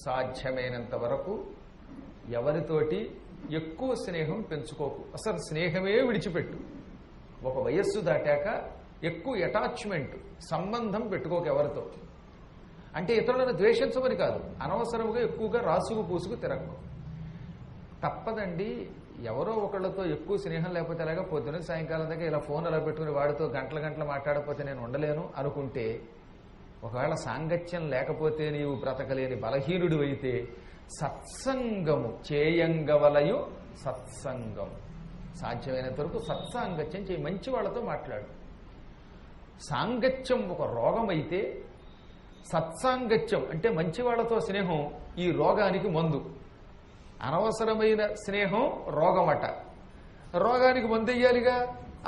సాధ్యమైనంత వరకు ఎవరితోటి ఎక్కువ స్నేహం పెంచుకోకు. అసలు స్నేహమే విడిచిపెట్టు. ఒక వయస్సు దాటాక ఎక్కువ అటాచ్మెంట్, సంబంధం పెట్టుకోక ఎవరితో. అంటే ఇతరులను ద్వేషించమని కాదు, అనవసరంగా ఎక్కువగా రాసుకు పూసుకు తిరగకు. తప్పదండి, ఎవరో ఒకళ్ళతో ఎక్కువ స్నేహం లేకపోతే అలాగా పొద్దున సాయంకాలం దగ్గర ఇలా ఫోన్ అలా పెట్టుకుని వాడితో గంటల గంటలు మాట్లాడకపోతే నేను ఉండలేను అనుకుంటే, ఒకవేళ సాంగత్యం లేకపోతే నీవు బ్రతకలేని బలహీనుడు అయితే సత్సంగము చేయంగవలయు. సత్సంగం సాధ్యమైనంత వరకు సత్సాంగత్యం చేయి, మంచి వాళ్ళతో మాట్లాడు. సాంగత్యం ఒక రోగం అయితే సత్సాంగత్యం అంటే మంచి వాళ్ళతో స్నేహం ఈ రోగానికి మందు. అనవసరమైన స్నేహం రోగమట, రోగానికి మందు వెయ్యాలిగా,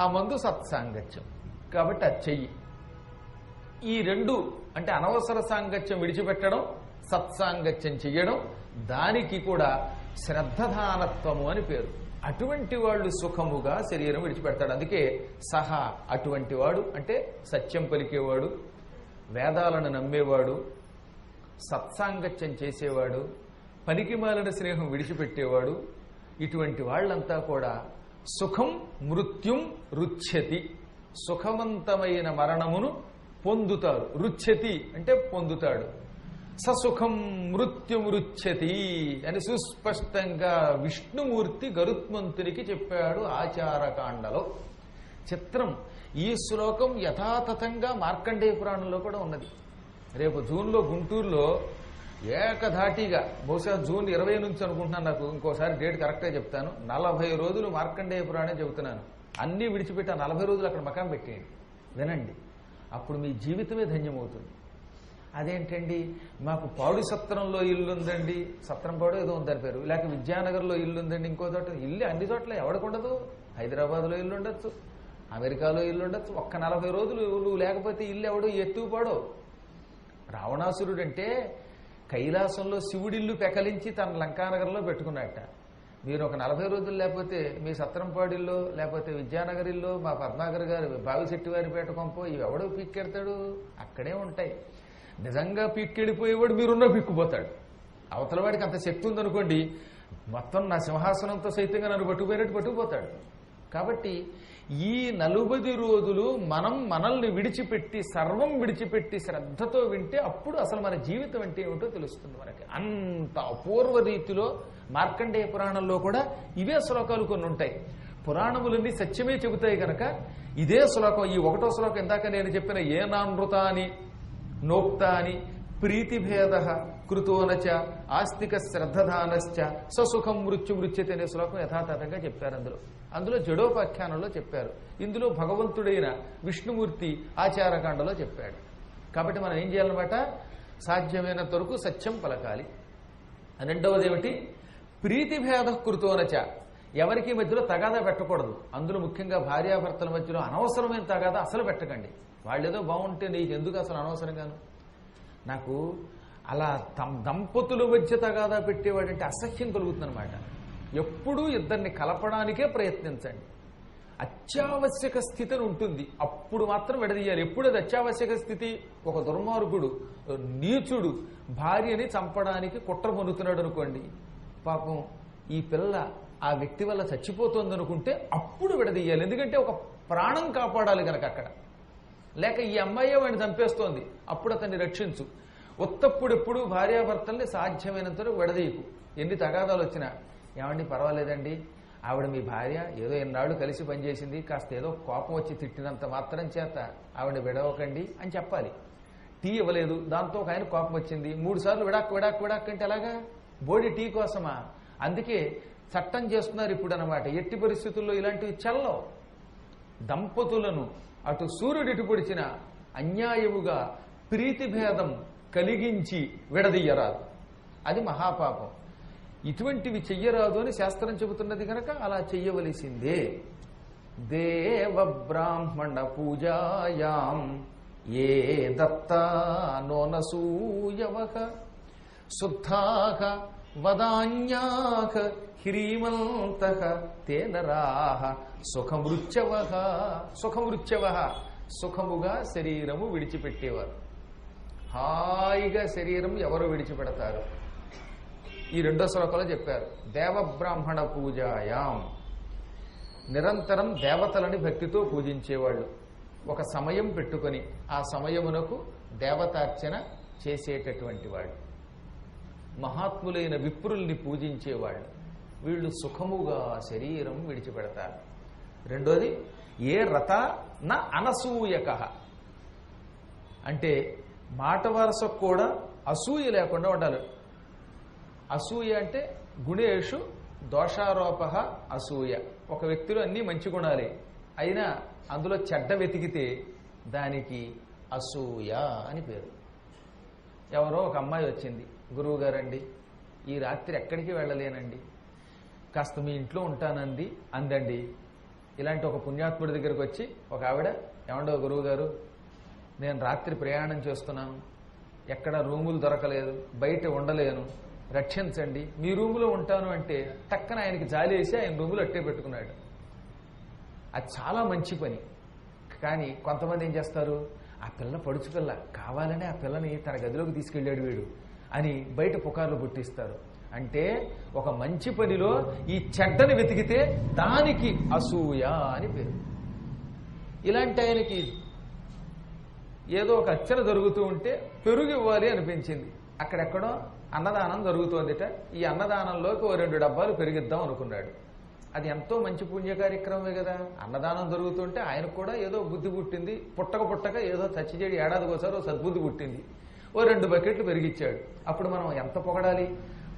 ఆ మందు సత్సాంగత్యం. కాబట్టి అది చెయ్యి. ఈ రెండు అంటే అనవసర సాంగత్యం విడిచిపెట్టడం, సత్సాంగత్యం చెయ్యడం, దానికి కూడా శ్రద్ధదానత్వము అని పేరు. అటువంటి వాళ్ళు సుఖముగా శరీరం విడిచిపెడతాడు. అందుకే సహా అటువంటి వాడు అంటే సత్యం పలికేవాడు, వేదాలను నమ్మేవాడు, సత్సాంగత్యం చేసేవాడు, పనికిమాలిన స్నేహం విడిచిపెట్టేవాడు, ఇటువంటి వాళ్ళంతా కూడా సుఖం మృత్యుం రుచ్యతి, సుఖవంతమైన మరణమును పొందుతాడు. రుచ్యతి అంటే పొందుతాడు. ససుఖం మృత్యుం రుచ్యతి అని సుస్పష్టంగా విష్ణుమూర్తి గరుత్మంతునికి చెప్పాడు ఆచారకాండలో. చిత్రం, ఈ శ్లోకం యథాతథంగా మార్కండేయ పురాణంలో కూడా ఉన్నది. రేపు జూన్లో గుంటూరులో ఏకధాటిగా, బహుశా జూన్ 20 నుంచి అనుకుంటున్నాను, నాకు ఇంకోసారి డేట్ కరెక్ట్గా చెప్తాను, 40 రోజులు మార్కండేయ పురాణం చెబుతున్నాను. అన్నీ విడిచిపెట్టి 40 రోజులు అక్కడ మకాం పెట్టేయండి, వినండి. అప్పుడు మీ జీవితమే ధన్యమవుతుంది. అదేంటండి, మాకు పాడు సత్రంలో ఇల్లుందండి, సత్రం పాడు ఏదో ఉందని పేరు, లేక విద్యానగర్లో ఇల్లుందండి, ఇంకో చోట ఇల్లు, అన్ని చోట్ల ఎవడకుండదు. హైదరాబాద్లో ఇల్లు ఉండొచ్చు, అమెరికాలో ఇల్లు ఉండొచ్చు. ఒక్క 40 రోజులు నువ్వు లేకపోతే ఇల్లు ఎవడు ఎత్తుకుపాడో. రావణాసురుడు అంటే కైలాసంలో శివుడిల్లు పెకలించి తన లంకానగర్లో పెట్టుకున్నట్ట. మీరు ఒక 40 రోజులు లేకపోతే మీ సత్రంపాడిల్లో, లేకపోతే విద్యానగరిల్లో, మా పద్మాకర్ గారు బావిశెట్టివారిపేట కొంపో ఇవి ఎవడో పీక్కెడతాడు, అక్కడే ఉంటాయి. నిజంగా పీక్కెడిపోయేవాడు మీరున్న పీక్కుపోతాడు. అవతల వాడికి అంత శక్తి ఉందనుకోండి, మొత్తం నా సింహాసనంతో సైతంగా నన్ను పట్టుకుపోయినట్టు పట్టుకుపోతాడు. కాబట్టి ఈ 40 రోజులు మనం మనల్ని విడిచిపెట్టి, సర్వం విడిచిపెట్టి శ్రద్ధతో వింటే అప్పుడు అసలు మన జీవితం అంటే ఏమిటో తెలుస్తుంది మనకి. అంత అపూర్వ రీతిలో మార్కండేయ పురాణంలో కూడా ఇవే శ్లోకాలు కొన్ని ఉంటాయి. పురాణములన్నీ సత్యమే చెబుతాయి కనుక ఇదే శ్లోకం, ఈ 1వ శ్లోకం ఇందాక నేను చెప్పిన ఏనానృతాని నోక్తాని ప్రీతిభేద కృతోనచ ఆస్తిక శ్రద్ధదానశ్చ ససుఖం మృత్యు మృత్యతి అనే శ్లోకం యథాతథంగా చెప్పారు. అందులో జడోపాఖ్యానంలో చెప్పారు, ఇందులో భగవంతుడైన విష్ణుమూర్తి ఆచారకాండలో చెప్పాడు. కాబట్టి మనం ఏం చేయాలన్నమాట, సాధ్యమైనంత వరకు సత్యం పలకాలి. రెండవది ఏమిటి, ప్రీతిభేద కృతోనచ, ఎవరికి మధ్యలో తగాదా పెట్టకూడదు. అందులో ముఖ్యంగా భార్యాభర్తల మధ్యలో అనవసరమైన తగాదా అసలు పెట్టకండి. వాళ్ళేదో బాగుంటే నీకు ఎందుకు అసలు అనవసరంగాను. నాకు అలా దంపతుల మధ్య తగాదా పెట్టేవాడంటే అసహ్యం కలుగుతుందన్నమాట. ఎప్పుడూ ఇద్దరిని కలపడానికే ప్రయత్నించండి. అత్యావశ్యక స్థితి అని ఉంటుంది, అప్పుడు మాత్రం విడదీయాలి. ఎప్పుడు అది అత్యావశ్యక స్థితి, ఒక దుర్మార్గుడు నీచుడు భార్యని చంపడానికి కుట్ర పొందుతున్నాడు అనుకోండి, పాపం ఈ పిల్ల ఆ వ్యక్తి వల్ల చచ్చిపోతుంది అనుకుంటే అప్పుడు విడదీయాలి. ఎందుకంటే ఒక ప్రాణం కాపాడాలి కనుక అక్కడ. లేక ఈ అమ్మాయి వాడిని చంపేస్తోంది, అప్పుడు అతన్ని రక్షించు. ఉత్తప్పుడెప్పుడు భార్యాభర్తల్ని సాధ్యమైనంత విడదీయకు. ఎన్ని తగాదాలు వచ్చినా, ఏమండి పర్వాలేదండి, ఆవిడ మీ భార్య, ఏదో ఎన్నాళ్ళు కలిసి పనిచేసింది, కాస్త ఏదో కోపం వచ్చి తిట్టినంత మాత్రం చేత ఆవిడ విడవకండి అని చెప్పాలి. టీ ఇవ్వలేదు, దాంతో ఒక ఆయన కోపం వచ్చింది, 3 సార్లు విడాక్ విడాక్ విడాక్ అంటే ఎలాగా, బోడి టీ కోసమా? అందుకే చట్టం చేస్తున్నారు ఇప్పుడు అన్నమాట. ఎట్టి పరిస్థితుల్లో ఇలాంటివి చెల్లవు. దంపతులను అటు సూర్యుడు ఇటు పొడిచిన అన్యాయముగా ప్రీతిభేదం కలిగించి విడదీయరాదు, అది మహాపాపం. ఇటువంటివి చెయ్యరాదు అని శాస్త్రం చెబుతున్నది కనుక అలా చెయ్యవలసిందే. దేవ బ్రాహ్మణ పూజాయాం ఏ దత్తా నోనసూయవః శుద్ధాః వదాన్యాః హ్రీమంతః తే నరాః సుఖమృత్యవః. సుఖమృత్యవః, సుఖముగా శరీరము విడిచిపెట్టేవారు. హాయిగా శరీరం ఎవరు విడిచిపెడతారు? ఈ రెండో శ్లోకంలో చెప్పారు. దేవబ్రాహ్మణ పూజాయాం, నిరంతరం దేవతలని భక్తితో పూజించేవాళ్ళు, ఒక సమయం పెట్టుకొని ఆ సమయమునకు దేవతార్చన చేసేటటువంటి వాళ్ళు, మహాత్ములైన విప్రుల్ని పూజించేవాళ్ళు, వీళ్ళు సుఖముగా శరీరం విడిచిపెడతారు. రెండోది ఏ రత న అనసూయక, అంటే మాట వరసకు కూడా అసూయ లేకుండా ఉండాలి. అసూయ అంటే గుణేషు దోషారోప అసూయ. ఒక వ్యక్తిలో అన్ని మంచి గుణాలే, అయినా అందులో చెడ్డ వెతికితే దానికి అసూయ అని పేరు. ఎవరో ఒక అమ్మాయి వచ్చింది, గురువు గారండి ఈ రాత్రి ఎక్కడికి వెళ్ళలేనండి, కాస్త మీ ఇంట్లో ఉంటానంది అందండి. ఇలాంటి ఒక పుణ్యాత్ముడి దగ్గరికి వచ్చి ఒక ఆవిడ, ఏమండో గురువు గారు నేను రాత్రి ప్రయాణం చేస్తున్నాను, ఎక్కడ రూములు దొరకలేదు, బయట ఉండలేను, రక్షించండి, మీ రూములో ఉంటాను అంటే టక్కన ఆయనకి జాలి వేసి ఆయన రూములో అట్టే పెట్టుకున్నాడు. అది చాలా మంచి పని. కానీ కొంతమంది ఏం చేస్తారు, ఆ పిల్ల పడుచు పిల్ల, కావాలని ఆ పిల్లని తన గదిలోకి తీసుకెళ్ళాడు వీడు అని బయట పుకార్లు పుట్టిస్తారు. అంటే ఒక మంచి పనిలో ఈ చెడ్డని వెతికితే దానికి అసూయ అని పేరు. ఇలాంటి ఆయనకి ఏదో ఒక అర్చన జరుగుతూ ఉంటే పెరుగు ఇవ్వాలి అనిపించింది. అక్కడెక్కడో అన్నదానం జరుగుతోందిట. ఈ అన్నదానంలోకి 2 డబ్బాలు పెరిగిద్దాం అనుకున్నాడు. అది ఎంతో మంచి పుణ్య కార్యక్రమమే కదా. అన్నదానం జరుగుతుంటే ఆయనకు కూడా ఏదో బుద్ధి పుట్టింది, పుట్టక ఏదో చచ్చిచేడి ఏడాదికోసారి ఓ సద్బుద్ధి పుట్టింది. 2 బకెట్లు పెరిగిచ్చాడు. అప్పుడు మనం ఎంత పొగడాలి,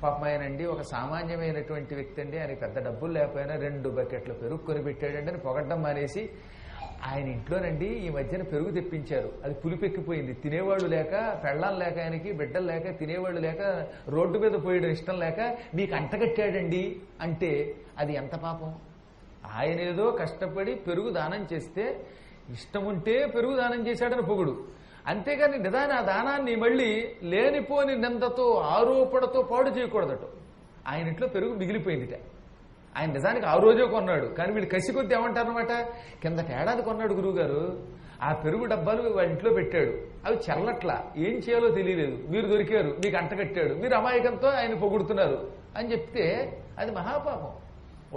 పాపం ఆయనండి ఒక సామాన్యమైనటువంటి వ్యక్తి అండి, ఆయనకి పెద్ద డబ్బులు లేకపోయినా 2 బకెట్లు పెరుగు కొని పెట్టాడండి అని పొగడ్డం మానేసి, ఆయన ఇంట్లోనండి ఈ మధ్యన పెరుగు తెప్పించారు, అది పులిపెక్కిపోయింది, తినేవాళ్ళు లేక, పెళ్ళాం లేక, ఆయనకి బిడ్డలు లేక, తినేవాళ్ళు లేక, రోడ్డు మీద పోయడం ఇష్టం లేక మీకు అంటగట్టాడండి అంటే అది ఎంత పాపం. ఆయన ఏదో కష్టపడి పెరుగు దానం చేస్తే ఇష్టం ఉంటే పెరుగు దానం చేశాడని పొగుడు, అంతేగాని నిదాన ఆ దానాన్ని మళ్ళీ లేనిపోని నిందతో ఆరోపణతో పాడు చేయకూడదట. ఆయన ఇంట్లో పెరుగు మిగిలిపోయిందిట. ఆయన నిజానికి ఆ రోజే కొన్నాడు, కానీ వీళ్ళు కసి కొద్ది ఏమంటారనమాట, కిందటి ఏడాది కొన్నాడు గురువుగారు, ఆ పెరుగు డబ్బాలు వాళ్ళ ఇంట్లో పెట్టాడు, అవి చల్లట్లా, ఏం చేయాలో తెలియలేదు, మీరు దొరికారు, మీకు అంటగట్టాడు, మీరు అమాయకంతో ఆయన పొగుడుతున్నారు అని చెప్తే అది మహాపాపం.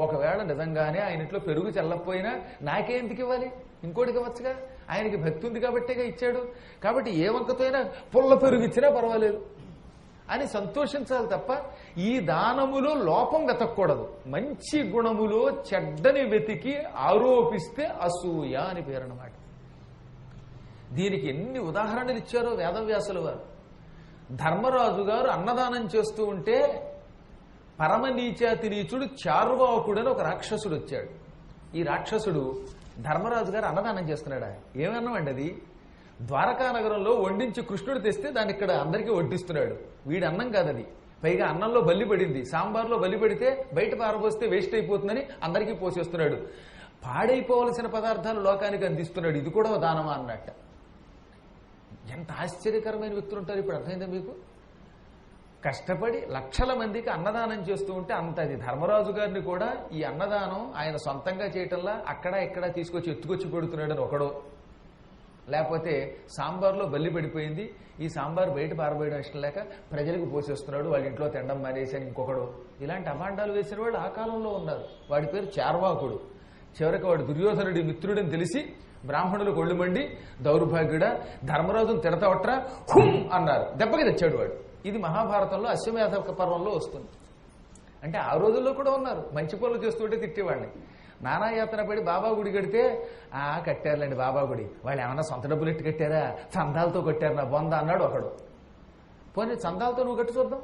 ఒకవేళ నిజంగానే ఆయన ఇంట్లో పెరుగు చల్లకపోయినా నాకే ఎందుకు ఇవ్వాలి, ఇంకోటికి ఇవ్వచ్చుగా, ఆయనకి భక్తి ఉంది కాబట్టేగా ఇచ్చాడు, కాబట్టి ఏ వంకతో అయినా పుల్ల పెరుగు ఇచ్చినా పర్వాలేదు అని సంతోషించాలి తప్ప ఈ దానములో లోపం వెతకూడదు. మంచి గుణములో చెడ్డని వెతికి ఆరోపిస్తే అసూయ అని పేరన్నమాట. దీనికి ఎన్ని ఉదాహరణలు ఇచ్చారో వేదవ్యాసుల వారు. ధర్మరాజు గారు అన్నదానం చేస్తూ ఉంటే పరమ నీచాతి నీచుడు చార్వాకుడని ఒక రాక్షసుడు వచ్చాడు. ఈ రాక్షసుడు ధర్మరాజు గారు అన్నదానం చేస్తున్నాడా, ఏమన్నామండి అది, ద్వారకా నగరంలో వండించి కృష్ణుడు తెస్తే దాన్ని ఇక్కడ అందరికీ వడ్డిస్తున్నాడు. వీడి అన్నం కాదది, పైగా అన్నంలో బల్లి పడింది, సాంబార్లో బల్లి పడితే బయట పారబోస్తే వేస్ట్ అయిపోతుందని అందరికీ పోసేస్తున్నాడు. పాడైపోవలసిన పదార్థాలు లోకానికి అందిస్తున్నాడు, ఇది కూడా దానమా అన్నట్ట. ఎంత ఆశ్చర్యకరమైన వ్యక్తులు ఉంటారు. ఇప్పుడు అర్థమైందా మీకు? కష్టపడి లక్షల మందికి అన్నదానం చేస్తూ ఉంటే అంతది. ధర్మరాజు గారిని కూడా ఈ అన్నదానం ఆయన సొంతంగా చేయటంలా అక్కడ ఇక్కడ తీసుకొచ్చి ఎత్తుకొచ్చి పెడుతున్నాడని ఒకడో, లేకపోతే సాంబార్లో బల్లి పడిపోయింది, ఈ సాంబార్ బయట పారబోయడం ఇష్టం లేక ప్రజలకు పోసేస్తున్నాడు, వాళ్ళ ఇంట్లో తినడం మానేసి అని ఇంకొకడు. ఇలాంటి అభాండాలు వేసిన వాళ్ళు ఆ కాలంలో ఉన్నారు. వాడి పేరు చార్వాకుడు. చివరికి వాడు దుర్యోధనుడి మిత్రుడని తెలిసి బ్రాహ్మణులు కొళ్ళుమండి, దౌర్భాగ్యుడా ధర్మరాజును తిడతావట్రా హుం అన్నారు, దెబ్బకి తెచ్చాడు వాడు. ఇది మహాభారతంలో అశ్వమేధ పర్వంలో వస్తుంది. అంటే ఆ రోజుల్లో కూడా ఉన్నారు, మంచి పనులు చేస్తుంటే తిట్టేవాడిని. నానాయాతన పడి బాబా గుడి కడితే కట్టారులేండి బాబా గుడి, వాళ్ళు ఏమన్నా సొంత డబ్బులు ఎట్టి కట్టారా, చందాలతో కట్టారు నా బొంద అన్నాడు ఒకడు. పోనీ చందాలతో నువ్వు కట్టి చూద్దాం,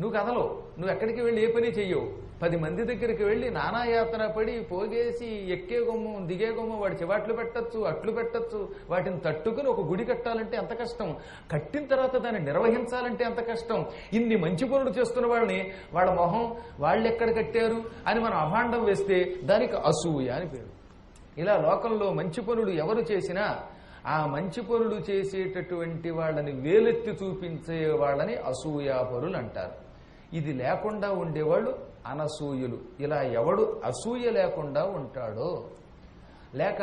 నువ్వు కదలో, నువ్వు ఎక్కడికి వెళ్ళి ఏ పని చెయ్యవు, 10 మంది దగ్గరికి వెళ్ళి నానాయాతన పడి పోగేసి ఎక్కే గుమ్మం దిగే గుమ్మం వాడి చివాట్లు పెట్టచ్చు, అట్లు పెట్టచ్చు, వాటిని తట్టుకుని ఒక గుడి కట్టాలంటే ఎంత కష్టం, కట్టిన తర్వాత దాన్ని నిర్వహించాలంటే ఎంత కష్టం. ఇన్ని మంచి పనులు చేస్తున్న వాళ్ళని వాళ్ళ మొహం వాళ్ళు ఎక్కడ కట్టారు అని మనం అభాండం వేస్తే దానికి అసూయ అని పేరు. ఇలా లోకంలో మంచి పనులు ఎవరు చేసినా ఆ మంచి పనులు చేసేటటువంటి వాళ్ళని వేలెత్తి చూపించే వాళ్ళని అసూయాపరులు అంటారు. ఇది లేకుండా ఉండేవాళ్ళు అనసూయులు. ఇలా ఎవడు అసూయ లేకుండా ఉంటాడో, లేక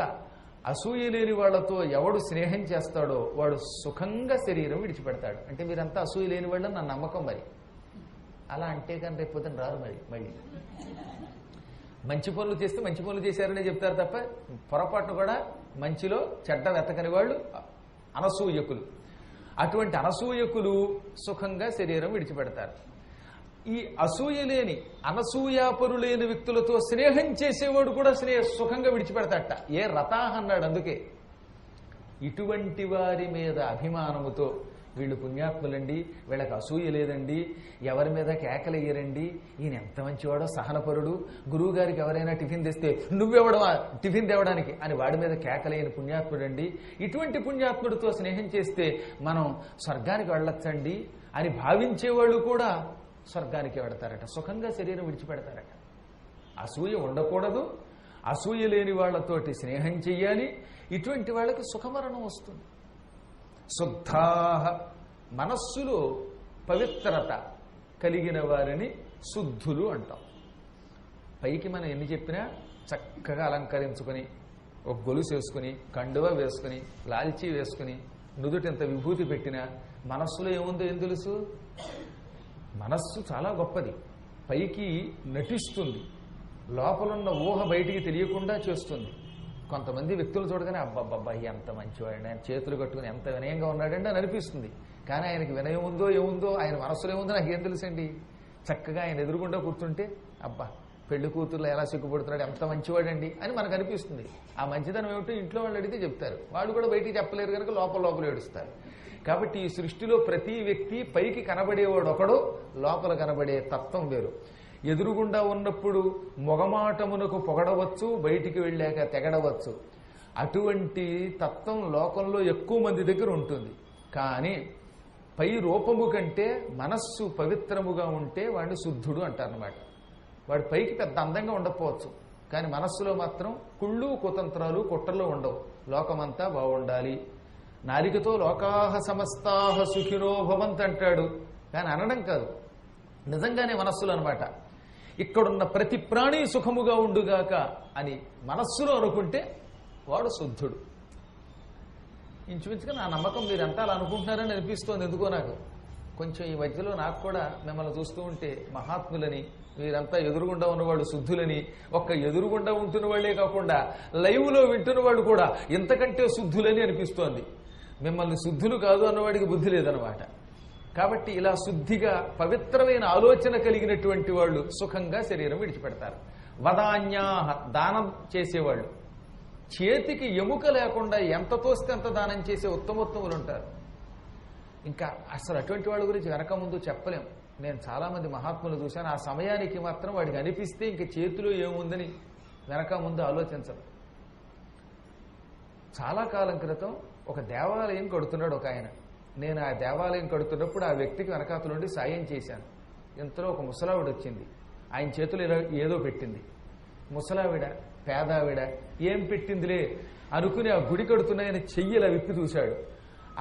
అసూయ లేని వాళ్లతో ఎవడు స్నేహం చేస్తాడో వాడు సుఖంగా శరీరం విడిచిపెడతాడు. అంటే మీరంతా అసూయ లేని వాళ్ళని నా నమ్మకం. మరి అలా అంటే కానీ రేపు పొద్దున రారు మళ్ళీ మంచి పనులు చేస్తే మంచి పనులు చేశారనే చెప్తారు తప్ప పొరపాటును కూడా మంచిలో చెడ్డ వెతకని వాళ్ళు అనసూయకులు. అటువంటి అనసూయకులు సుఖంగా శరీరం విడిచిపెడతారు. ఈ అసూయ లేని అనసూయాపరులేని వ్యక్తులతో స్నేహం చేసేవాడు కూడా సుఖంగా విడిచిపెడతాట. ఏ రతాహ అన్నాడు. అందుకే ఇటువంటి వారి మీద అభిమానముతో వీళ్ళు పుణ్యాత్ములండి, వీళ్ళకి అసూయ లేదండి, ఎవరి మీద కేకలేయరండి, ఈయన ఎంత మంచివాడో సహనపరుడు, గురువు గారికి ఎవరైనా టిఫిన్ తెస్తే నువ్వెవడవా టిఫిన్ తేవడానికి అని వాడి మీద కేకలేని పుణ్యాత్ముడండి, ఇటువంటి పుణ్యాత్ముడితో స్నేహం చేస్తే మనం స్వర్గానికి వెళ్ళొచ్చండి అని భావించేవాళ్ళు కూడా స్వర్గానికి వెడతారట, సుఖంగా శరీరం విడిచిపెడతారట. అసూయ ఉండకూడదు, అసూయ లేని వాళ్లతోటి స్నేహం చెయ్యాలి. ఇటువంటి వాళ్ళకి సుఖమరణం వస్తుంది. శుద్ధాహ మనస్సులో పవిత్రత కలిగిన వారిని శుద్ధులు అంటాం. పైకి మనం ఎన్ని చెప్పినా చక్కగా అలంకరించుకొని ఒక గొలుసు వేసుకుని కండువ వేసుకుని లాల్చీ వేసుకుని నుదుటింత విభూతి పెట్టినా మనస్సులో ఏముందో ఏం తెలుసు? మనస్సు చాలా గొప్పది. పైకి నటిస్తుంది, లోపలున్న ఊహ బయటికి తెలియకుండా చేస్తుంది. కొంతమంది వ్యక్తులు చూడగానే అబ్బబ్బబ్బా ఎంత మంచివాడండి, ఆయన చేతులు కట్టుకుని ఎంత వినయంగా ఉన్నాడండి అని అనిపిస్తుంది. కానీ ఆయనకి వినయం ఉందో ఏముందో, ఆయన మనస్సులో ఏముందో నాకేం తెలుసండి. చక్కగా ఆయన ఎదురుగుండా కూర్చుంటే అబ్బా పెళ్లి కూతుర్లో ఎలా సిగ్గుపడుతున్నాడు, ఎంత మంచివాడండి అని మనకు అనిపిస్తుంది. ఆ మంచిదనం ఏమిటో ఇంట్లో వాళ్ళు అడిగితే చెప్తారు, వాళ్ళు కూడా బయటికి చెప్పలేరు కనుక లోపల ఏడుస్తారు. కాబట్టి ఈ సృష్టిలో ప్రతి వ్యక్తి పైకి కనబడేవాడు ఒకడు, లోపల కనబడే తత్వం వేరు. ఎదురుగుండా ఉన్నప్పుడు మొగమాటమునకు పొగడవచ్చు, బయటికి వెళ్ళాక తెగడవచ్చు. అటువంటి తత్వం లోకంలో ఎక్కువ మంది దగ్గర ఉంటుంది. కానీ పై రూపము కంటే మనస్సు పవిత్రముగా ఉంటే వాడిని శుద్ధుడు అంటారనమాట. వాడు పైకి పెద్ద అందంగా ఉండకపోవచ్చు, కానీ మనస్సులో మాత్రం కుళ్ళు కుతంత్రాలు కుట్రలు ఉండవు. లోకమంతా బాగుండాలి, నాలికతో లోకాహ సమస్తాహ సుఖినో భవంత్ అంటాడు, కానీ అనడం కాదు, నిజంగానే మనస్సులో అనమాట. ఇక్కడున్న ప్రతి ప్రాణి సుఖముగా ఉండుగాక అని మనస్సులో అనుకుంటే వాడు శుద్ధుడు. ఇంచుమించుగా నా నమ్మకం మీరంతా అలా అనుకుంటున్నారని అనిపిస్తోంది. ఎందుకో నాకు కొంచెం ఈ మధ్యలో నాకు కూడా మిమ్మల్ని చూస్తూ ఉంటే మహాత్ములని, మీరంతా ఎదురుగుండా ఉన్నవాళ్ళు శుద్ధులని, ఒక్క ఎదురుగుండా ఉంటున్న వాళ్లే కాకుండా లైవ్లో వింటున్న వాళ్ళు కూడా ఇంతకంటే శుద్ధులని అనిపిస్తోంది. మిమ్మల్ని శుద్ధులు కాదు అన్నవాడికి బుద్ధి లేదనమాట. కాబట్టి ఇలా శుద్ధిగా పవిత్రమైన ఆలోచన కలిగినటువంటి వాళ్ళు సుఖంగా శరీరం విడిచిపెడతారు. వదాన్యాహ దానం చేసేవాళ్ళు, చేతికి ఎముక లేకుండా ఎంత తోస్తే అంత దానం చేసే ఉత్తమోత్తములు ఉంటారు. ఇంకా అసలు అటువంటి వాళ్ళ గురించి వెనక ముందు చెప్పలేం. నేను చాలా మంది మహాత్ములు చూశాను, ఆ సమయానికి మాత్రం వాడికి అనిపిస్తే ఇంక చేతిలో ఏముందని వెనక ముందు ఆలోచించరు. చాలా కాలం క్రితం ఒక దేవాలయం కడుతున్నాడు ఒక ఆయన. నేను ఆ దేవాలయం కడుతున్నప్పుడు ఆ వ్యక్తికి వెనకాతల నుండి సాయం చేశాను. ఇంతలో ఒక ముసలావిడ వచ్చింది, ఆయన చేతులు ఏదో పెట్టింది. ముసలావిడ పేదావిడ ఏం పెట్టిందిలే అనుకుని ఆ గుడి కడుతున్నాయని చెయ్యిలా విప్పి చూశాడు.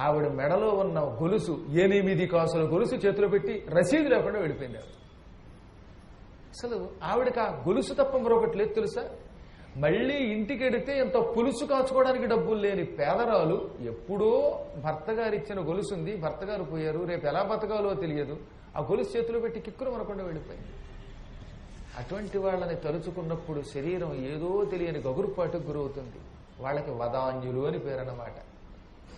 ఆవిడ మెడలో ఉన్న గొలుసు 8 కాసుల గొలుసు చేతిలో పెట్టి రసీదు లేకుండా వెళ్ళిపోయింది. అసలు ఆవిడకి ఆ గొలుసు తప్ప మరొకటి లేదు తెలుసా. మళ్ళీ ఇంటికి వెడితే ఎంత పులుసు కాచుకోవడానికి డబ్బులు లేని పేదరాలు ఎప్పుడో భర్త గారు ఇచ్చిన గొలుసు ఉంది, భర్త గారు పోయారు, రేపు ఎలా బతకాలో తెలియదు, ఆ గొలుసు చేతిలో పెట్టి కిక్కురు మనకుండా వెళ్ళిపోయింది. అటువంటి వాళ్ళని తలుచుకున్నప్పుడు శరీరం ఏదో తెలియని గగురుపాటుకు గురవుతుంది. వాళ్ళకి వదాన్యులు అని పేరు అన్నమాట.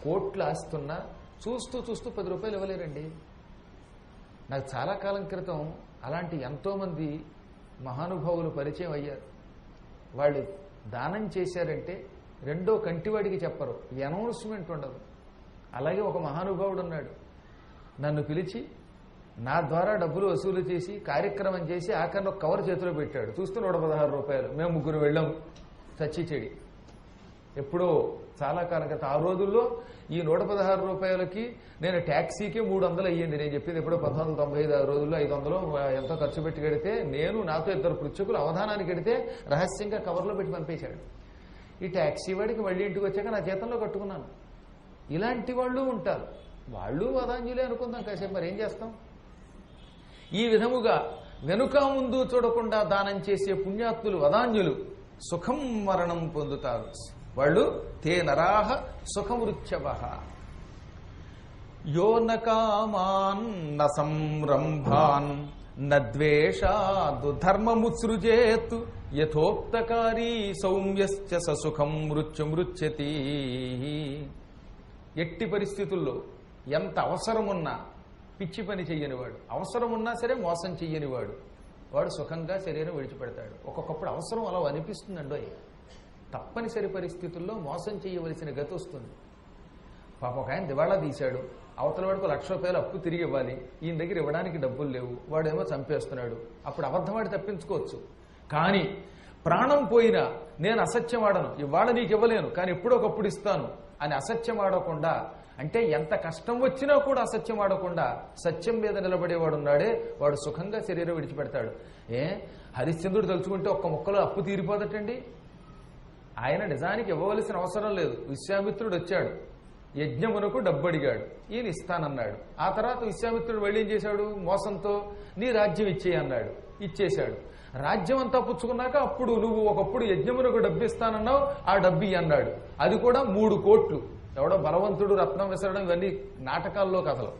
కోట్లు ఆస్తున్నా చూస్తూ చూస్తూ 10 రూపాయలు ఇవ్వలేరండి. నాకు చాలా కాలం క్రితం అలాంటి ఎంతోమంది మహానుభావులు పరిచయం అయ్యారు. వాళ్ళు దానం చేశారంటే రెండో కంటివాడికి చెప్పరు, అనౌన్స్మెంట్ ఉండదు. అలాగే ఒక మహానుభావుడు ఉన్నాడు, నన్ను పిలిచి నా ద్వారా డబ్బులు వసూలు చేసి కార్యక్రమం చేసి ఆఖరిని ఒక కవర్ చేతిలో పెట్టాడు. చూస్తూ 116 రూపాయలు. మేము 3 వెళ్ళాం చచ్చి చెడి. ఎప్పుడో చాలా కాలం క్రితం. ఆ రోజుల్లో ఈ 116 రూపాయలకి నేను ట్యాక్సీకి 300 అయ్యింది. నేను చెప్పింది ఎప్పుడో 1995 రోజుల్లో 500 ఎంతో ఖర్చు పెట్టి కడితే, నేను నాతో 2 పృచ్ఛకులు అవధానానికి కడితే రహస్యంగా కవర్లో పెట్టి పంపేశాడు. ఈ ట్యాక్సీ వాడికి మళ్ళీ ఇంటికి వచ్చాక నా జీతంలో కట్టుకున్నాను. ఇలాంటి వాళ్ళు ఉంటారు, వాళ్ళు వదాంజులే అనుకుందాం కాసేపు, మరి ఏం చేస్తాం. ఈ విధముగా వెనుక ముందు చూడకుండా దానం చేసే పుణ్యాత్ములు వదాంజులు సుఖం మరణం పొందుతారు. వాళ్ళు తే నరాహ సుఖమృత్యవః యో న కామాన్ న సంరంభాన్ నద్వేషాదు ధర్మముత్సృజేత్ యథోక్తకారీ సౌమ్యశ్చ ససుఖం మృత్యుమృత్యతి. ఎట్టి పరిస్థితుల్లో ఎంత అవసరమున్నా పిచ్చి పని చెయ్యనివాడు, అవసరమున్నా సరే మోసం చెయ్యనివాడు, వాడు సుఖంగా శరీరం విడిచిపెడతాడు. ఒక్కొక్కప్పుడు అవసరం అలా అనిపిస్తుందండో, తప్పనిసరి పరిస్థితుల్లో మోసం చేయవలసిన గతి వస్తుంది. పాప ఒక ఆయన దివాళా తీశాడు, అవతల వాడికి ₹1,00,000 అప్పు తిరిగి ఇవ్వాలి, ఈయన దగ్గర ఇవ్వడానికి డబ్బులు లేవు, వాడేమో చంపేస్తున్నాడు. అప్పుడు అబద్ధమాడి తప్పించుకోవచ్చు. కానీ ప్రాణం పోయినా నేను అసత్యం ఆడను, ఇవాళ నీకు ఇవ్వలేను కానీ ఎప్పుడో ఒకప్పుడు ఇస్తాను అని అసత్యం ఆడకుండా, అంటే ఎంత కష్టం వచ్చినా కూడా అసత్యం ఆడకుండా సత్యం మీద నిలబడేవాడు ఉన్నాడే, వాడు సుఖంగా శరీరం విడిచిపెడతాడు. హరిశ్చంద్రుడు తలుచుకుంటే ఒక్క ముక్కలో అప్పు తీరిపోదటండి. ఆయన నిజానికి ఇవ్వవలసిన అవసరం లేదు. విశ్వామిత్రుడు వచ్చాడు, యజ్ఞమునకు డబ్బు అడిగాడు, ఈయన ఇస్తానన్నాడు. ఆ తర్వాత విశ్వామిత్రుడు వెళ్ళి ఏం చేశాడు, మోసంతో నీ రాజ్యం ఇచ్చేయి అన్నాడు, ఇచ్చేశాడు. రాజ్యం అంతా పుచ్చుకున్నాక అప్పుడు నువ్వు ఒకప్పుడు యజ్ఞమునకు డబ్బు ఇస్తానన్నావు, ఆ డబ్బు అన్నాడు. అది కూడా 3 కోట్లు. ఎవడో బలవంతుడు రత్నం విసరడం ఇవన్నీ నాటకాల్లో కథలు.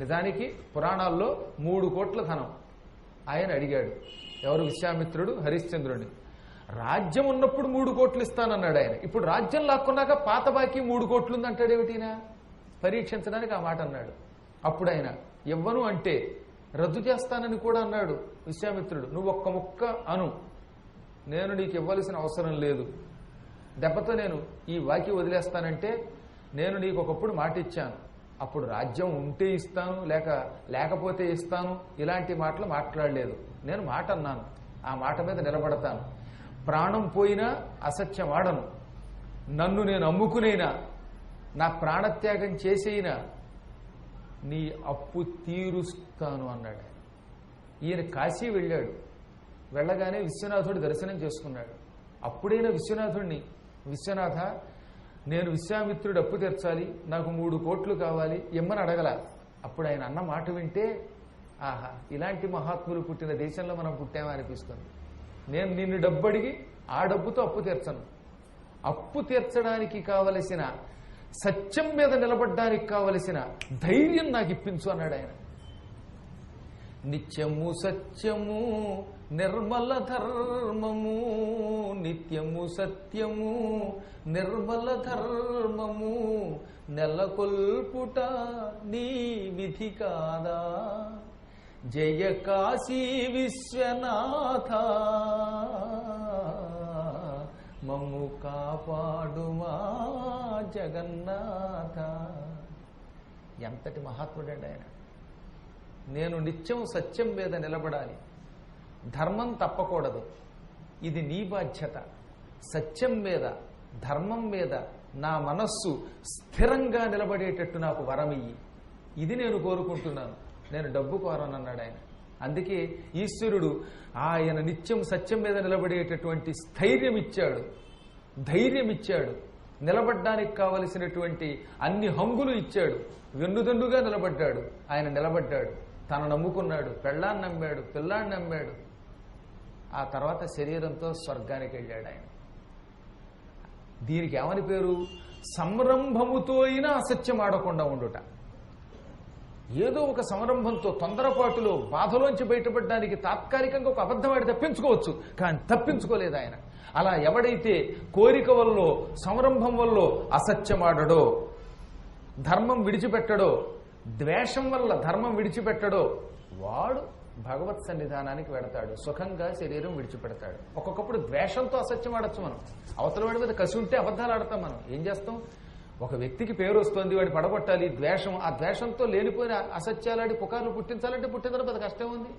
నిజానికి పురాణాల్లో 3 కోట్ల ధనం ఆయన అడిగాడు. ఎవరు? విశ్వామిత్రుడు హరిశ్చంద్రుడిని. రాజ్యం ఉన్నప్పుడు 3 కోట్లు ఇస్తానన్నాడు ఆయన. ఇప్పుడు రాజ్యం లాక్కున్నాక పాత బాకీ 3 కోట్లు ఉందంటాడేమిటినా? పరీక్షించడానికి ఆ మాట అన్నాడు. అప్పుడు ఆయన ఇవ్వను అంటే రద్దు చేస్తానని కూడా అన్నాడు విశ్వామిత్రుడు. నువ్వు ఒక్క ముక్క అను, నేను నీకు ఇవ్వాల్సిన అవసరం లేదు, దెబ్బతో నేను ఈ వాకి వదిలేస్తానంటే నేను నీకు ఒకప్పుడు మాట ఇచ్చాను, అప్పుడు రాజ్యం ఉంటే ఇస్తాను లేకపోతే ఇస్తాను ఇలాంటి మాటలు మాట్లాడలేదు. నేను మాట అన్నాను, ఆ మాట మీద నిలబడతాను. ప్రాణం పోయినా అసత్యం ఆడను, నన్ను నేను అమ్ముకునైనా నా ప్రాణత్యాగం చేసైనా నీ అప్పు తీరుస్తాను అన్నాడు. ఈయన కాశీ వెళ్ళాడు. వెళ్ళగానే విశ్వనాథుడి దర్శనం చేసుకున్నాడు. అప్పుడైనా విశ్వనాథుడిని, విశ్వనాథ నేను విశ్వామిత్రుడు అప్పు తీర్చాలి, నాకు 3 కోట్లు కావాలి ఇమ్మని అడగల. అప్పుడు ఆయన అన్న మాట వింటే ఆహా, ఇలాంటి మహాత్ములు పుట్టిన దేశంలో మనం పుట్టామా అనిపిస్తుంది. నేను నిన్ను డబ్బు అడిగి ఆ డబ్బుతో అప్పు తీర్చను, అప్పు తీర్చడానికి కావలసిన సత్యం మీద నిలబడ్డానికి కావలసిన ధైర్యం నాకు ఇప్పించు అన్నాడు ఆయన. నిత్యము సత్యము నిర్మల ధర్మము, నిత్యము సత్యము నిర్మల ధర్మము, నెలకొల్పుట నీ విధి కాదా, జయ కాశీ విశ్వనాథ మమ్ము కాపాడుమా జగన్నాథ. ఎంతటి మహాత్ముడండి ఆయన. నేను నిత్యం సత్యం మీద నిలబడాలి, ధర్మం తప్పకూడదు, ఇది నీ బాధ్యత. సత్యం మీద ధర్మం మీద నా మనస్సు స్థిరంగా నిలబడేటట్టు నాకు వరమియ్యి, ఇది నేను కోరుకుంటున్నాను, నేను డబ్బు కోరనన్నాడు ఆయన. అందుకే ఈశ్వరుడు ఆయన నిత్యం సత్యం మీద నిలబడేటటువంటి స్థైర్యం ఇచ్చాడు, ధైర్యం ఇచ్చాడు, నిలబడ్డానికి కావలసినటువంటి అన్ని హంగులు ఇచ్చాడు. వెన్నుదన్నుగా నిలబడ్డాడు. ఆయన నిలబడ్డాడు, తను నమ్ముకున్నాడు, పెళ్ళాన్ని నమ్మాడు, పిల్లాన్ని నమ్మాడు. ఆ తర్వాత శరీరంతో స్వర్గానికి వెళ్ళాడు ఆయన. దీనికి ఏమని పేరు? సంరంభముతో అయినా అసత్యం ఆడకుండా ఉండుట. ఏదో ఒక సంరంభంతో, తొందరపాటులో, బాధలోంచి బయటపడడానికి తాత్కాలికంగా ఒక అబద్ధం ఆడి తప్పించుకోవచ్చు, కానీ తప్పించుకోలేదు ఆయన. అలా ఎవడైతే కోరిక వల్ల, సంరంభం వల్ల అసత్యమాడడో, ధర్మం విడిచిపెట్టడో, ద్వేషం వల్ల ధర్మం విడిచిపెట్టడో, వాడు భగవత్ సన్నిధానానికి వెడతాడు, సుఖంగా శరీరం విడిచిపెడతాడు. ఒక్కొక్కప్పుడు ద్వేషంతో అసత్యం ఆడచ్చు మనం. అవతల వాడి మీద కసి ఉంటే అబద్ధాలు ఆడతాం మనం. ఏం చేస్తాం? ఒక వ్యక్తికి పేరు వస్తుంది, వాడిని పడగొట్టాలి, ద్వేషం. ఆ ద్వేషంతో లేనిపోయిన అసత్యాలాడి పుకార్లు పుట్టించాలంటే పుట్టిన పెద్ద కష్టం ఉంది.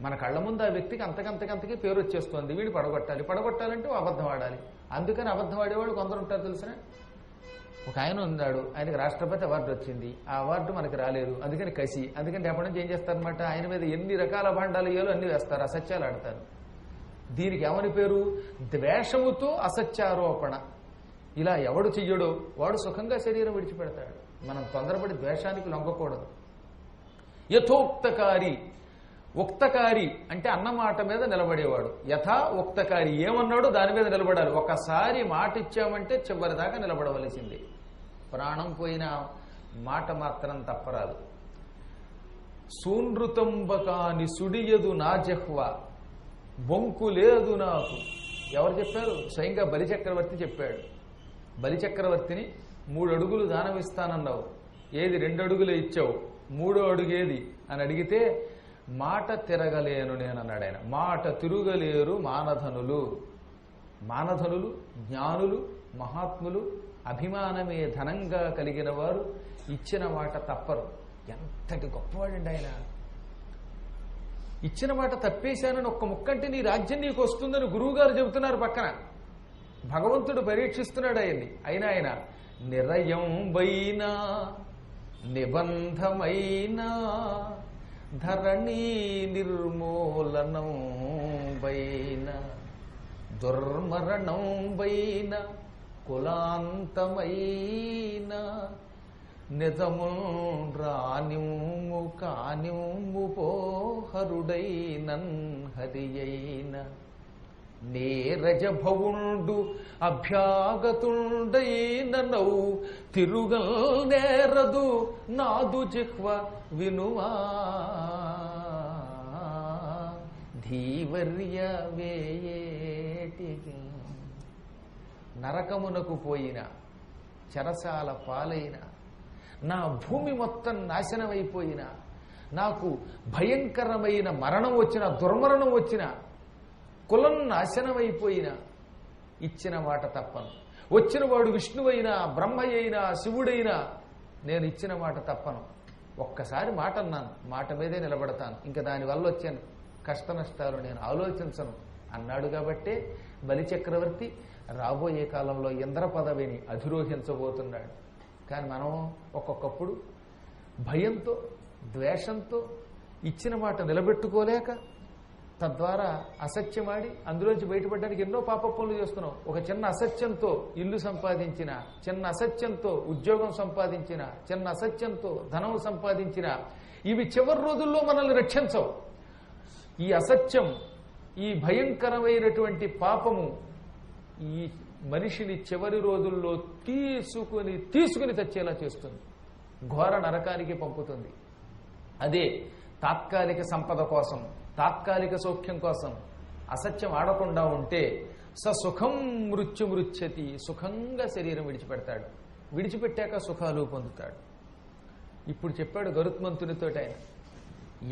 మన కళ్ళ ముందు ఆ వ్యక్తికి అంతకంతకంతకి పేరు వచ్చేస్తుంది, వీడిని పడగొట్టాలంటే అబద్ధం ఆడాలి. అందుకని అబద్ధం ఆడేవాళ్ళు కొందరు ఉంటారు తెలిసిన. ఒక ఆయన ఉన్నాడు, ఆయనకి రాష్ట్రపతి అవార్డు వచ్చింది, ఆ అవార్డు మనకి రాలేదు, అందుకని కసి. అందుకని రేపటి నుంచి ఏం చేస్తారనమాట, ఆయన మీద ఎన్ని రకాల భాండాలు వేయాలో అన్ని వేస్తారు, అసత్యాలు ఆడతారు. దీనికి ఏమని పేరు? ద్వేషముతో అసత్యారోపణ. ఇలా ఎవడు చెయ్యడో వాడు సుఖంగా శరీరం విడిచిపెడతాడు. మనం తొందరపడి ద్వేషానికి లొంగకూడదు. యథోక్తకారి, ఉక్తకారి అంటే అన్నమాట మీద నిలబడేవాడు. యథా ఉక్తకారి, ఏమన్నాడో దాని మీద నిలబడాలి. ఒకసారి మాట ఇచ్చామంటే చివరిదాకా నిలబడవలసింది. ప్రాణం పోయిన మాట మాత్రం తప్పరాదు. సూనృతంబకాని సుడియదు నా జహ్వ, బొంకు లేదు నాకు. ఎవరు చెప్పారు? స్వయంగా బలిచక్రవర్తి చెప్పాడు. బలిచక్రవర్తిని 3 అడుగులు దానం ఇస్తానన్నావు, ఏది 2 అడుగులే ఇచ్చావు, 3వ అడుగేది అని అడిగితే మాట తిరగలేను నేను అన్నాడు ఆయన. మాట తిరుగలేరు మానధనులు. మానధనులు, జ్ఞానులు, మహాత్ములు, అభిమానమే ధనంగా కలిగిన వారు ఇచ్చిన మాట తప్పరు. ఎంతటి గొప్పవాడండి ఆయన. ఇచ్చిన మాట తప్పేశానని ఒక్క ముక్కంటే నీ రాజ్యం నీకు వస్తుందని గురువుగారు చెబుతున్నారు పక్కన. భగవంతుడు పరీక్షిస్తున్నాడు ఆయన్ని. అయినా ఆయన నిరయం వైనా నిబంధమైనా ధరణీ నిర్మూలనం వైన దుర్మరణం వైన కులాంతమైన నిజము రానిము కానిము పోహరుడైనన్ హరియైన నేరజభవుండు అభ్యాగతుండైననౌ తిరుగల్ నేరదు నాదు జిహ్వ వినువా ధీవర్య వేయేటిగా. నరకమునకు పోయిన, చెరసాల పాలైన, నా భూమి మొత్తం నాశనమైపోయిన, నాకు భయంకరమైన మరణం వచ్చిన, దుర్మరణం వచ్చిన, కులం నాశనమైపోయిన ఇచ్చిన మాట తప్పను. వచ్చిన వాడు విష్ణువైనా బ్రహ్మ అయినా శివుడైనా నేను ఇచ్చిన మాట తప్పను. ఒక్కసారి మాట అన్నాను, మాట మీదే నిలబడతాను, ఇంకా దానివల్ల వచ్చే కష్ట నష్టాలు నేను ఆలోచించను అన్నాడు. కాబట్టే బలిచక్రవర్తి రాబోయే కాలంలో ఇంద్ర పదవిని అధిరోహించబోతున్నాడు. కానీ మనం ఒక్కొక్కప్పుడు భయంతో, ద్వేషంతో ఇచ్చిన మాట నిలబెట్టుకోలేక తద్వారా అసత్యమాడి అందులోంచి బయటపడడానికి ఎన్నో పాప పనులు చేస్తున్నాం. ఒక చిన్న అసత్యంతో ఇల్లు సంపాదించిన, చిన్న అసత్యంతో ఉద్యోగం సంపాదించిన, చిన్న అసత్యంతో ధనం సంపాదించిన, ఇవి చివరి రోజుల్లో మనల్ని రక్షించవు. ఈ అసత్యం, ఈ భయంకరమైనటువంటి పాపము ఈ మనిషిని చివరి రోజుల్లో తీసుకుని తెచ్చేలా చేస్తుంది, ఘోర నరకానికి పంపుతుంది. అదే తాత్కాలిక సంపద కోసం, తాత్కాలిక సౌఖ్యం కోసం అసత్యం ఆడకుండా ఉంటే సుఖం మృత్యుమృత్యతి, సుఖంగా శరీరం విడిచిపెడతాడు. విడిచిపెట్టాక సుఖాలు పొందుతాడు. ఇప్పుడు చెప్పాడు గరుత్మంతునితో ఆయన,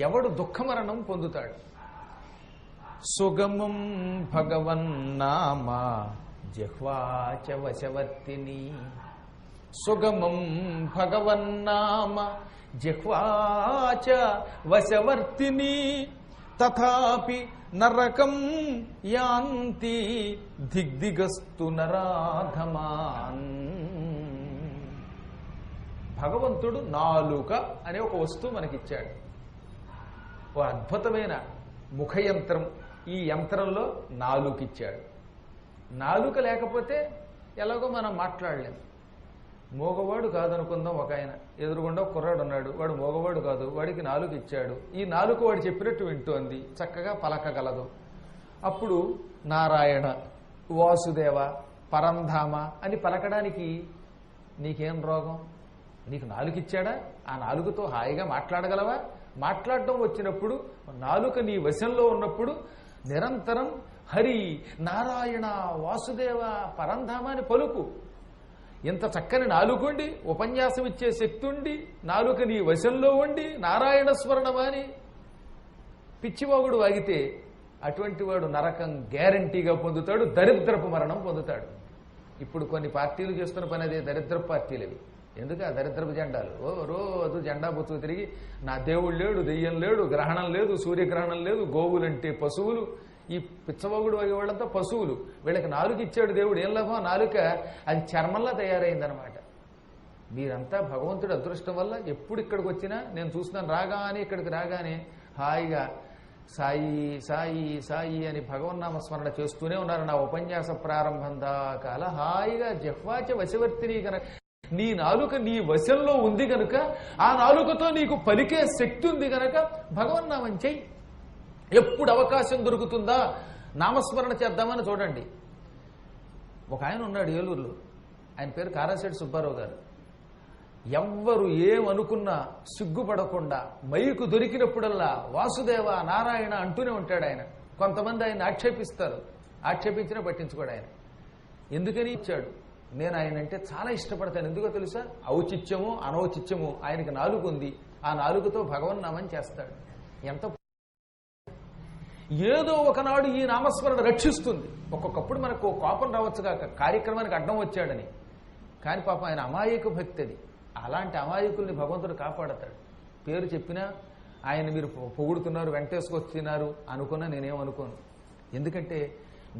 ఎవడు దుఃఖమరణం పొందుతాడు. సుగమం భగవన్నామ జిహ్వాచ వశవర్తిని, సుగమం భగవన్నామ జిహ్వాచ వశవర్తిని తథాపి నరకం యాంతి దిగ్దిగస్తు నరాధమాన్. భగవంతుడు నాలుక అనే ఒక వస్తువు మనకిచ్చాడు, ఓ అద్భుతమైన ముఖయంత్రం. ఈ యంత్రంలో నాలుకిచ్చాడు. నాలుక లేకపోతే ఎలాగో మనం మాట్లాడలేం. మోగవాడు కాదనుకుందాం. ఒక ఆయన ఎదురుగుండా కుర్రాడు ఉన్నాడు, వాడు మోగవాడు కాదు, వాడికి నాలుక ఇచ్చాడు. ఈ నాలుక వాడు చెప్పినట్టు వింటోంది, చక్కగా పలకగలదు. అప్పుడు నారాయణ, వాసుదేవ, పరంధామ అని పలకడానికి నీకేం రోగం? నీకు నాలుక ఇచ్చాడా? ఆ నాలుకతో హాయిగా మాట్లాడగలవా? మాట్లాడటం వచ్చినప్పుడు, నాలుక నీ వశంలో ఉన్నప్పుడు నిరంతరం హరి, నారాయణ, వాసుదేవ, పరంధామ అని పలుకు. ఇంత చక్కని నాలుగుండి, ఉపన్యాసం ఇచ్చే శక్తి ఉండి, నాలుక నీ వశంలో ఉండి నారాయణ స్మరణమాని పిచ్చివాగుడు వాగితే అటువంటి వాడు నరకం గ్యారంటీగా పొందుతాడు, దరిద్రపు మరణం పొందుతాడు. ఇప్పుడు కొన్ని పార్టీలు చేస్తున్న పని అదే, దరిద్రపు పార్టీలు అవి. ఎందుకు ఆ దరిద్రపు జెండాలు? రోజు జెండా బుచ్చుకు తిరిగి నా దేవుడు లేడు, దెయ్యం లేడు, గ్రహణం లేదు, సూర్యగ్రహణం లేదు, గోవులంటే పశువులు, ఈ పిచ్చవగుడు అయ్యే వాళ్ళంతా పశువులు. వీళ్ళకి నాలుక ఇచ్చాడు దేవుడు, ఏం లాభం? నాలుక అది చర్మంలా తయారైందనమాట. మీరంతా భగవంతుడి అదృష్టం వల్ల ఎప్పుడు ఇక్కడికి వచ్చినా నేను చూస్తున్నాను, రాగానే ఇక్కడికి రాగానే హాయిగా సాయి సాయి సాయి అని భగవన్నామ స్మరణ చేస్తూనే ఉన్నారు. నా ఉపన్యాస ప్రారంభం దాకా అలా హాయిగా జిహ్వాచ వశవర్తిని కనుక నీ నాలుక నీ వశంలో ఉంది కనుక, ఆ నాలుకతో నీకు పలికే శక్తి ఉంది కనుక భగవన్నామం చెయ్యి. ఎప్పుడు అవకాశం దొరుకుతుందా నామస్మరణ చేద్దామని చూడండి. ఒక ఆయన ఉన్నాడు ఏలూరులో, ఆయన పేరు కారాశెట్టి సుబ్బారావు గారు. ఎవ్వరు ఏమనుకున్నా సిగ్గుపడకుండా మైకు దొరికినప్పుడల్లా వాసుదేవ నారాయణ అంటూనే ఉంటాడు ఆయన. కొంతమంది ఆయన ఆక్షేపిస్తారు, ఆక్షేపించినా పట్టించుకోడు ఆయన. ఎందుకని ఇచ్చాడు? నేను ఆయన అంటే చాలా ఇష్టపడతాను. ఎందుకో తెలుసా? ఔచిత్యము అనౌచిత్యము ఆయనకి నాలుగు ఉంది. ఆ నాలుగుతో భగవన్నామం చేస్తాడు. ఎంత ఏదో ఒకనాడు ఈ నామస్మరణ రక్షిస్తుంది. ఒక్కొక్కప్పుడు మనకు కోపం రావచ్చు కాక కార్యక్రమానికి అడ్డం వచ్చాడని, కానీ పాపం ఆయన అమాయక భక్తి అది. అలాంటి అమాయకుల్ని భగవంతుడు కాపాడతాడు. పేరు చెప్పినా ఆయన మీరు పొగుడుతున్నారు, వెంటేసుకొచ్చినారు అనుకున్నా నేనేమనుకోను. ఎందుకంటే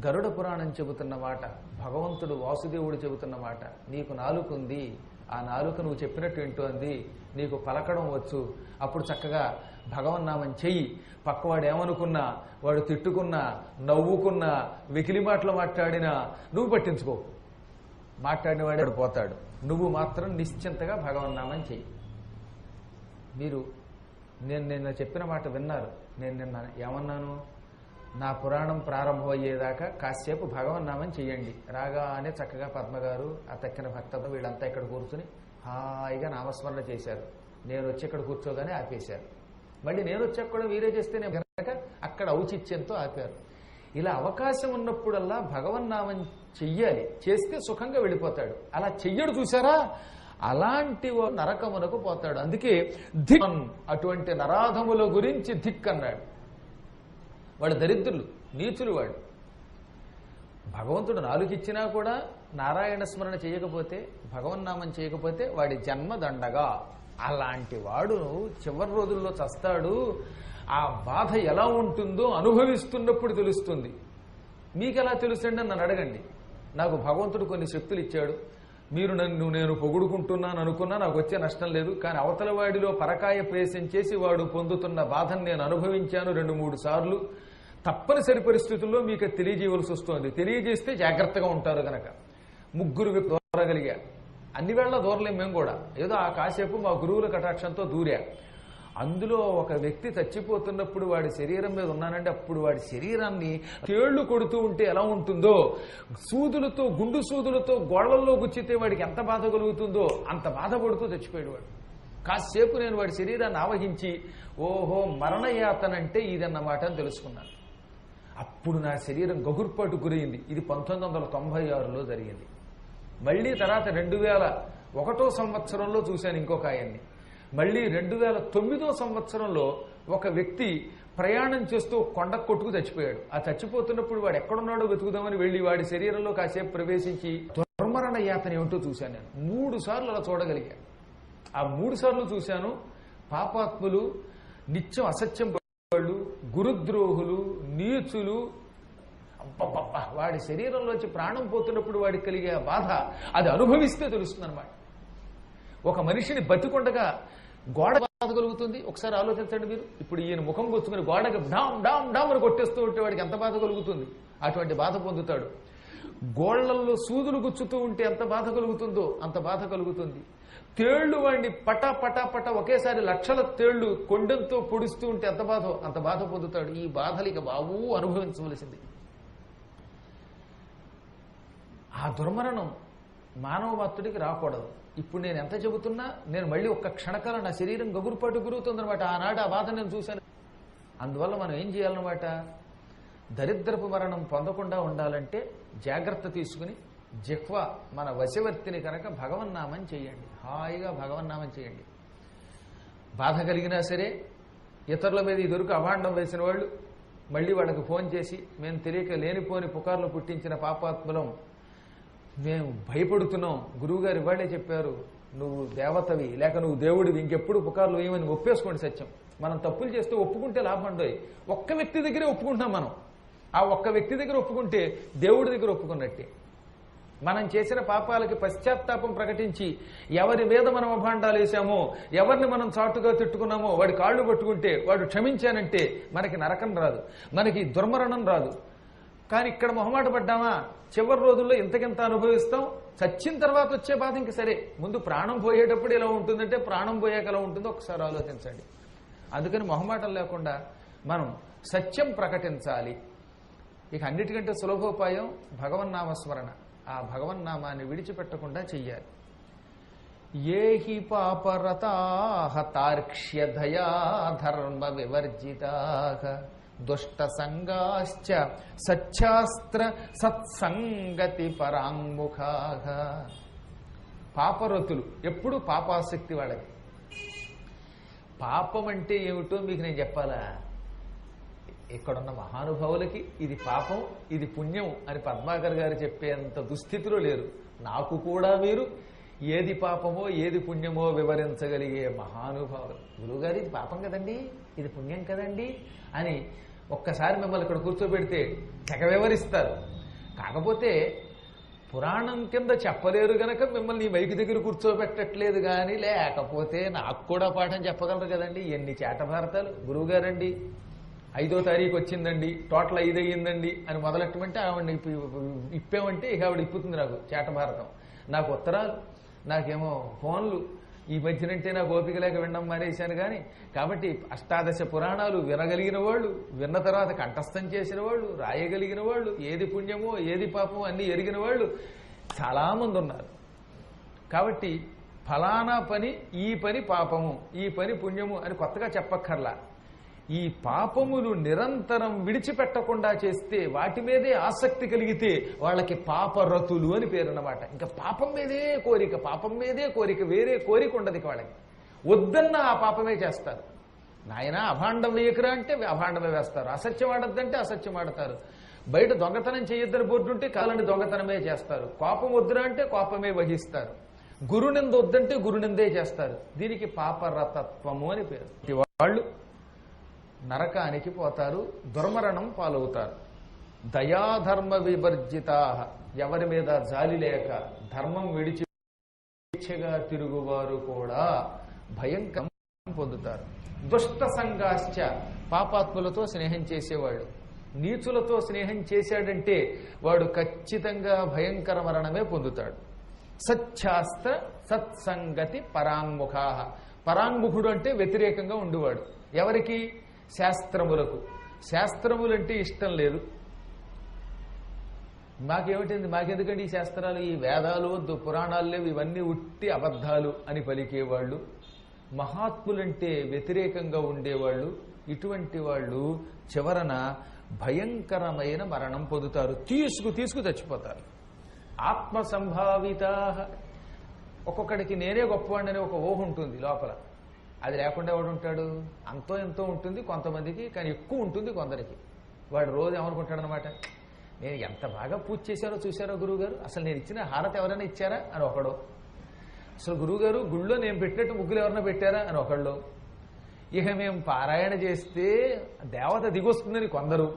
గరుడ పురాణం చెబుతున్న మాట, భగవంతుడు వాసుదేవుడు చెబుతున్న మాట, నీకు నాలుక ఉంది, ఆ నాలుక నువ్వు చెప్పినట్టు వింటోంది, నీకు పలకడం వచ్చు, అప్పుడు చక్కగా భగవన్నామం చెయ్యి. పక్కవాడు ఏమనుకున్నా, వాడు తిట్టుకున్నా, నవ్వుకున్నా, వెకిలి మాటలు మాట్లాడినా నువ్వు పట్టించుకో. మాట్లాడిన వాడు పోతాడు, నువ్వు మాత్రం నిశ్చింతగా భగవన్నామం చెయ్యి. మీరు నేను నిన్న చెప్పిన మాట విన్నారు. నేను నిన్న ఏమన్నాను? నా పురాణం ప్రారంభమయ్యేదాకా కాసేపు భగవన్నామం చెయ్యండి. రాగానే చక్కగా పద్మగారు, ఆ తక్కిన భక్తతో వీళ్ళంతా ఇక్కడ కూర్చుని హాయిగా నామస్మరణ చేశారు. నేను వచ్చి ఇక్కడ కూర్చోగానే ఆపేశారు. మళ్ళీ నేను వచ్చాక కూడా వీరే చేస్తే నేను కనుక అక్కడ ఔచిత్యంతో ఆపారు. ఇలా అవకాశం ఉన్నప్పుడల్లా భగవన్నామం చెయ్యాలి. చేస్తే సుఖంగా వెళ్ళిపోతాడు. అలా చెయ్యడు చూసారా, అలాంటి నరకమునకు పోతాడు. అందుకే ధిక్, అటువంటి నరాధముల గురించి ధిక్ అన్నాడు. వాడు దరిద్రులు, నీచులు. వాడు భగవంతుడు నాలుగిచ్చినా కూడా నారాయణ స్మరణ చేయకపోతే, భగవన్నామం చేయకపోతే వాడి జన్మ దండగా. అలాంటి వాడు చివరి రోజుల్లో చస్తాడు. ఆ బాధ ఎలా ఉంటుందో అనుభవిస్తున్నప్పుడు తెలుస్తుంది. మీకెలా తెలుసండి అని నన్ను అడగండి. నాకు భగవంతుడు కొన్ని శక్తులు ఇచ్చాడు. మీరు నేను పొగుడుకుంటున్నాను అనుకున్నా నాకు వచ్చే నష్టం లేదు. కానీ అవతల వాడిలో పరకాయ ప్రవేశం చేసి వాడు పొందుతున్న బాధను నేను అనుభవించాను 2-3 సార్లు. తప్పనిసరి పరిస్థితుల్లో మీకు తెలియజేయవలసి వస్తుంది. తెలియజేస్తే జాగ్రత్తగా ఉంటారు గనక. 3 దూరగలిగా. అన్ని వేళ దూరలేం మేము కూడా. ఏదో ఆ కాసేపు మా గురువుల కటాక్షంతో దూరా. అందులో ఒక వ్యక్తి చచ్చిపోతున్నప్పుడు వాడి శరీరం మీద ఉన్నానంటే అప్పుడు వాడి శరీరాన్ని తేళ్లు కొడుతూ ఉంటే ఎలా ఉంటుందో, సూదులతో, గుండు సూదులతో గోళ్లల్లో గుచ్చితే వాడికి ఎంత బాధ కలుగుతుందో అంత బాధపడుతూ చచ్చిపోయాడు వాడు. కాసేపు నేను వాడి శరీరాన్ని ఆవహించి ఓహో మరణయాతనంటే ఇదన్నమాట అని తెలుసుకున్నాను. అప్పుడు నా శరీరం గగుర్పాటు గురైంది. ఇది 1996లో జరిగింది. మళ్ళీ తర్వాత 2001 సంవత్సరంలో చూశాను ఇంకొక ఆయన్ని. మళ్ళీ 2009 సంవత్సరంలో ఒక వ్యక్తి ప్రయాణం చేస్తూ కొండ కొట్టుకు చచ్చిపోయాడు. ఆ చచ్చిపోతున్నప్పుడు వాడు ఎక్కడున్నాడో వెతుకుదామని వెళ్లి వాడి శరీరంలో కాసేపు ప్రవేశించి దుర్మరణ యాతన ఏమిటో చూశాను. నేను 3 సార్లు అలా చూడగలిగాను. ఆ 3 సార్లు చూశాను. పాపాత్ములు, నిత్యం అసత్యం వాళ్ళు, గురుద్రోహులు, నీచులు, అబ్బబ్బబ్బా వాడి శరీరంలోంచి ప్రాణం పోతున్నప్పుడు వాడికి కలిగే బాధ అది అనుభవిస్తే తెలుస్తుంది అనమాట. ఒక మనిషిని బతికొండగా గోడ బాధ కలుగుతుంది. ఒకసారి ఆలోచించండి మీరు. ఇప్పుడు ఈయన ముఖం గుచ్చుకుని గోడకి డామ్ డామ్ డామ్ అని కొట్టేస్తూ ఉంటే వాడికి ఎంత బాధ కలుగుతుంది? అటువంటి బాధ పొందుతాడు. గోళ్లల్లో సూదులు గుచ్చుతూ ఉంటే ఎంత బాధ కలుగుతుందో అంత బాధ కలుగుతుంది. తేళ్లు వాడిని పటా పటా పటా ఒకేసారి లక్షల తేళ్లు కొండెంతో పొడుస్తూ ఉంటే ఎంత బాధో అంత బాధ పొందుతాడు. ఈ బాధలు ఇక బాబు అనుభవించవలసింది. ఆ దుర్మరణం మానవ భక్తుడికి రాకూడదు. ఇప్పుడు నేను ఎంత చెబుతున్నా నేను మళ్ళీ ఒక్క క్షణకాలం నా శరీరం గగురుపాటు గురుగుతుందనమాట. ఆనాడు ఆ బాధ నేను చూశాను. అందువల్ల మనం ఏం చేయాలన్నమాట, దరిద్రపు మరణం పొందకుండా ఉండాలంటే జాగ్రత్త తీసుకుని జిహ్వ మన వశవర్తిని కనుక భగవన్నామం చేయండి. హాయిగా భగవన్నామం చేయండి. బాధ కలిగినా సరే ఇతరుల మీద ఈ దొరికి అభాండం వేసిన వాళ్ళు మళ్ళీ వాళ్ళకి ఫోన్ చేసి మేము తెలియక లేనిపోని పుకార్లు పుట్టించిన పాపాత్ములం, మేము భయపడుతున్నాం, గురువుగారు ఇవాళే చెప్పారు నువ్వు దేవతవి లేక నువ్వు దేవుడివి, ఇంకెప్పుడు పుకార్లు వేయమని ఒప్పేసుకోండి. సత్యం. మనం తప్పులు చేస్తే ఒప్పుకుంటే లాభం ఉండదు. ఒక్క వ్యక్తి దగ్గరే ఒప్పుకుంటున్నాం మనం. ఆ ఒక్క వ్యక్తి దగ్గర ఒప్పుకుంటే దేవుడి దగ్గర ఒప్పుకున్నట్టే. మనం చేసిన పాపాలకి పశ్చాత్తాపం ప్రకటించి ఎవరి మీద మనం అభాండాలు వేసామో, ఎవరిని మనం చాటుగా తిట్టుకున్నామో వాడి కాళ్ళు పట్టుకుంటే వాడు క్షమించానంటే మనకి నరకం రాదు, మనకి దుర్మరణం రాదు. కానీ ఇక్కడ మొహమాట పడ్డామా చివరి రోజుల్లో ఇంతకింత అనుభవిస్తాం. చచ్చిన తర్వాత వచ్చే బాధ ఇంక సరే. ముందు ప్రాణం పోయేటప్పుడు ఎలా ఉంటుందంటే ప్రాణం పోయాక ఎలా ఉంటుందో ఒకసారి ఆలోచించండి. అందుకని మొహమాటం లేకుండా మనం సత్యం ప్రకటించాలి. ఇక అన్నిటికంటే సులభోపాయం భగవన్నామస్మరణ. ఆ భగవన్నామాన్ని విడిచిపెట్టకుండా చెయ్యాలి. ఏహి పాపరతాః తార్క్ష్యధయా ధర్మ వివర్జితాః దుష్ట సంగాశ్చ సచ్ఛాస్త్ర సత్సంగతి పరాంగుఖాః. పాపరతులు, ఎప్పుడు పాపాసక్తి వాళ్ళకి. పాపం అంటే ఏమిటో మీకు నేను చెప్పాలా? ఇక్కడున్న మహానుభావులకి ఇది పాపం ఇది పుణ్యం అని పద్మాకర్ గారు చెప్పేంత దుస్థితిలో లేరు. నాకు కూడా మీరు ఏది పాపమో ఏది పుణ్యమో వివరించగలిగే మహానుభావులు. గురువుగారు ఇది పాపం కదండి, ఇది పుణ్యం కదండి అని ఒక్కసారి మిమ్మల్ని ఇక్కడ కూర్చోబెడితే తెగ వివరిస్తారు. కాకపోతే పురాణం కింద చెప్పలేరు గనక మిమ్మల్ని మైకి దగ్గర కూర్చోబెట్టట్లేదు. కానీ లేకపోతే నాకు కూడా పాఠం చెప్పగలరు కదండి. ఎన్ని చేట భారతాలు గురువుగారండి. 5వ తారీఖు వచ్చిందండి, టోటల్ 5 అయ్యిందండి అని మొదలెట్టమంటే ఆవిడ ఇప్పేమంటే ఇక ఆవిడ ఇప్పుతుంది నాకు చేట భారతం. నాకు ఉత్తరాలు, నాకేమో ఫోన్లు. ఈ మధ్యనంటే నాకు ఓపిక లేక వినడం మానేశాను. కానీ కాబట్టి అష్టాదశ పురాణాలు వినగలిగిన వాళ్ళు, విన్న తర్వాత కంఠస్థం చేసిన వాళ్ళు, రాయగలిగిన వాళ్ళు, ఏది పుణ్యమో ఏది పాపమో అన్ని ఎరిగిన వాళ్ళు చాలామంది ఉన్నారు. కాబట్టి ఫలానా పని, ఈ పని పాపము, ఈ పని పుణ్యము అని కొత్తగా చెప్పక్కర్లా. ఈ పాపములు నిరంతరం విడిచిపెట్టకుండా చేస్తే, వాటి మీదే ఆసక్తి కలిగితే వాళ్ళకి పాపరతులు అని పేరు అన్నమాట. ఇంకా పాపం మీదే కోరిక, పాపం మీదే కోరిక, వేరే కోరిక ఉండదు వాళ్ళకి. వద్దన్న ఆ పాపమే చేస్తారు. నాయన అభాండం వేయకురా అంటే అభాండమే వేస్తారు, అసత్యం ఆడద్దంటే అసత్యం ఆడతారు. బయట దొంగతనం చేయొద్దని బోర్డు ఉంటే కాలని దొంగతనమే చేస్తారు. కోపం వద్దురా అంటే కోపమే వహిస్తారు. గురునింద వద్దంటే గురునిందే చేస్తారు. దీనికి పాపరతత్వము అని పేరు. వాళ్ళు నరకానికి పోతారు, దుర్మరణం పాలవుతారు. దయాధర్మ వివర్జితా, ఎవరి మీద జాలి లేక ధర్మం విడిచి స్వేచ్ఛగా తిరుగువారు కూడా భయంకరం పొందుతారు. దుష్ట సంగాశ్చ, పాపాత్ములతో స్నేహం చేసేవాళ్ళు. నీచులతో స్నేహం చేశాడంటే వాడు ఖచ్చితంగా భయంకర మరణమే పొందుతాడు. సచ్ఛాస్త్ర సత్సంగతి పరాంగుఖా, పరాంగుఖుడు అంటే వ్యతిరేకంగా ఉండేవాడు. ఎవరికి? శాస్త్రములకు. శాస్త్రములంటే ఇష్టం లేదు. మాకేమిటింది, మాకెందుకండి ఈ శాస్త్రాలు, ఈ వేదాలు వద్దు, పురాణాలు లేవు, ఇవన్నీ ఉట్టి అబద్ధాలు అని పలికేవాళ్ళు, మహాత్ములంటే వ్యతిరేకంగా ఉండేవాళ్ళు. ఇటువంటి వాళ్ళు చివరన భయంకరమైన మరణం పొందుతారు. తీసుకు చచ్చిపోతారు. ఆత్మ సంభావిత, ఒక్కొక్కడికి నేనే గొప్పవాడిని ఒక ఊహ ఉంటుంది లోపల. అది లేకుండా ఎవడు ఉంటాడు? అంతో ఎంతో ఉంటుంది కొంతమందికి, కానీ ఎక్కువ ఉంటుంది కొందరికి. వాడు రోజు ఏమనుకుంటాడనమాట, నేను ఎంత బాగా పూజ చేశారో చూశారో గురువుగారు, అసలు నేను ఇచ్చిన హారతి ఎవరైనా ఇచ్చారా అని ఒకడు. అసలు గురువుగారు గుళ్ళో నేను పెట్టినట్టు ముగ్గులు ఎవరైనా పెట్టారా అని ఒకళ్ళు. ఇక మేము పారాయణ చేస్తే దేవత దిగొస్తుందని కొందరు.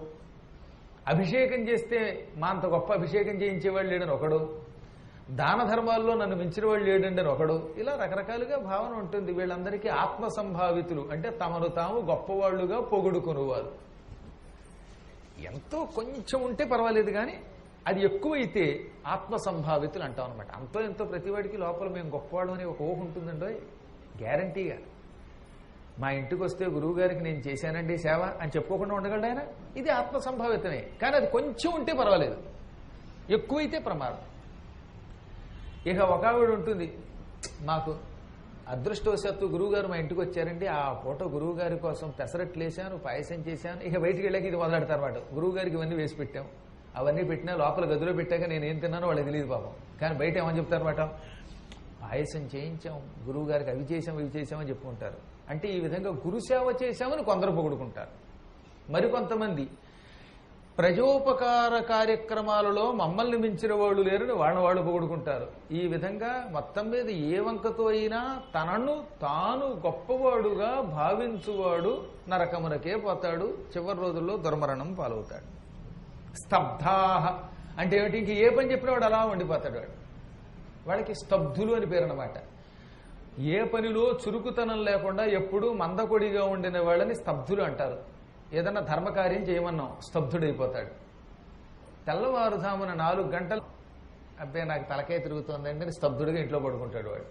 అభిషేకం చేస్తే మా అంత గొప్ప అభిషేకం చేయించేవాళ్ళు లేడని ఒకడు. దాన ధర్మాల్లో నన్ను మించిన వాళ్ళు లేడండి అని ఒకడు. ఇలా రకరకాలుగా భావన ఉంటుంది. వీళ్ళందరికీ ఆత్మ సంభావితులు అంటే తమను తాము గొప్పవాళ్లుగా పొగుడుకునేవారు. ఎంతో కొంచెం ఉంటే పర్వాలేదు, కానీ అది ఎక్కువైతే ఆత్మ సంభావితులు అంటాం అనమాట. అంతో ఎంతో ప్రతివాడికి లోపల మేము గొప్పవాడు అని ఒక ఊహ ఉంటుందండో గ్యారంటీగా. మా ఇంటికి వస్తే గురువు గారికి నేను చేశానండి సేవ అని చెప్పుకోకుండా ఉండగలడు ఆయన. ఇది ఆత్మ సంభావితమే, కానీ అది కొంచెం ఉంటే పర్వాలేదు, ఎక్కువైతే ప్రమాదం. ఇక ఒక ఆవిడ ఉంటుంది, మాకు అదృష్టవశాత్తు గురువుగారు మా ఇంటికి వచ్చారండి, ఆ ఫోటో గురువు గారి కోసం పెసరట్లు వేసాను, పాయసం చేశాను. ఇక బయటికి వెళ్ళాక ఇది మొదలెడతారన్నమాట. గురువు గారికి ఇవన్నీ వేసి పెట్టాం, అవన్నీ పెట్టినా లోపల గదిలో పెట్టాక నేను ఏం తిన్నానో వాళ్ళకి తెలియదు పాపం. కానీ బయట ఏమని చెప్తారన్నమాట, పాయసం చేయించాం గురువు గారికి, అవి చేసామని చెప్పుకుంటారు. అంటే ఈ విధంగా గురుసేవ చేశామని కొందరు పొగుడుకుంటారు. మరికొంతమంది ప్రజోపకార కార్యక్రమాలలో మమ్మల్ని మించిన వాళ్ళు లేరని వాళ్ళు పొగుడుకుంటారు. ఈ విధంగా మొత్తం మీద ఏ వంకతో అయినా తనను తాను గొప్పవాడుగా భావించువాడు నరకమునకే పోతాడు, చివరి రోజుల్లో దుర్మరణం పాలవుతాడు. స్తబ్ధాహ అంటే ఏమిటి, ఇంక ఏ పని చెప్పినా వాడు అలా ఉండిపోతాడు. వాళ్ళకి స్తబ్ధులు అని పేరు అన్నమాట. ఏ పనిలో చురుకుతనం లేకుండా ఎప్పుడూ మందకొడిగా ఉండిన వాళ్ళని స్తబ్ధులు అంటారు. ఏదన్నా ధర్మకార్యం చేయమన్నాం, స్తబ్దుడైపోతాడు. తెల్లవారుజామున 4 గంటలు అబ్బే నాకు తలకాయ తిరుగుతోందండి అని స్తబ్దుడిగా ఇంట్లో పడుకుంటాడు వాడు.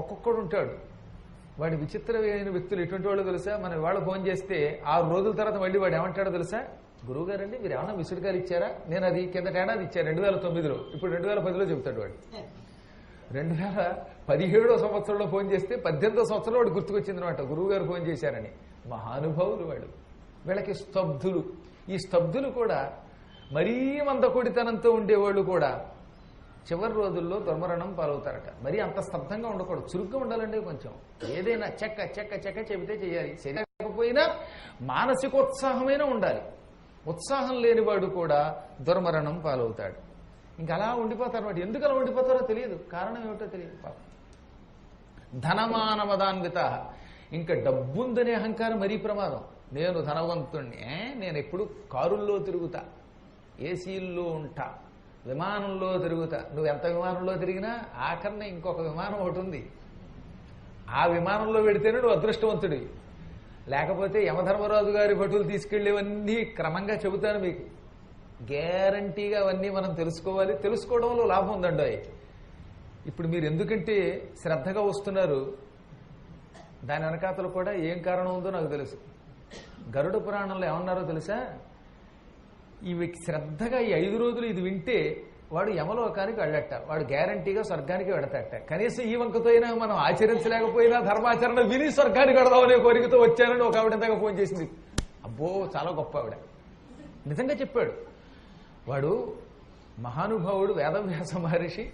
ఒక్కొక్కడు ఉంటాడు, వాడి విచిత్రమైన వ్యక్తులు ఎటువంటి వాళ్ళు తెలుసా? మన వాళ్ళు ఫోన్ చేస్తే 6 రోజుల తర్వాత మళ్ళీ వాడు ఏమంటాడో తెలుసా? గురువుగారండి మీరు ఏమన్నా మిస్డ్ కాల్ ఇచ్చారా? నేను అది కింద ఏడాది ఇచ్చాను 2009లో, ఇప్పుడు 2010లో చెబుతాడు వాడు. 2017 సంవత్సరంలో ఫోన్ చేస్తే 18వ సంవత్సరంలో వాడు గుర్తుకొచ్చిందనమాట, గురువు గారు ఫోన్ చేశారని. మహానుభావులు వాడు. వీళ్ళకి స్తబ్దులు. ఈ స్తబ్దులు కూడా మరీ మందకొడితనంతో ఉండేవాళ్ళు కూడా చివరి రోజుల్లో దుర్మరణం పాలవుతారట. మరీ అంత స్తబ్దంగా ఉండకూడదు, చురుగ్గా ఉండాలండి. కొంచెం ఏదైనా చెక్క చెక్క చెక్క చెబితే చేయాలి. చేయకపోయినా మానసికోత్సాహమైనా ఉండాలి. ఉత్సాహం లేనివాడు కూడా దుర్మరణం పాలవుతాడు. ఇంకా అలా ఉండిపోతారు అన్నమాట. ఎందుకు అలా ఉండిపోతారో తెలియదు, కారణం ఏమిటో తెలియదు. పాపం ధనమానమదాన్విత. ఇంకా డబ్బుందనే అహంకారం మరీ ప్రమాదం. నేను ధనవంతుణ్ణి, నేను ఎప్పుడు కారుల్లో తిరుగుతా, ఏసీల్లో ఉంటా, విమానంలో తిరుగుతా. నువ్వు ఎంత విమానంలో తిరిగినా ఆఖరణ ఇంకొక విమానం ఒకటి ఉంది. ఆ విమానంలో పెడితేనే నువ్వు అదృష్టవంతుడివి. లేకపోతే యమధర్మరాజు గారి భటులు తీసుకెళ్లేవన్నీ క్రమంగా చెబుతాను మీకు. గ్యారంటీగా అవన్నీ మనం తెలుసుకోవాలి. తెలుసుకోవడంలో లాభం ఉందండి. ఇప్పుడు మీరు ఎందుకంటే శ్రద్ధగా వస్తున్నారు, దాని వెనకాతలు కూడా ఏం కారణం ఉందో నాకు తెలుసు. గరుడ పురాణంలో ఏమన్నారో తెలుసా? ఇవి శ్రద్ధగా ఈ 5 రోజులు ఇది వింటే వాడు యమలోకానికి వెళ్ళట, వాడు గ్యారంటీగా స్వర్గానికి వెడతాట. కనీసం ఈ వంకతో అయినా మనం ఆచరించలేకపోయినా ధర్మాచరణ విని స్వర్గానికి వెడదామనే కోరికతో వచ్చానని ఒక ఆవిడ ఇంతగా ఫోన్ చేసింది. అబ్బో చాలా గొప్ప ఆవిడ, నిజంగా చెప్పాడు. వాడు మహానుభావుడు వేదవ్యాస మహర్షి.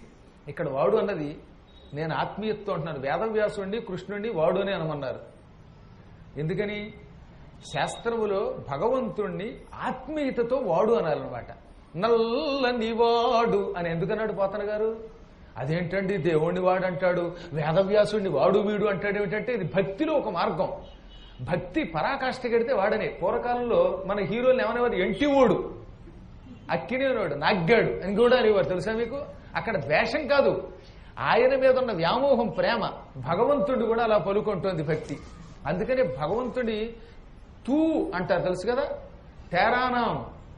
ఇక్కడ వాడు అన్నది నేను ఆత్మీయత్వం అంటున్నాను. వేదవ్యాసుడిని కృష్ణుడిని వాడు అని అనమన్నారు. ఎందుకని? శాస్త్రములో భగవంతుణ్ణి ఆత్మీయతతో వాడు అనాలన్నమాట. నల్లని వాడు అని ఎందుకన్నాడు పోతన గారు? అదేంటండి దేవుణ్ణి వాడు అంటాడు, వేదవ్యాసుడిని వాడు వీడు అంటాడు ఏమిటంటే ఇది భక్తిలో ఒక మార్గం. భక్తి పరాకాష్ఠ కడితే వాడనే. పూర్వకాలంలో మన హీరోలు ఏమనేవారు? ఎంటివోడు, అక్కినేవాడు, నాగ్గాడు అని కూడా అనేవారు. తెలుసా మీకు? అక్కడ ద్వేషం కాదు, ఆయన మీద ఉన్న వ్యామోహం, ప్రేమ. భగవంతుడు కూడా అలా పలుకుంటోంది భక్తి. అందుకని భగవంతుడి తూ అంటారు తెలుసు కదా. తేరానాం,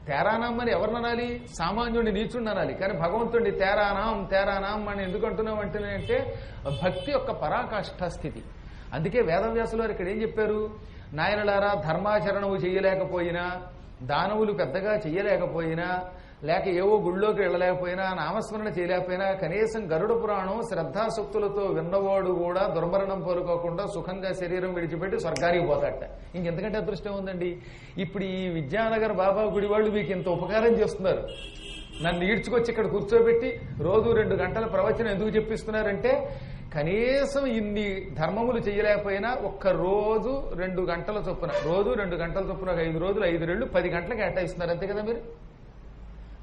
తేరానాం అని ఎవరిని అనాలి? సామాన్యుడిని, నీచుడిని అనాలి. కానీ భగవంతుడిని తేరానాం తేరానాం అని ఎందుకు అంటున్నాం అంటే భక్తి యొక్క పరాకాష్ఠ స్థితి. అందుకే వేదవ్యాసులు వారు ఇక్కడ ఏం చెప్పారు? నాయనలారా, ధర్మాచరణము చేయలేకపోయినా, దానవులు పెద్దగా చెయ్యలేకపోయినా, లేక ఏవో గుళ్ళోకి వెళ్ళలేకపోయినా, నామస్మరణ చేయలేకపోయినా, కనీసం గరుడ పురాణం శ్రద్ధాశక్తులతో విన్నవాడు కూడా దుర్మరణం కోరుకోకుండా సుఖంగా శరీరం విడిచిపెట్టి స్వర్గానికి పోతాట. ఇంకెంతకంటే అదృష్టం ఉందండి. ఇప్పుడు ఈ విద్యానగర్ బాబా గుడి వాళ్ళు మీకు ఇంత ఉపకారం చేస్తున్నారు. నన్ను ఈడ్చుకొచ్చి ఇక్కడ కూర్చోబెట్టి రోజు 2 గంటల ప్రవచనం ఎందుకు చెప్పిస్తున్నారంటే, కనీసం ఇన్ని ధర్మములు చేయలేకపోయినా ఒక్క రోజు 2 గంటల చొప్పున, రోజు 2 గంటల చొప్పున 5 రోజులు 5 రెళ్ళు 10 గంటలకు కేటాయిస్తున్నారు. అంతే కదా? మీరు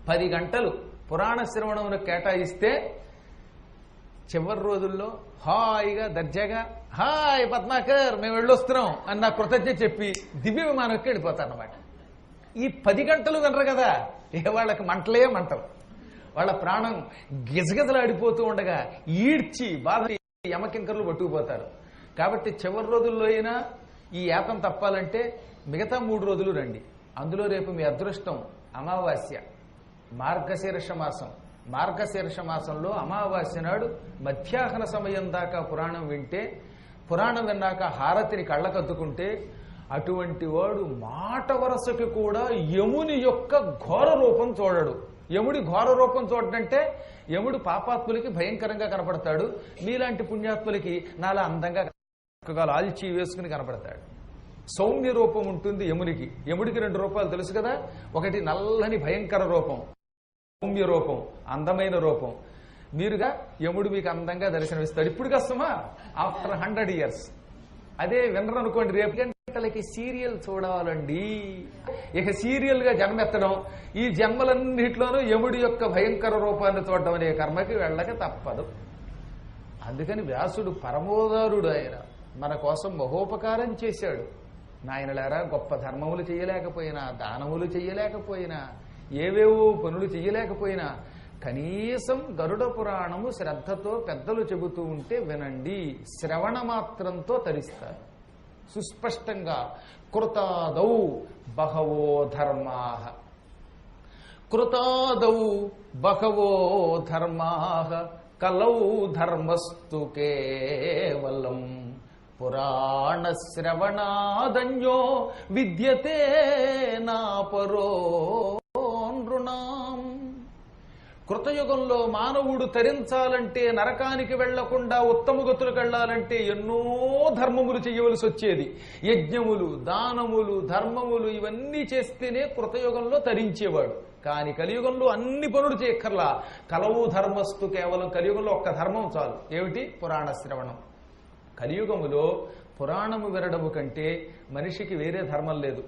10 గంటలు పురాణ శ్రవణమును కేటాయిస్తే చివరి రోజుల్లో హాయిగా దర్జాగా హాయ్ పద్మాకర్ మేము వెళ్ళొస్తున్నాం అని నా కృతజ్ఞత చెప్పి దివ్య విమానంకి వెళ్ళిపోతారన్నమాట. ఈ 10 గంటలు వినరు కదా, వాళ్ళకి మంటలే మంటలు. వాళ్ళ ప్రాణం గిజగిజలాడిపోతూ ఉండగా ఈడ్చి బాధ యమకింకర్లు పట్టుకుపోతారు. కాబట్టి చివరి రోజుల్లో అయినా ఈ యాతం తప్పాలంటే మిగతా 3 రోజులు రండి. అందులో రేపు మీ అదృష్టం అమావాస్య, మార్గశీర్ష మాసం. మార్గశీర్ష మాసంలో అమావాస్య నాడు మధ్యాహ్న సమయం దాకా పురాణం వింటే, పురాణం విన్నాక హారతిని కళ్ళకద్దుకుంటే, అటువంటి వాడు మాట వరసకి కూడా యముని యొక్క ఘోర రూపం చూడడు. యముడి ఘోర రూపం చూడంటే యముడు పాపాత్ములకి భయంకరంగా కనపడతాడు. మీలాంటి పుణ్యాత్ములకి నాలా అందంగా ఆల్చి వేసుకుని కనపడతాడు. సౌమ్య రూపం ఉంటుంది యమునికి. యముడికి 2 రూపాలు తెలుసు కదా. ఒకటి నల్లని భయంకర రూపం, సౌమ్య రూపం, అందమైన రూపం. మీరుగా యముడు మీకు అందంగా దర్శనమిస్తాడు. ఇప్పుడు కష్టమా? After 100 years. అదే వినరు అనుకోండి, రేపు గంటలకి సీరియల్ చూడాలండి. ఇక సీరియల్ గా జన్మెత్తడం, ఈ జన్మలన్నింటిలోనూ యముడి యొక్క భయంకర రూపాన్ని చూడడం అనే కర్మకి వెళ్ళక తప్పదు. అందుకని వ్యాసుడు పరమోదారుడు. ఆయన మన కోసం మహోపకారం చేశాడు. నాయనలారా, గొప్ప ధర్మములు చేయలేకపోయినా, దానములు చేయలేకపోయినా, ఏవేవో పనులు చేయలేకపోయినా కనీసం గరుడ పురాణము శ్రద్ధతో పెద్దలు చెబుతూ ఉంటే వినండి. శ్రవణ మాత్రంతో తరిస్తారు. సుస్పష్టంగా కృతాదౌ బహవో ధర్మాః, కృతాదౌ బహవో ధర్మాః, కలౌ ధర్మస్తు కేవలం పురాణ శ్రవణాదన్యో విద్యతే నాపరో నృణాం. కృతయుగంలో మానవుడు తరించాలంటే, నరకానికి వెళ్లకుండా ఉత్తమ గతులకు వెళ్లాలంటే ఎన్నో ధర్మములు చేయవలసి వచ్చేది. యజ్ఞములు, దానములు, ధర్మములు ఇవన్నీ చేస్తేనే కృతయుగంలో తరించేవాడు. కానీ కలియుగంలో అన్ని పనులు చేయక్కర్లా. కలవు ధర్మస్తు, కేవలం కలియుగంలో ఒక్క ధర్మం చాలు. ఏమిటి? పురాణ శ్రవణం. కలియుగములో పురాణము వినడము కంటే మనిషికి వేరే ధర్మం లేదు.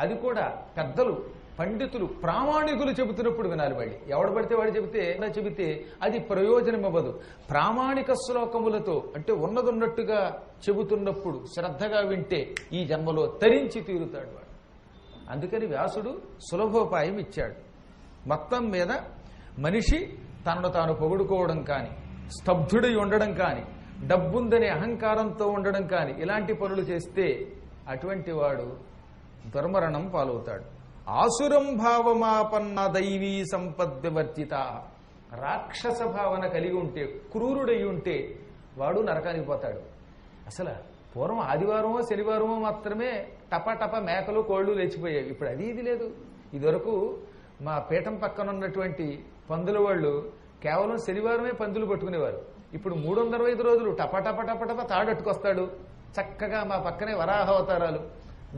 అది కూడా పెద్దలు, పండితులు, ప్రామాణికులు చెబుతున్నప్పుడు వినాలి. వాడి ఎవడు పడితే వాడు చెబితే అది ప్రయోజనం ఇవ్వదు. ప్రామాణిక శ్లోకములతో అంటే ఉన్నదున్నట్టుగా చెబుతున్నప్పుడు శ్రద్ధగా వింటే ఈ జన్మలో తరించి తీరుతాడు వాడు. అందుకని వ్యాసుడు సులభోపాయం ఇచ్చాడు. మొత్తం మీద మనిషి తనను తాను పొగుడుకోవడం కానీ, స్తబ్దుడై ఉండడం కానీ, డబ్బుందనే అహంకారంతో ఉండడం కానీ ఇలాంటి పనులు చేస్తే అటువంటి వాడు దుర్మరణం పాలవుతాడు. ఆసురం భావమాపన్న దైవీ సంపద్వివర్జిత. రాక్షస భావన కలిగి ఉంటే, క్రూరుడై ఉంటే వాడు నరకానికి పోతాడు. అసలు పూర్వం ఆదివారమో శనివారమో మాత్రమే టపటప మేకలు కోళ్లు లేచిపోయాయి. ఇప్పుడు అది ఇది లేదు. ఇదివరకు మా పీఠం పక్కన ఉన్నటువంటి పందుల వాళ్ళు కేవలం శనివారమే పందులు పట్టుకునేవారు. ఇప్పుడు 365 రోజులు టపటప టపటప తాడట్టుకొస్తాడు. చక్కగా మా పక్కనే వరాహ అవతారాలు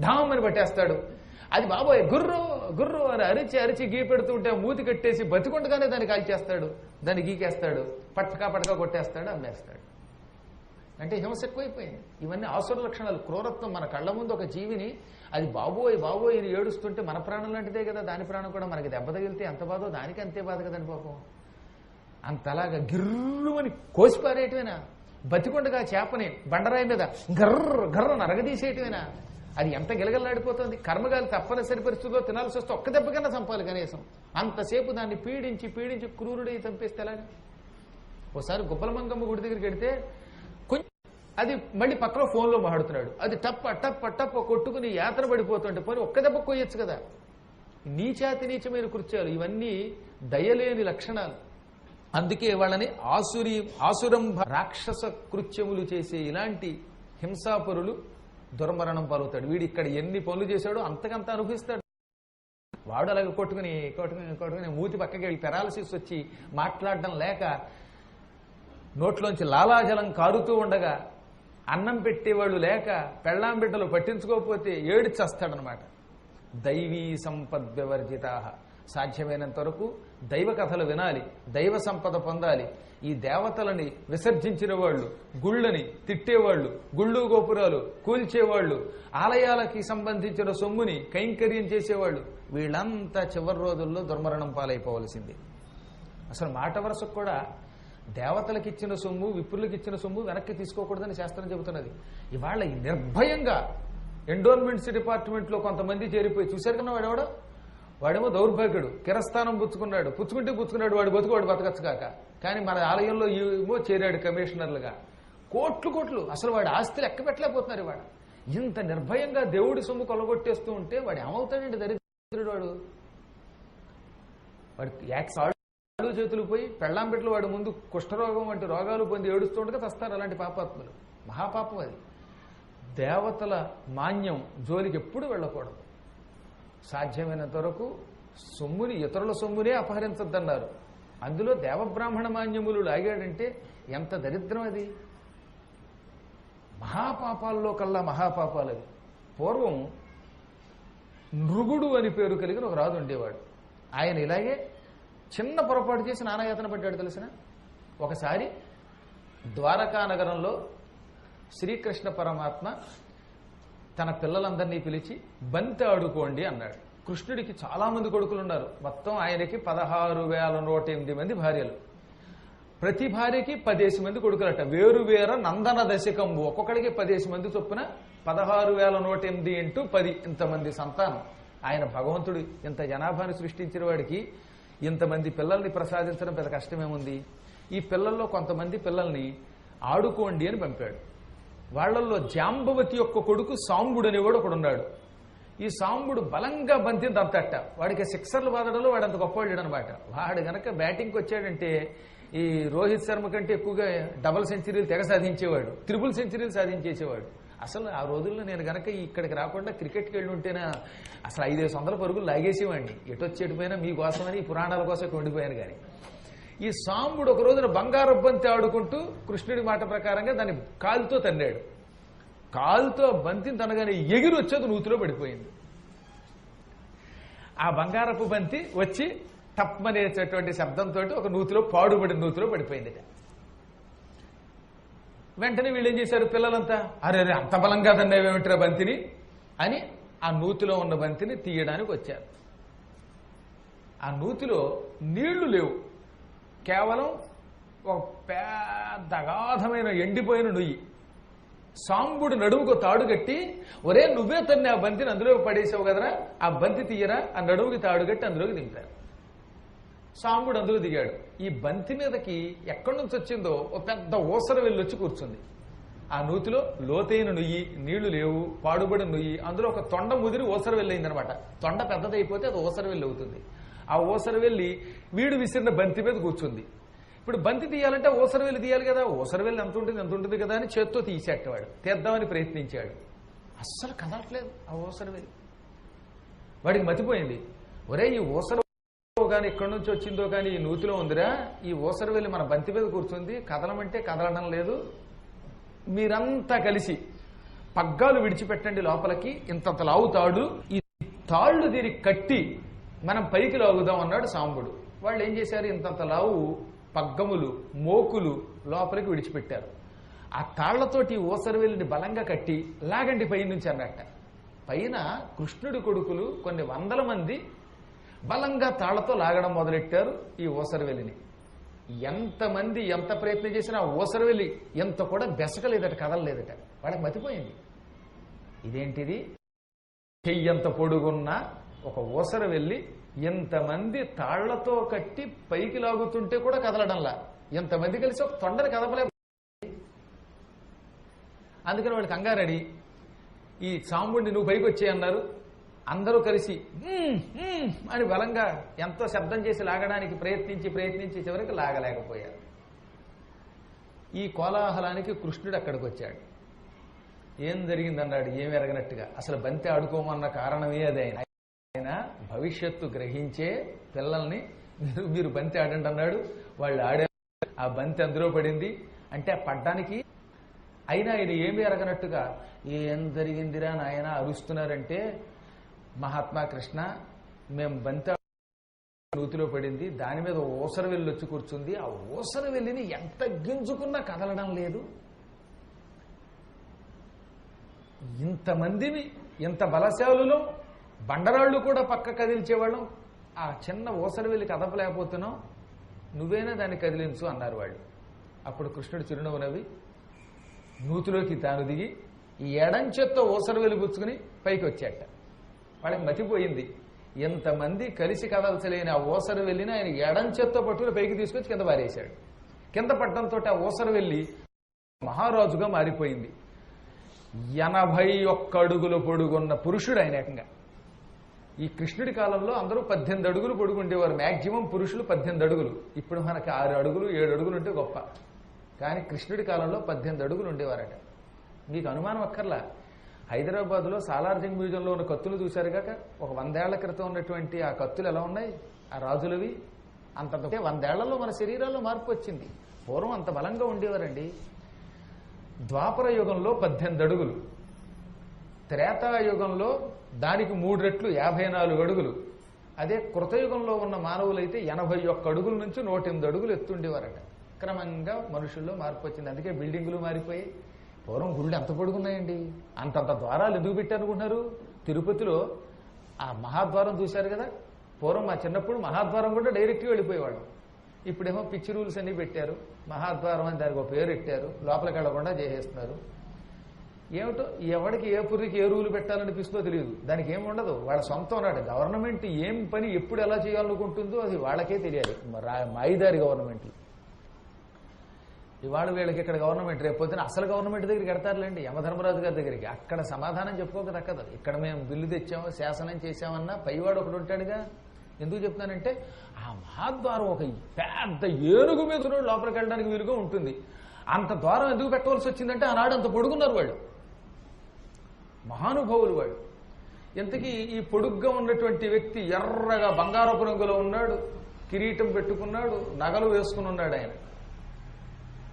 ఢామ్ అని పట్టేస్తాడు. అది బాబోయ్ గుర్రు గుర్రు అని అరిచి అరిచి గీ పెడుతుంటే మూతి కట్టేసి బతికొండగానే దాన్ని కాల్చేస్తాడు, దాన్ని గీకేస్తాడు, పట్టకా పట్టకా కొట్టేస్తాడు, అమ్మేస్తాడు. అంటే హింస ఎక్కువైపోయింది. ఇవన్నీ ఆసుర లక్షణాలు, క్రూరత్వం. మన కళ్ళ ముందు ఒక జీవిని అది బాబోయ్ బాబోయ్ అని ఏడుస్తుంటే మన ప్రాణం లాంటిదే కదా, దాని ప్రాణం కూడా మనకి దెబ్బ తగిలితే ఎంత బాధో దానికి అంతే బాధ కదండి పాపం. అంతలాగా గిర్రు అని కోసిపారేయటమేనా? బతికొండగా చేపని బండరాయి మీద గర్ర గర్ర నరగదీసేయటమేనా? అది ఎంత గిలగల్లాడిపోతుంది. కర్మగాలి తప్పనిసరి పరిస్థితుల్లో తినాల్సి వస్తే ఒక్క దెబ్బకన్నా చంపాలి కనీసం. అంతసేపు దాన్ని పీడించి పీడించి క్రూరుడై చంపేస్తే ఎలాగా? ఒకసారి గుబ్బలమంగమ్మ గుడి దగ్గరికి వెడితే కొంచెం అది మళ్ళీ పక్కన ఫోన్లో మాట్లాడుతున్నాడు. అది టప్ప టప్ప టప్ప కొట్టుకుని యాత్ర పడిపోతుంటే పోనీ ఒక్క దెబ్బ కొయ్యొచ్చు కదా. నీచాతి నీచమైన కృత్యాలు ఇవన్నీ దయలేని లక్షణాలు. అందుకే వాళ్ళని ఆసురం రాక్షస కృత్యములు చేసే ఇలాంటి హింసాపరులు దుర్మరణం పాలవుతాడు. వీడు ఇక్కడ ఎన్ని పనులు చేశాడో అంతకంత అనుభవిస్తాడు. వాడు అలాగే కొట్టుకుని కొట్టుకుని కొట్టుకుని మూతి పక్కకి పెరాలసిస్ వచ్చి మాట్లాడడం లేక నోట్లోంచి లాలాజలం కారుతూ ఉండగా, అన్నం పెట్టేవాళ్ళు లేక, పెళ్ళాం బిడ్డలు పట్టించుకోకపోతే ఏడిచేస్తాడనమాట. దైవీ సంపద్వివర్జిత. సాధ్యమైనంత వరకు దైవ కథలు వినాలి, దైవ సంపద పొందాలి. ఈ దేవతలని విసర్జించిన వాళ్ళు, గుళ్ళని తిట్టేవాళ్ళు, గుళ్ళు గోపురాలు కూల్చేవాళ్ళు, ఆలయాలకి సంబంధించిన సొమ్ముని కైంకర్యం చేసేవాళ్ళు, వీళ్ళంతా చివరి రోజుల్లో దుర్మరణం పాలైపోవలసింది. అసలు మాట వరుసకు కూడా దేవతలకు ఇచ్చిన సొమ్ము, విప్రులకు ఇచ్చిన సొమ్ము వెనక్కి తీసుకోకూడదని శాస్త్రం చెబుతున్నది. ఇవాళ నిర్భయంగా ఎండోన్మెంట్స్ డిపార్ట్మెంట్లో కొంతమంది చేరిపోయి చూశారు కన్నా వాడేమో దౌర్భాగ్యుడు, కిరస్థానం పుచ్చుకున్నాడు, వాడు బతకచ్చు కాక. కానీ మన ఆలయంలో ఏమో చేరాడు కమిషనర్లుగా. కోట్లు అసలు వాడి ఆస్తి లెక్క పెట్టలేకపోతున్నారు. వాడు ఇంత నిర్భయంగా దేవుడి సొమ్ము కొలగొట్టేస్తూ ఉంటే వాడు ఏమవుతాడండి? దరిద్రుడు వాడికి కాళ్ళు చేతులు పోయి పెళ్ళాం బిడ్డలు వాడి ముందు కుష్ఠరోగం వంటి రోగాలు పొంది ఏడుస్తూ ఉండగా తెస్తారు అలాంటి పాపాత్ములు. మహాపాపం అది. దేవతల మాన్యం జోలికి ఎప్పుడు వెళ్ళకూడదు. సాధ్యమైనంత వరకు సొమ్ముని, ఇతరుల సొమ్మునే అపహరించద్దన్నారు. అందులో దేవబ్రాహ్మణ మాన్యములు లాగాడంటే ఎంత దరిద్రం అది. మహాపాపాల్లో కల్లా మహాపాపాలు అవి. పూర్వం నృగుడు అని పేరు కలిగిన ఒక రాజు ఉండేవాడు. ఆయన ఇలాగే చిన్న పొరపాటు చేసి నానాయాతన పడ్డాడు తెలిసిన. ఒకసారి ద్వారకా నగరంలో శ్రీకృష్ణ పరమాత్మ తన పిల్లలందరినీ పిలిచి బంతి ఆడుకోండి అన్నాడు. కృష్ణుడికి చాలా మంది కొడుకులు ఉన్నారు. మొత్తం ఆయనకి 16,108 మంది భార్యలు. ప్రతి భార్యకి 10 మంది కొడుకులట. వేరువేర నందన దశకంబు, ఒక్కొక్కడికి 10 మంది చొప్పున 16,108 ఇంటూ 10 ఇంతమంది సంతానం. ఆయన భగవంతుడు ఇంత జనాభాని సృష్టించిన వాడికి ఇంతమంది పిల్లల్ని ప్రసాదించడం పెద్ద కష్టమేముంది. ఈ పిల్లల్లో కొంతమంది పిల్లల్ని ఆడుకోండి అని పంపాడు. వాళ్లల్లో జాంబవతి యొక్క కొడుకు సాంబుడు అనేవాడు ఒకడున్నాడు. ఈ సాంబుడు బలంగా బంతిని దంతట. వాడికి సిక్సర్లు బాదడంలో వాడు అంత గొప్పవాడు అనమాట. వాడు గనక బ్యాటింగ్కి వచ్చాడంటే ఈ రోహిత్ శర్మ కంటే ఎక్కువగా డబుల్ సెంచరీలు తెగ సాధించేవాడు, ట్రిపుల్ సెంచరీలు సాధించేసేవాడు. అసలు ఆ రోజుల్లో నేను గనక ఇక్కడికి రాకుండా క్రికెట్కి వెళ్ళి ఉంటేనా అసలు 500 పరుగులు లాగేసేవాడిని. ఎటొచ్చేటిపోయినా మీకోసమని ఈ పురాణాల కోసం ఉండిపోయాను. కానీ ఈ సాంబుడు ఒక రోజున బంగారపు బంతి ఆడుకుంటూ కృష్ణుడి మాట ప్రకారంగా దాన్ని కాలుతో తన్నాడు. కాలుతో బంతిని తనగానే ఎగిరి వచ్చేది నూతిలో పడిపోయింది. ఆ బంగారపు బంతి వచ్చి టప్మనేటటువంటి శబ్దంతో ఒక నూతిలో పాడుబడిన నూతిలో పడిపోయింది. వెంటనే వీళ్ళు ఏం చేశారు, పిల్లలంతా అరే అంత బలంగా తన్నేవేమిట్రా బంతిని అని ఆ నూతిలో ఉన్న బంతిని తీయడానికి వచ్చారు. ఆ నూతిలో నీళ్లు లేవు, కేవలం ఒక పెద్ద అగాధమైన ఎండిపోయిన నుయ్యి. సాంబుడు నడుముకు తాడు కట్టి, ఒరే నువ్వే తన్ని ఆ బంతిని అందులోకి పడేసావు కదరా, ఆ బంతి తీయరా, ఆ నడుముకి తాడు కట్టి అందులోకి దింపారు. సాంబుడు అందులో దిగాడు. ఈ బంతి మీదకి ఎక్కడి నుంచి వచ్చిందో ఒక పెద్ద ఊసర వెళ్ళొచ్చి కూర్చుంది. ఆ నూతిలో లోతైన నుయ్యి, నీళ్లు లేవు, పాడుబడిన నుయ్యి, అందులో ఒక తొండ ముదిరి ఊసర వెళ్ళయిందనమాట. తొండ పెద్దదైపోతే అది ఊసర వెళ్ళి అవుతుంది. ఆ ఊసర వెళ్ళి వీడు విసిరిన బంతి మీద కూర్చుంది. ఇప్పుడు బంతి తీయాలంటే ఊసర వెళ్ళి తీయాలి కదా, ఊసర వెళ్ళి ఎంత ఉంటుంది కదా అని చేత్తో తీసేటవాడు. తీద్దామని ప్రయత్నించాడు, అస్సలు కదలట్లేదు ఆ ఊసర వెళ్ళి. వాడికి మతిపోయింది, ఒరే ఈ ఊసర కానీ ఎక్కడి నుంచి వచ్చిందో కానీ ఈ నూతిలో ఉందిరా, ఈ ఊసర వెళ్ళి మన బంతి మీద కూర్చుంది, కదలమంటే కదలడం లేదు, మీరంతా కలిసి పగ్గాలు విడిచిపెట్టండి లోపలికి, ఇంతంత లావుతాడు, ఈ తాళ్లు దీనికి కట్టి మనం పైకి లాగుదాం అన్నాడు సాంబుడు. వాళ్ళు ఏం చేశారు, ఇంతంత లావు పగ్గములు మోకులు లోపలికి విడిచిపెట్టారు. ఆ తాళ్లతోటి ఊసరవెల్లిని బలంగా కట్టి లాగండి పై నుంచి అన్నట్ట. పైన కృష్ణుడి కొడుకులు కొన్ని వందల మంది బలంగా తాళ్లతో లాగడం మొదలెట్టారు ఈ ఊసరవెల్లిని. ఎంతమంది ఎంత ప్రయత్నం చేసినా ఆ ఊసరవెల్లి ఎంత కూడా బెసకలేదట, కదలలేదట. వాళ్ళకి మతిపోయింది, ఇదేంటిది, చెయ్యంత పొడుగున్న ఒక ఊసరవెల్లి ఎంతమంది తాళ్లతో కట్టి పైకి లాగుతుంటే కూడా కదలడంలా, ఎంతమంది కలిసి ఒక తొండని కదపలే. అందుకని వాళ్ళు కంగారడి ఈ సాంబుడిని నువ్వు పైకి వచ్చేయన్నారు. అందరూ కలిసి అని బలంగా ఎంతో శబ్దం చేసి లాగడానికి ప్రయత్నించి చివరికి లాగలేకపోయారు. ఈ కోలాహలానికి కృష్ణుడు అక్కడికి వచ్చాడు. ఏం జరిగిందన్నాడు ఏం ఎరగనట్టుగా. అసలు బంతి ఆడుకోమన్న కారణమే అదే. ఆయన భవిష్యత్తు గ్రహించే పిల్లల్ని మీరు బంతి ఆడండి అన్నాడు. వాళ్ళు ఆడారు, ఆ బంతి అందులో పడింది. అంటే పడ్డానికి అయినా ఆయన ఏమి ఎరగనట్టుగా ఏం జరిగిందిరా నాయన అరుస్తున్నారంటే, మహాత్మా కృష్ణ మేము బంతి నూతిలో పడింది, దాని మీద ఊసరవెల్లి వచ్చి కూర్చుంది, ఆ ఊసరవెల్లిని ఎంత గింజుకున్నా కదలడం లేదు, ఇంతమందిని ఇంత బలశాలులో బండరాళ్ళు కూడా పక్క కదిల్చేవాళ్ళం, ఆ చిన్న ఊసరవెల్లి కదపలేకపోతున్నాం, నువ్వేనా దాన్ని కదిలించు అన్నారు వాళ్ళు. అప్పుడు కృష్ణుడు చిరునవ్వు నవ్వి నూతిలోకి తాను దిగి ఈ ఎడంచెత్తో ఊసరవెల్లి పుచ్చుకుని పైకి వచ్చాట. వాళ్ళకి మతిపోయింది, ఎంతమంది కలిసి కదల్చలేని ఆ ఊసరవెల్లిని ఆయన ఎడంచెత్తో పట్టుకుని పైకి తీసుకొచ్చి కింద పారేశాడు. కింద పట్టడంతో ఆ ఊసరవెల్లి మహారాజుగా మారిపోయింది. 81 అడుగులు పొడుగున్న పురుషుడు ఆయన ఏకంగా. ఈ కృష్ణుడి కాలంలో అందరూ 18 అడుగులు పొడుగుండేవారు, మ్యాక్సిమం పురుషులు 18 అడుగులు. ఇప్పుడు మనకి 6 అడుగులు 7 అడుగులు ఉంటే గొప్ప, కానీ కృష్ణుడి కాలంలో 18 అడుగులు ఉండేవారట. మీకు అనుమానం అక్కర్లా, హైదరాబాద్లో సాలార్జంగ్ మ్యూజియంలో ఉన్న కత్తులు చూశారు కాక, ఒక 100 ఏళ్ల క్రితం ఉన్నటువంటి ఆ కత్తులు ఎలా ఉన్నాయి, ఆ రాజులవి. అంత 100 ఏళ్లలో మన శరీరాల్లో మార్పు వచ్చింది. పూర్వం అంత బలంగా ఉండేవారండి. ద్వాపర యుగంలో 18 అడుగులు, త్రేతాయుగంలో దానికి 3 రెట్లు 54 అడుగులు, అదే కృతయుగంలో ఉన్న మానవులైతే 81 అడుగుల నుంచి 108 అడుగులు ఎత్తుండేవారట. క్రమంగా మనుషుల్లో మార్పు వచ్చింది. అందుకే బిల్డింగులు మారిపోయి. పూర్వం గుళ్ళు ఎంత పొడుగున్నాయండి, అంతంత ద్వారాలు ఎందుకు పెట్టారనుకుంటున్నారు? తిరుపతిలో ఆ మహాద్వారం చూశారు కదా, పూర్వం మా చిన్నప్పుడు మహాద్వారం కూడా డైరెక్ట్గా వెళ్ళిపోయేవాడు. ఇప్పుడేమో పిచ్చి రూల్స్ అన్ని పెట్టారు, మహాద్వారం అని దానికి ఒక పేరు పెట్టారు, లోపలికి వెళ్లకుండా చేసేస్తున్నారు. ఏమిటో ఎవడికి ఏ పుర్రికి ఏ రూలు పెట్టాలనిపిస్తుందో తెలియదు, దానికి ఏమి ఉండదు, వాళ్ళ సొంతం ఉన్నాడు. గవర్నమెంట్ ఏం పని ఎప్పుడు ఎలా చేయాలనుకుంటుందో అది వాళ్ళకే తెలియాలి. మాయిదారి గవర్నమెంట్లు. ఇవాళ వీళ్ళకి ఇక్కడ గవర్నమెంట్, రేపు పొద్దున అసలు గవర్నమెంట్ దగ్గరికి ఎడతారులేండి, యమధర్మరాజు గారి దగ్గరికి. అక్కడ సమాధానం చెప్పుకోక దక్కదు. ఇక్కడ మేము బిల్లు తెచ్చాము, శాసనం చేశామన్నా పైవాడు ఒకడు ఉంటాడుగా. ఎందుకు చెప్తున్నానంటే, ఆ మహాద్వారం ఒక పెద్ద ఏనుగు మీద లోపలికి వెళ్ళడానికి వీలుగా ఉంటుంది. అంత ద్వారం ఎందుకు పెట్టవలసి వచ్చిందంటే, ఆనాడు అంత పొడుగున్నారు వాళ్ళు, మహానుభావులు వాళ్ళు. ఇంతకీ ఈ పొడుగ్గా ఉన్నటువంటి వ్యక్తి ఎర్రగా బంగారపు రంగులో ఉన్నాడు, కిరీటం పెట్టుకున్నాడు, నగలు వేసుకుని ఉన్నాడు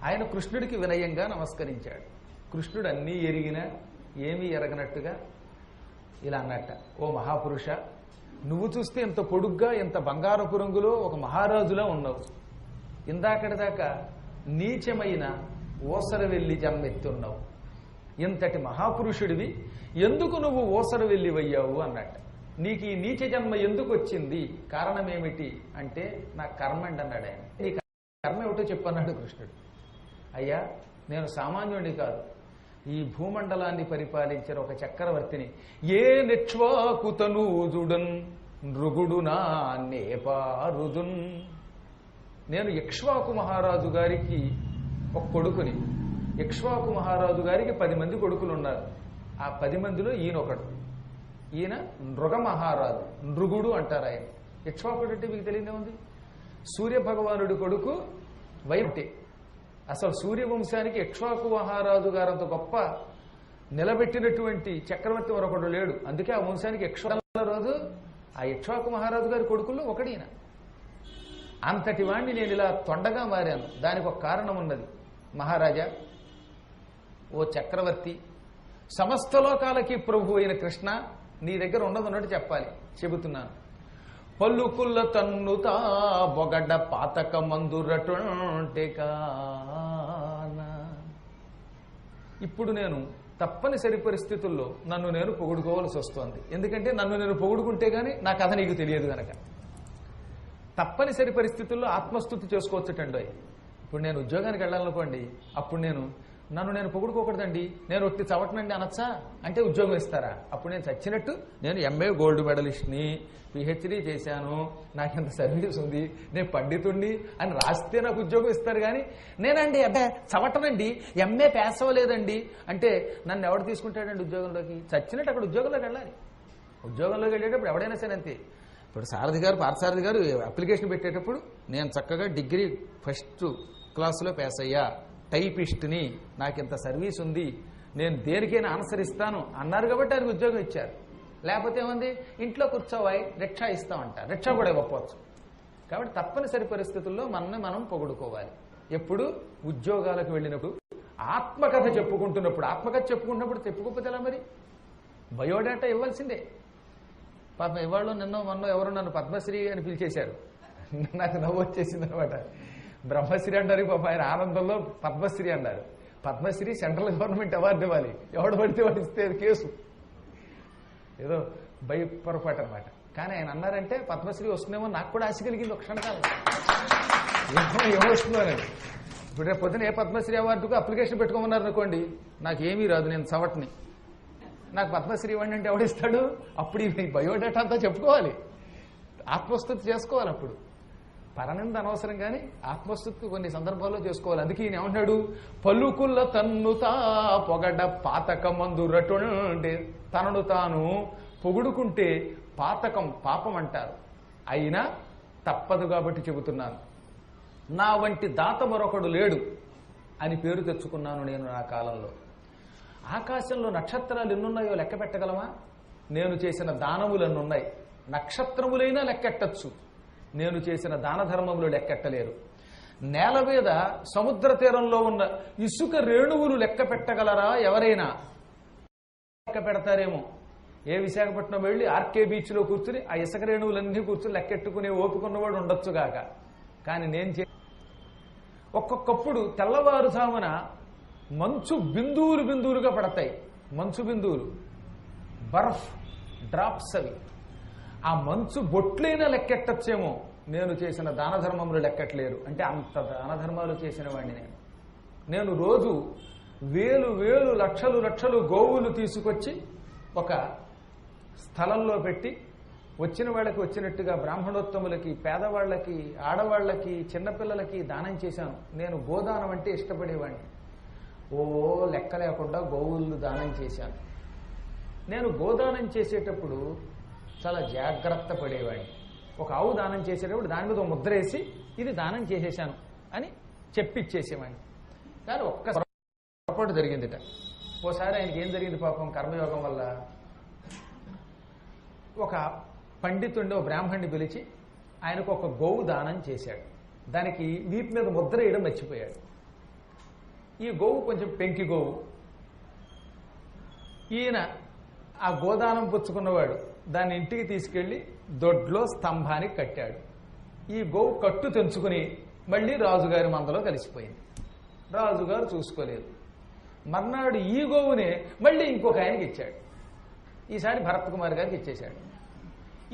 ఆయన కృష్ణుడికి వినయంగా నమస్కరించాడు. కృష్ణుడు అన్నీ ఎరిగినా ఏమీ ఎరగనట్టుగా ఇలా అన్నట్ట, ఓ మహాపురుష, నువ్వు చూస్తే ఎంత పొడుగ్గా ఎంత బంగారపు రంగులో ఒక మహారాజులా ఉన్నావు. ఇందాకటిదాకా నీచమైన ఓసరవెల్లి జన్మెత్తున్నావు. ఇంతటి మహాపురుషుడివి ఎందుకు నువ్వు ఓసరవెల్లివయ్యావు అన్నట్ట. నీకు ఈ నీచ జన్మ ఎందుకు వచ్చింది, కారణమేమిటి అంటే నా కర్మ అండి అన్నాడు ఆయన. నీ కర్మ ఏమిటో చెప్పన్నాడు కృష్ణుడు. అయ్యా, నేను సామాన్యుడిని కాదు, ఈ భూమండలాన్ని పరిపాలించిన ఒక చక్రవర్తిని. ఏ నిక్ష్వాకుతనూజుడన్ నృగుడు నా నేపారుదున్. నేను ఇక్ష్వాకు మహారాజు గారికి ఒక కొడుకుని. ఇక్ష్వాకు మహారాజు గారికి 10 మంది కొడుకులు ఉన్నారు. ఆ 10 మందిలో ఈయన ఒకడు. ఈయన నృగ మహారాజు, నృగుడు అంటారు ఆయన. ఇక్ష్వాకుడు అంటే మీకు తెలియదే ఉంది, సూర్య భగవానుడి కొడుకు వైపుటే. అసలు సూర్యవంశానికి ఇక్ష్వాకు మహారాజు గారంత గొప్ప నిలబెట్టినటువంటి చక్రవర్తి మరొకడు లేడు. అందుకే ఆ వంశానికి ఇక్ష్వాకు రోజు ఆ ఇక్ష్వాకు మహారాజు గారి కొడుకుల్లో ఒకడైన. అంతటి వాణ్ణి నేను ఇలా తొండగా మారాను. దానికి ఒక కారణం ఉన్నది. మహారాజా, ఓ చక్రవర్తి, సమస్త లోకాలకి ప్రభు అయిన కృష్ణ, నీ దగ్గర ఉన్నదన్నట్టు చెప్పాలి, చెబుతున్నాను. పల్లుకుల్ల తన్నుతా బొగడ్డ పాతక మందురటుంటే కానా. ఇప్పుడు నేను తప్పనిసరి పరిస్థితుల్లో నన్ను నేను పొగుడుకోవాల్సి వస్తోంది. ఎందుకంటే నన్ను నేను పొగుడుకుంటే గానీ నా కథ నీకు తెలియదు కనుక. తప్పనిసరి పరిస్థితుల్లో ఆత్మస్తుతి చేసుకోవచ్చుటండి. ఇప్పుడు నేను ఉద్యోగానికి వెళ్ళాలనుకోండి, అప్పుడు నన్ను నేను పొగుడుకోకూడదండి, నేను ఒట్టి చవటనండి అనొచ్చా అంటే ఉద్యోగం ఇస్తారా? అప్పుడు నేను చచ్చినట్టు నేను ఎంఏ గోల్డ్ మెడలిస్ట్ని, పిహెచ్డీ చేశాను, నాకెంత సర్వీస్ ఉంది, నేను పండితుడిని అని రాస్తే నాకు ఉద్యోగం ఇస్తారు. కానీ నేనండి అబ్బే చవటనండి, ఎంఏ పాస్ అవ్వలేదండి అంటే నన్ను ఎవడు తీసుకుంటాడండి ఉద్యోగంలోకి? చచ్చినట్టు అక్కడ ఉద్యోగంలోకి వెళ్ళాలి. ఉద్యోగంలోకి వెళ్ళేటప్పుడు ఎవడైనా సరే అంతే. ఇప్పుడు సారథి గారు, పార్థసారథి గారు అప్లికేషన్ పెట్టేటప్పుడు నేను చక్కగా డిగ్రీ ఫస్ట్ క్లాసులో పాస్ అయ్యా, టైపిస్ట్ని, నాకింత సర్వీస్ ఉంది, నేను దేనికైనా ఆన్సర్ ఇస్తాను అన్నారు కాబట్టి ఆయనకు ఉద్యోగం ఇచ్చారు. లేకపోతే ఏముంది, ఇంట్లో కూర్చోవాయి రిక్షా ఇస్తామంట, రిక్షా కూడా ఇవ్వకపోవచ్చు. కాబట్టి తప్పనిసరి పరిస్థితుల్లో మనల్ని మనం పొగుడుకోవాలి. ఎప్పుడు ఉద్యోగాలకు వెళ్ళినప్పుడు, ఆత్మకథ చెప్పుకుంటున్నప్పుడు. ఆత్మకథ చెప్పుకుంటున్నప్పుడు చెప్పుకోకపోతే ఎలా మరి? బయోడేటా ఇవ్వాల్సిందే. పాపం ఇవాళ మొన్న ఎవరు నన్ను పద్మశ్రీ అని పిలిచేశారు. నాకు నవ్వు వచ్చేసింది అనమాట. బ్రహ్మశ్రీ అంటారు, పాపం ఆయన ఆనందంలో పద్మశ్రీ అన్నారు. పద్మశ్రీ సెంట్రల్ గవర్నమెంట్ అవార్డు ఇవ్వాలి, ఎవడు పడితే వాడు ఇస్తే కేసు, ఏదో భయపరపాటు అనమాట. కానీ ఆయన అన్నారంటే పద్మశ్రీ వస్తుందేమో నాకు కూడా ఆశ కలిగింది ఒక క్షణకాలం, ఏమొస్తుందో అని. ఇప్పుడు రేపు పొద్దున ఏ పద్మశ్రీ అవార్డుకు అప్లికేషన్ పెట్టుకోమన్నారు అనుకోండి, నాకేమీ రాదు, నేను చవట్ని, నాకు పద్మశ్రీ ఇవ్వండి అంటే ఎవడిస్తాడు? అప్పుడు ఈ బయోడేటా అంతా చెప్పుకోవాలి, ఆత్మస్తుతి చేసుకోవాలి. అప్పుడు పరనింద అనవసరం, కానీ ఆత్మస్తుతి కొన్ని సందర్భాల్లో చేసుకోవాలి. అందుకే ఈయన ఏమన్నాడు, పలుకుల్ల తన్నుతా పొగడ పాతక మందురటుండే. తనను తాను పొగుడుకుంటే పాతకం, పాపం అంటారు. అయినా తప్పదు కాబట్టి చెబుతున్నాను. నా వంటి దాత మరొకడు లేడు అని పేరు తెచ్చుకున్నాను నేను నా కాలంలో. ఆకాశంలో నక్షత్రాలు ఎన్నున్నాయో లెక్క పెట్టగలమా? నేను చేసిన దానములు ఎన్నున్నాయి. నక్షత్రములైనా లెక్కెట్టచ్చు, నేను చేసిన దాన ధర్మములు లెక్కెట్టలేరు. నేల మీద సముద్ర తీరంలో ఉన్న ఇసుక రేణువులు లెక్క పెట్టగలరా ఎవరైనా? లెక్క పెడతారేమో. ఏ విశాఖపట్నం వెళ్ళి ఆర్కే బీచ్లో కూర్చుని ఆ ఇసుక రేణువులన్నీ కూర్చుని లెక్కెట్టుకునే ఓపికన్నవాడు ఉండొచ్చుగాక. కానీ నేను ఒక్కొక్కప్పుడు తెల్లవారుజామున మంచు బిందువులు బిందువులుగా పడతాయి. మంచు బిందువులు, బర్ఫ్ డ్రాప్స్ అవి. ఆ మంచు బొట్లైనా లెక్కెట్టచ్చేమో, నేను చేసిన దాన ధర్మములు లెక్కట్లేరు. అంటే అంత దాన ధర్మాలు చేసిన వాడిని నేను రోజు వేలు వేలు లక్షలు లక్షలు గోవులు తీసుకొచ్చి ఒక స్థలంలో పెట్టి వచ్చిన వాళ్ళకి వచ్చినట్టుగా బ్రాహ్మణోత్తములకి, పేదవాళ్ళకి, ఆడవాళ్ళకి, చిన్నపిల్లలకి దానం చేశాను. నేను గోదానం అంటే ఇష్టపడేవాడిని. లెక్క లేకుండా గోవులు దానం చేశాను. నేను గోదానం చేసేటప్పుడు చాలా జాగ్రత్త పడేవాడిని. ఒక ఆవు దానం చేసేటప్పుడు దాని మీద ముద్ర వేసి ఇది దానం చేసేశాను అని చెప్పిచ్చేసేవాడిని. కానీ ఒక్క పొరపాటు జరిగిందిట. ఓసారి ఆయనకి ఏం జరిగింది పాపం, కర్మయోగం వల్ల ఒక పండితుడిని, ఓ బ్రాహ్మణ్ణి పిలిచి ఆయనకు ఒక గోవు దానం చేశాడు. దానికి వీపు మీద ముద్ర వేయడం మర్చిపోయాడు. ఈ గోవు కొంచెం పెంకి గోవు. ఈయన ఆ గోదానం పుచ్చుకున్నవాడు దాన్ని ఇంటికి తీసుకెళ్లి దొడ్లో స్తంభానికి కట్టాడు. ఈ గోవు కట్టు తెంచుకుని మళ్ళీ రాజుగారి మందలో కలిసిపోయింది. రాజుగారు చూసుకోలేదు. మర్నాడు ఈ గోవునే మళ్ళీ ఇంకొక ఆయనకి ఇచ్చాడు. ఈసారి భరత్ కుమార్ గారికి ఇచ్చేశాడు.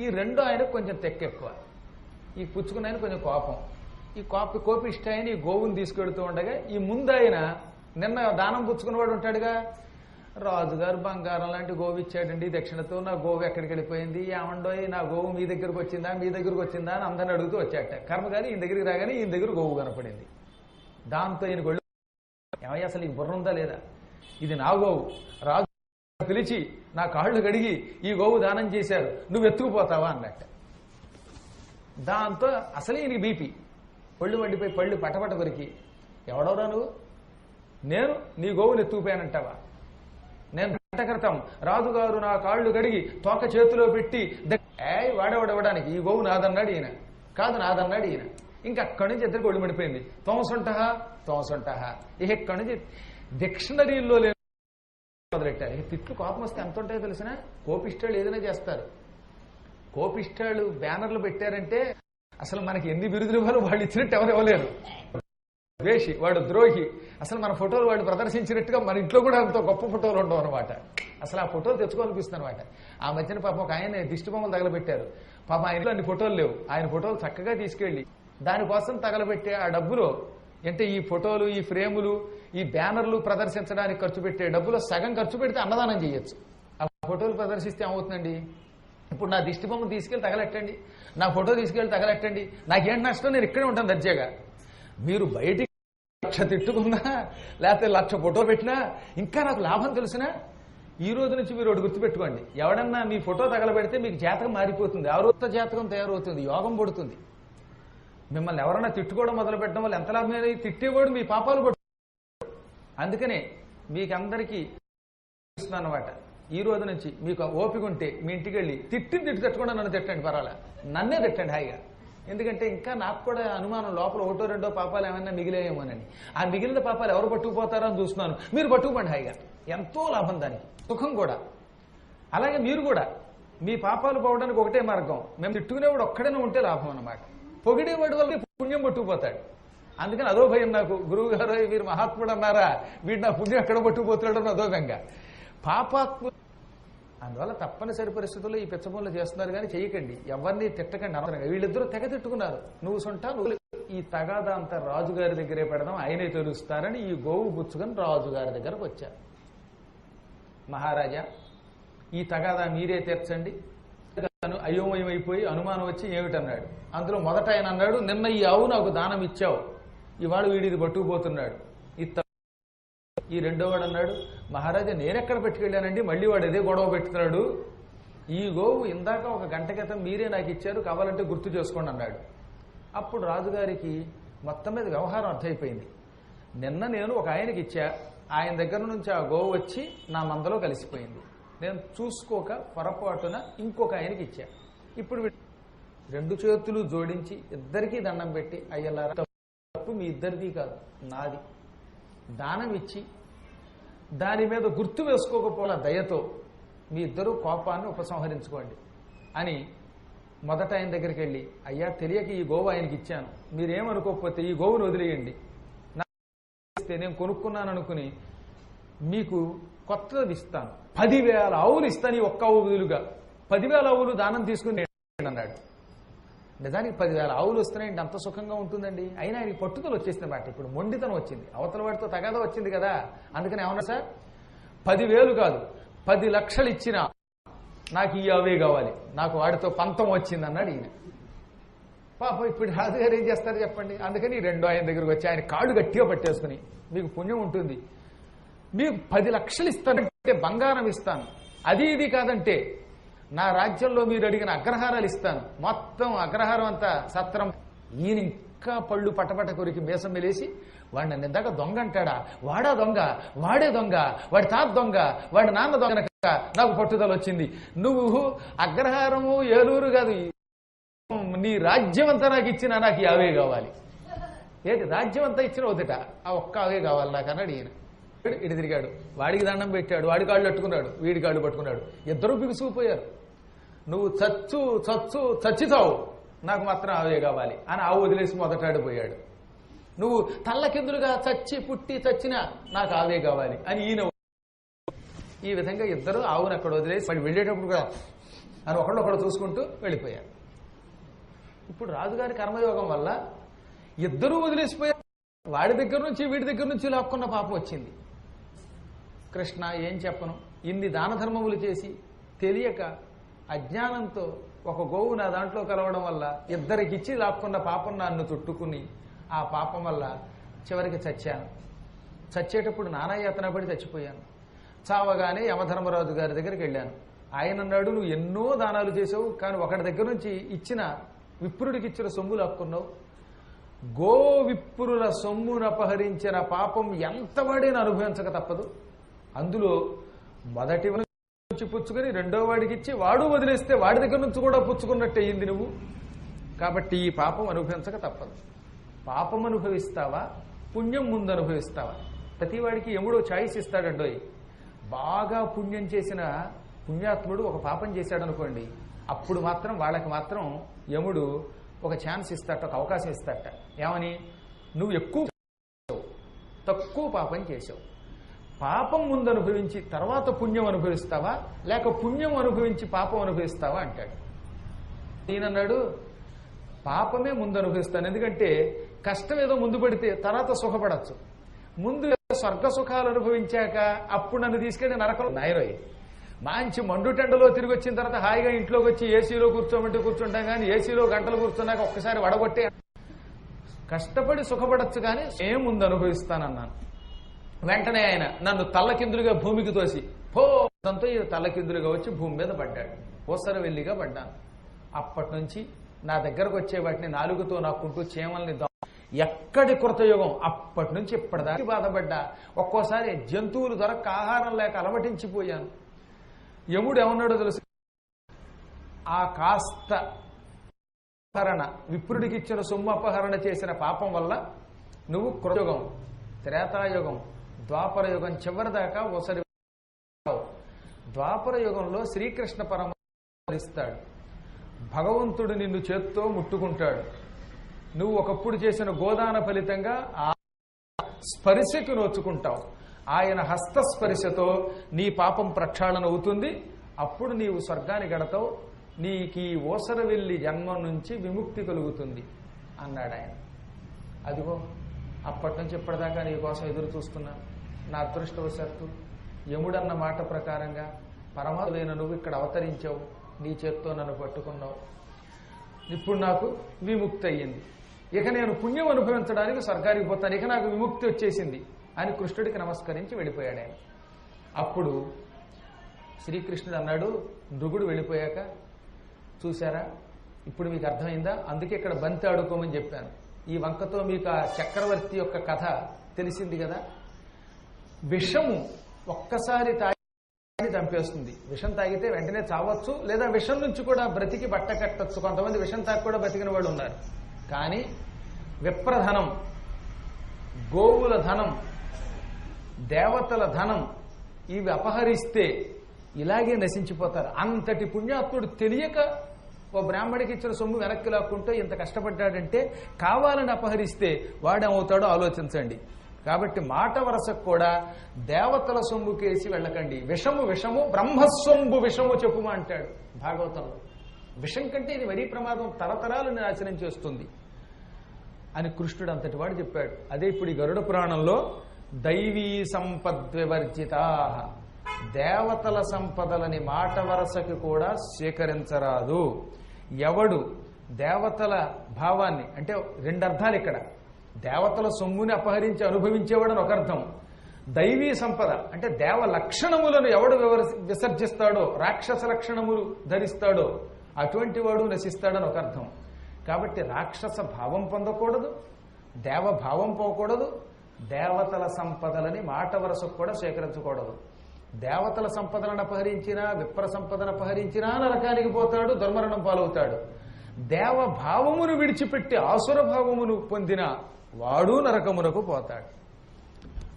ఈ రెండో ఆయనకు కొంచెం తెక్కెక్కువ. ఈ పుచ్చుకున్న ఆయన కొంచెం కోపం. ఈ కోపిష్ట ఆయన ఈ గోవుని తీసుకెడుతూ ఉండగా ఈ ముందు ఆయన నిన్న దానం పుచ్చుకున్నవాడు ఉంటాడుగా, రాజుగారు బంగారం లాంటి గోవు ఇచ్చాడండి దక్షిణతో, నా గోవు ఎక్కడికి వెళ్ళిపోయింది, ఏమండోయి నా గోవు మీ దగ్గరకు వచ్చిందా మీ దగ్గరకు వచ్చిందా అని అందరిని అడుగుతూ వచ్చాట. కర్మ కానీ ఈయన దగ్గరికి రాగానే ఈయన దగ్గర గోవు కనపడింది. దాంతో ఈయన గొళ్ళు, ఏమయ్య అసలు ఈ బుర్ర ఉందా లేదా, ఇది నా గోవు, రాజు పిలిచి నా కాళ్ళు కడిగి ఈ గోవు దానం చేశారు, నువ్వు ఎత్తుకుపోతావా అన్నట్ట. దాంతో అసలు ఈయనకి బీపీ, పళ్ళు వండిపోయి పళ్ళు పటపట కొరికి, ఎవడవరా నువ్వు, నేను నీ గోవును ఎత్తుకుపోయానంటావా, నేను గంట క్రితం రాజుగారు నా కాళ్ళు కడిగి తోక చేతిలో పెట్టి వాడేవాడవడానికి ఈ గోవు నాదన్నాడు ఈయన, కాదు నాదన్నాడు ఈయన. ఇంకా అక్కడి నుంచి ఇద్దరికి ఒళ్ళు పడిపోయింది. తోసంటహ ఇక ఇక్కడి నుంచి డిక్షనరీలో మొదలెట్టారు. ఇక తిట్లు కోపం వస్తే ఎంత ఉంటాయో తెలిసిన, కోపిష్టాలు ఏదైనా చేస్తారు. కోపిష్టాలు బ్యానర్లు పెట్టారంటే అసలు మనకి ఎన్ని బిరుదులు ఇవ్వాలో వాళ్ళు ఇచ్చినట్టు ఎవరు ఇవ్వలేరు. ద్వేషి, వాడు ద్రోహి, అసలు మన ఫోటోలు వాడు ప్రదర్శించినట్టుగా మన ఇంట్లో కూడా అంత గొప్ప ఫోటోలు ఉండవు అనమాట. అసలు ఆ ఫోటోలు తెచ్చుకోవాలనిపిస్తుంది అనమాట. ఆ మధ్యన పాపం ఒక ఆయన దిష్టి బొమ్మలు తగలబెట్టారు. పాపం ఆయనలో అన్ని ఫోటోలు లేవు. ఆయన ఫోటోలు చక్కగా తీసుకెళ్లి దానికోసం తగలబెట్టే ఆ డబ్బులో, అంటే ఈ ఫోటోలు ఈ ఫ్రేములు ఈ బ్యానర్లు ప్రదర్శించడానికి ఖర్చు పెట్టే డబ్బులో సగం ఖర్చు పెడితే అన్నదానం చేయొచ్చు. ఆ ఫోటోలు ప్రదర్శిస్తే ఏమవుతుందండి, ఇప్పుడు నా దిష్టి బొమ్మ తీసుకెళ్లి తగలెట్టండి, నా ఫోటో తీసుకెళ్లి తగలెట్టండి, నాకేంటి నష్టం, నేను ఇక్కడే ఉంటాను దర్జాగా. మీరు బయటికి 1,00,000 తిట్టుకున్నా లేకపోతే 1,00,000 ఫోటో పెట్టినా ఇంకా నాకు లాభం తెలిసినా, ఈ రోజు నుంచి మీరు ఒకటి గుర్తుపెట్టుకోండి, ఎవడన్నా మీ ఫోటో తగలబెడితే మీకు జాతకం మారిపోతుంది, ఆరోగ్య జాతకం తయారవుతుంది, యోగం పడుతుంది. మిమ్మల్ని ఎవరన్నా తిట్టుకోవడం మొదలు పెట్టడం వల్ల ఎంత లాభం, తిట్టేవాడు మీ పాపాలు పడు. అందుకనే మీకందరికీ అన్నమాట, ఈ రోజు నుంచి మీకు ఓపిక ఉంటే మీ ఇంటికి వెళ్ళి తిట్టు తట్టుకుండా నన్ను తిట్టండి, పర్వాలా నన్నే తిట్టండి హాయిగా. ఎందుకంటే ఇంకా నాకు కూడా అనుమానం, లోపల ఒకటో రెండో పాపాలు ఏమైనా మిగిలేమోనని. ఆ మిగిలిన పాపాలు ఎవరు పట్టుకుపోతారో అని చూస్తున్నాను. మీరు పట్టుకుపోండి హాయిగా, ఎంతో లాభం, దానికి సుఖం కూడా. అలాగే మీరు కూడా మీ పాపాలు పోవడానికి ఒకటే మార్గం, మేము తిట్టుకునేవాడు ఒక్కడనే ఉంటే లాభం అన్నమాట. పొగిడేవాడు వల్ల పుణ్యం పట్టుకుపోతాడు. అందుకని అదో భయం నాకు, గురువు గారు వీరు మహాత్ముడు అన్నారా, వీడు నా పుణ్యం ఎక్కడ పట్టుకుపోతున్నాడు అదో బెంగ. పాపాత్ము అందువల్ల తప్పనిసరి పరిస్థితుల్లో ఈ పిచ్చపనులు చేస్తున్నారు, కానీ చేయకండి, ఎవరిని తిట్టకండి అనవసరంగా. వీళ్ళిద్దరూ తెగ తిట్టుకున్నారు, నువ్వు సొంట నువ్వు. ఈ తగాదా అంతా రాజుగారి దగ్గరే పెడదాం, ఆయనే తెలుస్తారని ఈ గోవు పుచ్చుకొని రాజుగారి దగ్గరకు వచ్చారు. మహారాజా, ఈ తగాదా మీరే తీర్చండి. అయోమయం అయిపోయి అనుమానం వచ్చి ఏమిటన్నాడు. అందులో మొదట ఆయన అన్నాడు, నిన్న ఈ ఆవు నాకు దానం ఇచ్చావు, ఇవాళ వీడిది పట్టుకుపోతున్నాడు. ఈ రెండో వాడు అన్నాడు, మహారాజా నేనెక్కడ పెట్టుకెళ్ళానండి, మళ్ళీ వాడు అదే గొడవ పెట్టుతున్నాడు, ఈ గోవు ఇందాక 1 గంట క్రితం మీరే నాకు ఇచ్చారు, కావాలంటే గుర్తు చేసుకోండి అన్నాడు. అప్పుడు రాజుగారికి మొత్తం మీద వ్యవహారం అర్థమైపోయింది. నిన్న నేను ఒక ఆయనకి ఇచ్చా, ఆయన దగ్గర నుంచి ఆ గోవు వచ్చి నా మందలో కలిసిపోయింది, నేను చూసుకోక పొరపాటున ఇంకొక ఆయనకి ఇచ్చా. ఇప్పుడు 2 చేతులు జోడించి ఇద్దరికీ దండం పెట్టి, అయ్యలారా తప్పు మీ ఇద్దరిది కాదు నాది, దానం ఇచ్చి దాని మీద గుర్తు వేసుకోకపోయిన దయతో మీ ఇద్దరు కోపాన్ని ఉపసంహరించుకోండి అని మొదట ఆయన దగ్గరికి వెళ్ళి, అయ్యా తెలియక ఈ గోవు ఆయనకి ఇచ్చాను, మీరేమనుకోకపోతే ఈ గోవును వదిలేయండి, నేను కొనుక్కున్నాను అనుకుని మీకు కొత్తది ఇస్తాను, 10,000 ఆవులు ఇస్తాను, ఈ ఒక్క ఆవు బదులుగా 10,000 ఆవులు దానం తీసుకుని అన్నాడు. నిజానికి 10,000 ఆవులు వస్తున్నాయండి, అంత సుఖంగా ఉంటుందండి. అయినా ఆయనకి పట్టుదల వచ్చేసింది మాట, ఇప్పుడు మొండితనం వచ్చింది, అవతల వాడితో తగాదా వచ్చింది కదా. అందుకని ఏమన్నా సార్ 10,000 కాదు 10 లక్షలు ఇచ్చినా నాకు ఈ అవే కావాలి, నాకు వాడితో పంతం వచ్చింది అన్నాడు ఈయన. పాపం ఇప్పుడు రాజుగారు ఏం చేస్తారు చెప్పండి. అందుకని రెండో ఆయన దగ్గరకు వచ్చి ఆయన కాళ్ళు గట్టిగా పట్టేసుకుని, మీకు పుణ్యం ఉంటుంది, మీకు 10 లక్షలు ఇస్తానంటే బంగారం ఇస్తాను, అది ఇది కాదంటే నా రాజ్యంలో మీరు అడిగిన అగ్రహారాలు ఇస్తాను, మొత్తం అగ్రహారం అంతా సత్రం. ఈయన ఇంకా పళ్ళు పటపట కొరికి మీసం మెలేసి, వాడిని నిందాక దొంగ అంటాడా, వాడా దొంగ, వాడే దొంగ, వాడి తాత దొంగ, వాడి నాన్న దొంగ, నాకు పట్టుదల వచ్చింది. నువ్వు అగ్రహారము ఏలూరు కాదు, నీ రాజ్యం అంతా నాకు ఇచ్చినా నాకు అవే కావాలి. ఏంటి రాజ్యం అంతా ఇచ్చిన వద్దట, ఆ ఒక్క అవే కావాలి నాకు అన్నాడు ఈయన. ఇటు తిరిగాడు, వాడికి దండం పెట్టాడు, వాడి కాళ్ళు పట్టుకున్నాడు, వీడి కాళ్ళు పట్టుకున్నాడు. ఇద్దరూ బిగుసుకుపోయారు. నువ్వు చచ్చితావు, నాకు మాత్రం అవే కావాలి అని ఆవు వదిలేసి మొదటాడిపోయాడు. నువ్వు తల్లకిందులుగా చచ్చి పుట్టి చచ్చినా నాకు అవే కావాలి అని ఈయన. ఈ విధంగా ఇద్దరు ఆవును అక్కడ వదిలేసి వాడు వెళ్ళేటప్పుడు కూడా అని ఒకళ్ళు చూసుకుంటూ వెళ్ళిపోయారు. ఇప్పుడు రాజుగారి కర్మయోగం వల్ల ఇద్దరూ వదిలేసిపోయారు. వాడి దగ్గర నుంచి వీడి దగ్గర నుంచి లాక్కున్న పాపం వచ్చింది. కృష్ణ ఏం చెప్పను, ఇన్ని దాన ధర్మములు చేసి తెలియక అజ్ఞానంతో ఒక గోవు నా దాంట్లో కలవడం వల్ల ఇద్దరికిచ్చి లాక్కున్న పాపం నన్ను చుట్టుకుని ఆ పాపం వల్ల చివరికి చచ్చాను. చచ్చేటప్పుడు నానాయాతన పడి చచ్చిపోయాను. చావగానే యమధర్మరాజు గారి దగ్గరికి వెళ్ళాను. ఆయన అన్నాడు, నువ్వు ఎన్నో దానాలు చేసావు, కానీ ఒకటి దగ్గర నుంచి ఇచ్చిన విప్రుడికి ఇచ్చిన సొమ్ము లాక్కున్నావు. గో విప్రుల సొమ్మును అపహరించిన పాపం ఎంత వాడిని అనుభవించక తప్పదు. అందులో మొదటి నుంచి పుచ్చుకొని రెండో వాడికి ఇచ్చి వాడు వదిలేస్తే వాడి దగ్గర నుంచి కూడా పుచ్చుకున్నట్టు అయ్యింది నువ్వు. కాబట్టి ఈ పాపం అనుభవించక తప్పదు. పాపం అనుభవిస్తావా, పుణ్యం ముందు అనుభవిస్తావా? ప్రతివాడికి యముడు ఛాయిస్ ఇస్తాడండోయ్. బాగా పుణ్యం చేసిన పుణ్యాత్ముడు ఒక పాపం చేశాడు అనుకోండి, అప్పుడు మాత్రం వాళ్ళకి మాత్రం యముడు ఒక ఛాన్స్ ఇస్తాట, ఒక అవకాశం ఇస్తాట. ఏమని? నువ్వు ఎక్కువ తక్కువ పాపం చేసావు, పాపం ముందు అనుభవించి తర్వాత పుణ్యం అనుభవిస్తావా, లేక పుణ్యం అనుభవించి పాపం అనుభవిస్తావా అంటాడు. ఈయనన్నాడు, పాపమే ముందు అనుభవిస్తాను. ఎందుకంటే కష్టం ఏదో ముందు పడితే తర్వాత సుఖపడచ్చు. ముందు స్వర్గ సుఖాలు అనుభవించాక అప్పుడు నన్ను తీసుకెళ్లి నరకం నాయరోయ్. మంచి మండుటెండలో తిరిగి వచ్చిన తర్వాత హాయిగా ఇంట్లోకి వచ్చి ఏసీలో కూర్చోమంటే కూర్చుంటాం, కానీ ఏసీలో గంటలు కూర్చున్నాక ఒక్కసారి వడగొట్టే కష్టపడి సుఖపడచ్చు, కానీ ఏం ముందు అనుభవిస్తానన్నాను. వెంటనే ఆయన నన్ను తల్లకిందులుగా భూమికి తోసి పోతంతో ఈ తల్లకిందులుగా వచ్చి భూమి మీద పడ్డాడు. ఓసరవెల్లిగా పడ్డాను. అప్పటి నుంచి నా దగ్గరకు వచ్చే వాటిని నాలుగుతో నాకుంటూ చీమల్ని ఎక్కడి కృతయుగం అప్పటి నుంచి ఇప్పటిదాకా బాధపడ్డా. ఒక్కోసారి జంతువులు దొరక్క ఆహారం లేక అలమటించిపోయాను. యముడు ఏమన్నాడో తెలుసు, ఆ కాస్త అపహరణ, విప్రుడికి ఇచ్చిన సొమ్ము అపహరణ చేసిన పాపం వల్ల నువ్వు కృతయుగం, త్రేతాయుగం, ద్వాపర యుగం చివరిదాకా ఓసరి. ద్వాపర యుగంలో శ్రీకృష్ణ పరమాత్మ భగవంతుడు నిన్ను చేత్తో ముట్టుకుంటాడు. నువ్వు ఒకప్పుడు చేసిన గోదాన ఫలితంగా ఆ స్పర్శకు నోచుకుంటావు. ఆయన హస్తస్పర్శతో నీ పాపం ప్రక్షాళన అవుతుంది. అప్పుడు నీవు స్వర్గాన్ని గడతావు. నీకు ఈ ఓసరవెల్లి జన్మం నుంచి విముక్తి కలుగుతుంది అన్నాడు ఆయన. అదిగో అప్పటి నుంచి ఇప్పటిదాకా నీ కోసం ఎదురు చూస్తున్నాను. నా అదృష్టవశాత్తు యముడన్న మాట ప్రకారంగా పరమాత్ముడైన నువ్వు ఇక్కడ అవతరించావు, నీ చేత్తో నన్ను పట్టుకున్నావు. ఇప్పుడు నాకు విముక్తి అయ్యింది. ఇక నేను పుణ్యం అనుభవించడానికి స్వర్గానికి పోతాను, ఇక నాకు విముక్తి వచ్చేసింది అని కృష్ణుడికి నమస్కరించి వెళ్ళిపోయాడు ఆయన. అప్పుడు శ్రీకృష్ణుడు అన్నాడు, నృగుడు వెళ్ళిపోయాక, చూశారా ఇప్పుడు మీకు అర్థమైందా? అందుకే ఇక్కడ బంతి ఆడుకోమని చెప్పాను. ఈ వంకతో మీకు ఆ చక్రవర్తి యొక్క కథ తెలిసింది కదా. విషము ఒక్కసారి తాగి చంపేస్తుంది. విషం తాగితే వెంటనే చావచ్చు, లేదా విషం నుంచి కూడా బ్రతికి బట్ట కట్టచ్చు. కొంతమంది విషం తాగి కూడా బ్రతికిన వాళ్ళు ఉన్నారు. కానీ విప్రధనం, గోవుల ధనం, దేవతల ధనం ఇవి అపహరిస్తే ఇలాగే నశించిపోతారు. అంతటి పుణ్యాత్ముడు తెలియక ఓ బ్రాహ్మడికి ఇచ్చిన సొమ్ము వెనక్కి లాక్కుంటూ ఇంత కష్టపడ్డాడంటే కావాలని అపహరిస్తే వాడేమవుతాడో ఆలోచించండి. కాబట్టి మాట వరసకు కూడా దేవతల సొమ్ము కేసి వెళ్ళకండి. విషము విషము, బ్రహ్మస్వొంబు విషము చెప్పుమా అంటాడు భాగవతంలో. విషం కంటే ఇది మరీ ప్రమాదం, తరతరాలను నాశనం చేస్తుంది అని కృష్ణుడు అంతటి వాడు చెప్పాడు. అదే ఇప్పుడు ఈ గరుడ పురాణంలో దైవీ సంపద్వివర్జితా, దేవతల సంపదలని మాట వరసకి కూడా స్వీకరించరాదు. ఎవడు దేవతల భావాన్ని, అంటే రెండు అర్థాలు ఇక్కడ, దేవతల సొమ్ముని అపహరించి అనుభవించేవాడని ఒక అర్థం, దైవీ సంపద అంటే దేవ లక్షణములను ఎవడు విసర్జిస్తాడో, రాక్షస లక్షణములు ధరిస్తాడో అటువంటి వాడు నశిస్తాడని ఒక అర్థం. కాబట్టి రాక్షస భావం పొందకూడదు, దేవభావం పోకూడదు, దేవతల సంపదలని మాట వరసకు కూడా స్వీకరించకూడదు. దేవతల సంపదలను అపహరించినా, విప్ర సంపదను అపహరించినా నరకానికి పోతాడు, దుర్మరణం పాలవుతాడు. దేవభావమును విడిచిపెట్టి ఆసురభావమును పొందిన వాడు నరకమునకు పోతాడు.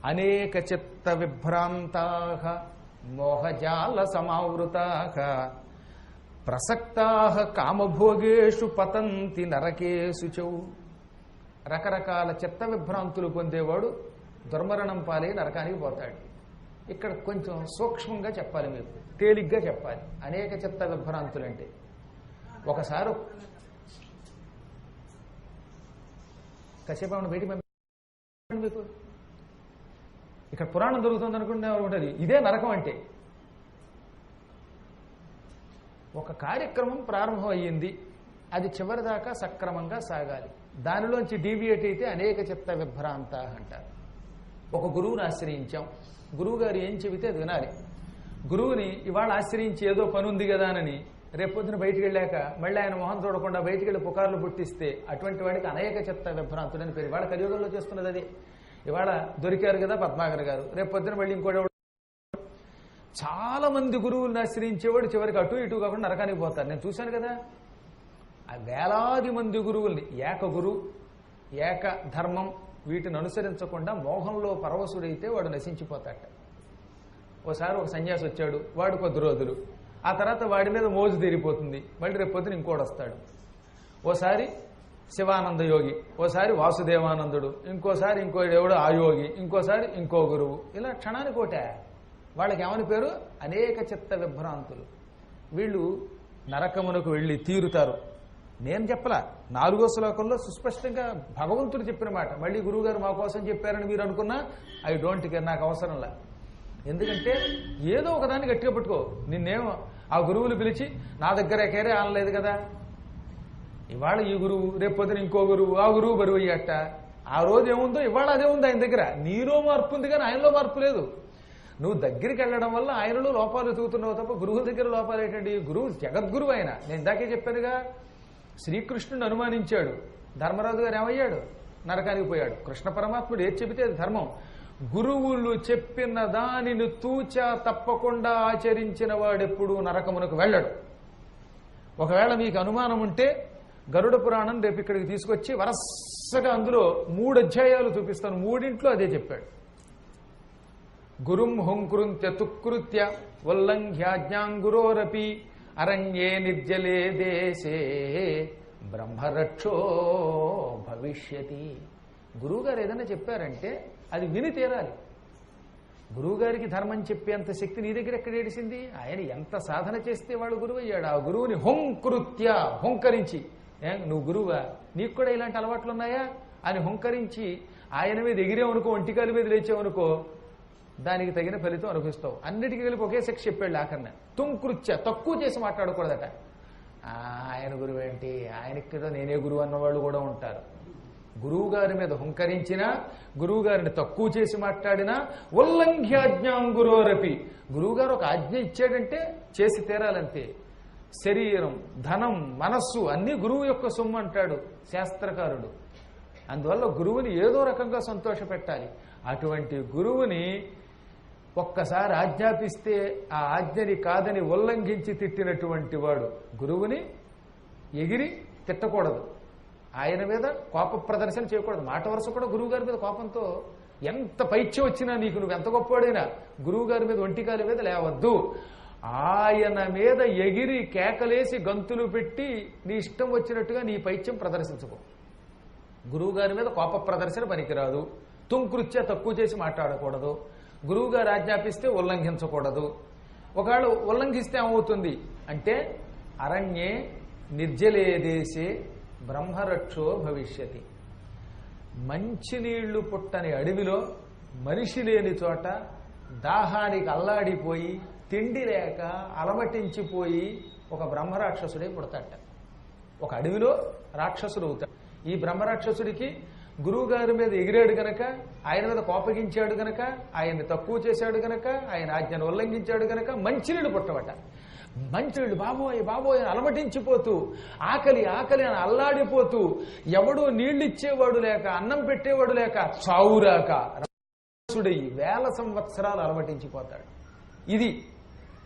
అనేక చిత్త విభ్రాంతాః మోహజాల సమావృతాః ప్రసక్తాః కామభోగేషు పతంతి నరకేషు చౌ. రకరకాల చిత్త విభ్రాంతులు పొందేవాడు దుర్మరణం పాలై నరకానికి పోతాడు. ఇక్కడ కొంచెం సూక్ష్మంగా చెప్పాలి, మీకు తేలిగ్గా చెప్పాలి. అనేక చిత్త విభ్రాంతులు అంటే ఒకసారి కసేపు బయటికి పంపి మీకు ఇక్కడ పురాణం దొరుకుతుంది అనుకుంటే ఉంటుంది. ఇదే నరకం అంటే. ఒక కార్యక్రమం ప్రారంభం అయ్యింది, అది చివరిదాకా సక్రమంగా సాగాలి. దానిలోంచి డీవియేట్ అయితే అనేక చిత్త విభ్రాంత అంటారు. ఒక గురువుని ఆశ్రయించాం, గురువు గారు ఏం చెబితే అది వినాలి. గురువుని ఇవాళ ఆశ్రయించి ఏదో పని ఉంది కదా అని రేపొద్దున బయటికి వెళ్ళాక మళ్ళీ ఆయన మొహం చూడకుండా బయటికి వెళ్ళి పుకార్లు పుట్టిస్తే అటువంటి వాడికి అనేక చిత్త విభ్రాంతుడని పేరు. ఇవాళ కలియుగంలో చేస్తున్నది అది. ఇవాళ దొరికారు కదా పద్మాకర్ గారు, రేపొద్దున మళ్ళీ ఇంకోటి. చాలా మంది గురువులను ఆశ్రయించేవాడు చివరికి అటు ఇటు కాకుండా నరకానికి పోతారు. నేను చూశాను కదా, ఆ వేలాది మంది గురువుల్ని ఏక గురు ఏక ధర్మం వీటిని అనుసరించకుండా మోహంలో పరవశుడైతే వాడు నశించిపోతాట. ఓసారి ఒక సన్యాసి వచ్చాడు, వాడు కొద్ది రోజులు, ఆ తర్వాత వాడి మీద మోజు తీరిపోతుంది, మళ్ళీ రేపు పొద్దున ఇంకోటి వస్తాడు. ఓసారి శివానంద యోగి, ఓసారి వాసుదేవానందుడు, ఇంకోసారి ఇంకో ఎవడు ఆ యోగి, ఇంకోసారి ఇంకో గురువు. ఇలా క్షణానికి ఒకటే. వాళ్ళకి ఏమని పేరు? అనేక చిత్త విభ్రాంతులు. వీళ్ళు నరకమునకు వెళ్ళి తీరుతారు. నేను చెప్పలా, 4వ శ్లోకంలో సుస్పష్టంగా భగవంతుడు చెప్పిన మాట. మళ్ళీ గురువుగారు మా కోసం చెప్పారని మీరు అనుకున్నా ఐ డోంట్ కేర్, నాకు అవసరంలా. ఎందుకంటే ఏదో ఒకదాన్ని గట్టిగా పట్టుకో. నిన్నేమో ఆ గురువులు పిలిచి నా దగ్గర కేరే అనలేదు కదా. ఇవాళ ఈ గురువు, రేపు పొద్దున ఇంకో గురువు, ఆ గురువు బరువు అయ్యట. ఆ రోజు ఏముందో ఇవాళ అదే ఉంది ఆయన దగ్గర. నీలో మార్పు ఉంది కానీ ఆయనలో మార్పు లేదు. నువ్వు దగ్గరికి వెళ్ళడం వల్ల ఆయనలో లోపాలు ఎదుగుతున్నావు తప్ప గురువు దగ్గర లోపాలు ఏంటండి? గురువు జగద్గురువు ఆయన. నేను ఇందాకే చెప్పానుగా, శ్రీకృష్ణుని అనుమానించాడు, ధర్మరాజు గారు ఏమయ్యాడు? నరకానికి పోయాడు. కృష్ణ పరమాత్ముడు ఏది చెబితే అది ధర్మం. గురువులు చెప్పిన దానిని తూచా తప్పకుండా ఆచరించిన వాడెప్పుడు నరకమునకు వెళ్ళడు. ఒకవేళ మీకు అనుమానం ఉంటే గరుడ పురాణం రేపు ఇక్కడికి తీసుకొచ్చి వరసగా అందులో 3 అధ్యాయాలు చూపిస్తాను. 3 అదే చెప్పాడు. గురుం హుంకృంత్య తుకృత్య ఉల్లంఘ్యాజ్ఞాంగురోరపి అరణ్యే నిర్జలే దేశే బ్రహ్మరక్షో భవిష్యతి. గురువుగారు ఏదైనా చెప్పారంటే అది విని తీరాలి. గురువుగారికి ధర్మం చెప్పేంత శక్తి నీ దగ్గర ఎక్కడ ఏడిసింది? ఆయన ఎంత సాధన చేస్తే వాడు గురువు అయ్యాడు. ఆ గురువుని హుంకృత్య, హుంకరించి, నువ్వు గురువా, నీకు కూడా ఇలాంటి అలవాట్లు ఉన్నాయా అని హుంకరించి ఆయన మీద ఎగిరేవనుకో, ఒంటికాల మీద లేచావనుకో, దానికి తగిన ఫలితం అనుభవిస్తావు. అన్నిటికీ కలిపి ఒకే శిక్ష చెప్పాడు ఆఖరణ. తుంకృత్య, తక్కువ చేసి మాట్లాడకూడదట. ఆయన గురువు ఏంటి, ఆయనకి కదా నేనే గురువు అన్నవాళ్ళు కూడా ఉంటారు. గురువు గారి మీద హుంకరించినా, గురువు గారిని తక్కువ చేసి మాట్లాడినా ఉల్లంఘ్యాజ్ఞాంగురోరపి. గురువు గారు ఒక ఆజ్ఞ ఇచ్చాడంటే చేసి తీరాలంతే. శరీరం, ధనం, మనస్సు అన్ని గురువు యొక్క సొమ్ము అంటాడు శాస్త్రకారుడు. అందువల్ల గురువుని ఏదో రకంగా సంతోష పెట్టాలి. అటువంటి గురువుని ఒక్కసారి ఆజ్ఞాపిస్తే ఆ ఆజ్ఞని కాదని ఉల్లంఘించి తిట్టినటువంటి వాడు గురువుని ఎగిరి తిట్టకూడదు. ఆయన మీద కోప ప్రదర్శన చేయకూడదు. మాట వరుస కూడా గురువు గారి మీద కోపంతో ఎంత పైచ్యం వచ్చినా నీకు నువ్వు ఎంత గొప్పవాడైనా గురువు గారి మీద ఒంటికాలి మీద లేవద్దు. ఆయన మీద ఎగిరి కేకలేసి గంతులు పెట్టి నీ ఇష్టం వచ్చినట్టుగా నీ పైచ్యం ప్రదర్శించుకో. గురువు గారి మీద కోప ప్రదర్శన పనికిరాదు. తుంకృత్య, తక్కువ చేసి మాట్లాడకూడదు. గురువు గారు ఆజ్ఞాపిస్తే ఉల్లంఘించకూడదు. ఒకవేళ ఉల్లంఘిస్తే ఏమవుతుంది అంటే అరణ్యే నిర్జలే దేశే బ్రహ్మరక్షో భవిష్యతి. మంచినీళ్లు పుట్టని అడవిలో, మనిషి లేని చోట, దాహానికి అల్లాడిపోయి తిండి లేక అలమటించిపోయి ఒక బ్రహ్మరాక్షసుడే పుడతాట. ఒక అడవిలో రాక్షసుడు అవుతాడు. ఈ బ్రహ్మరాక్షసుడికి గురువు గారి మీద ఎగిరాడు గనక, ఆయన మీద కోపగించాడు గనక, ఆయన్ని తక్కువ చేశాడు గనక, ఆయన ఆజ్ఞను ఉల్లంఘించాడు గనక మంచినీళ్ళు పుట్టవట. మంచినీళ్ళు బాబోయ్ బాబోయ్ అని అలమటించిపోతూ, ఆకలి ఆకలి అని అల్లాడిపోతూ, ఎవడో నీళ్లు ఇచ్చేవాడు లేక, అన్నం పెట్టేవాడు లేక, చావురాక రాక్షసుడై 1000 సంవత్సరాలు అలమటించిపోతాడు. ఇది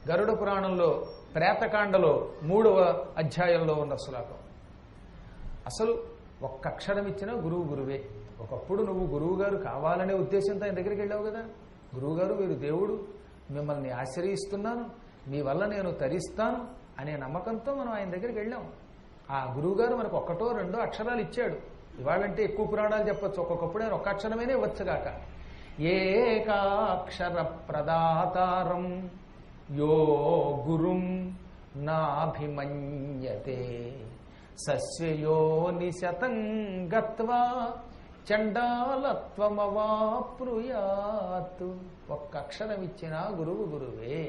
గరుడ పురాణంలో ప్రేతకాండలో 3వ అధ్యాయంలో ఉన్న శ్లోకం. అసలు ఒక్క అక్షరం ఇచ్చినా గురువు గురువే. ఒకప్పుడు నువ్వు గురువు గారు కావాలనే ఉద్దేశంతో ఆయన దగ్గరికి వెళ్ళావు కదా. గురువుగారు మీరు దేవుడు, మిమ్మల్ని ఆశ్రయిస్తున్నాను, మీ వల్ల నేను తరిస్తాను అనే నమ్మకంతో మనం ఆయన దగ్గరికి వెళ్ళాం. ఆ గురువుగారు మనకు ఒక్కటో రెండో అక్షరాలు ఇచ్చాడు. ఇవాళంటే ఎక్కువ పురాణాలు చెప్పచ్చు, ఒక్కొక్కప్పుడు ఆయన ఒక్క అక్షరమేనే వచ్చగాక. ఏకాక్షర ప్రదాతారం యో గురుం నాభిమన్యతే సస్యయోని శతం గత్వా చండాలత్వమవాప్నుయాత్. ఒక్క అక్షరం ఇచ్చినా గురువు గురువే.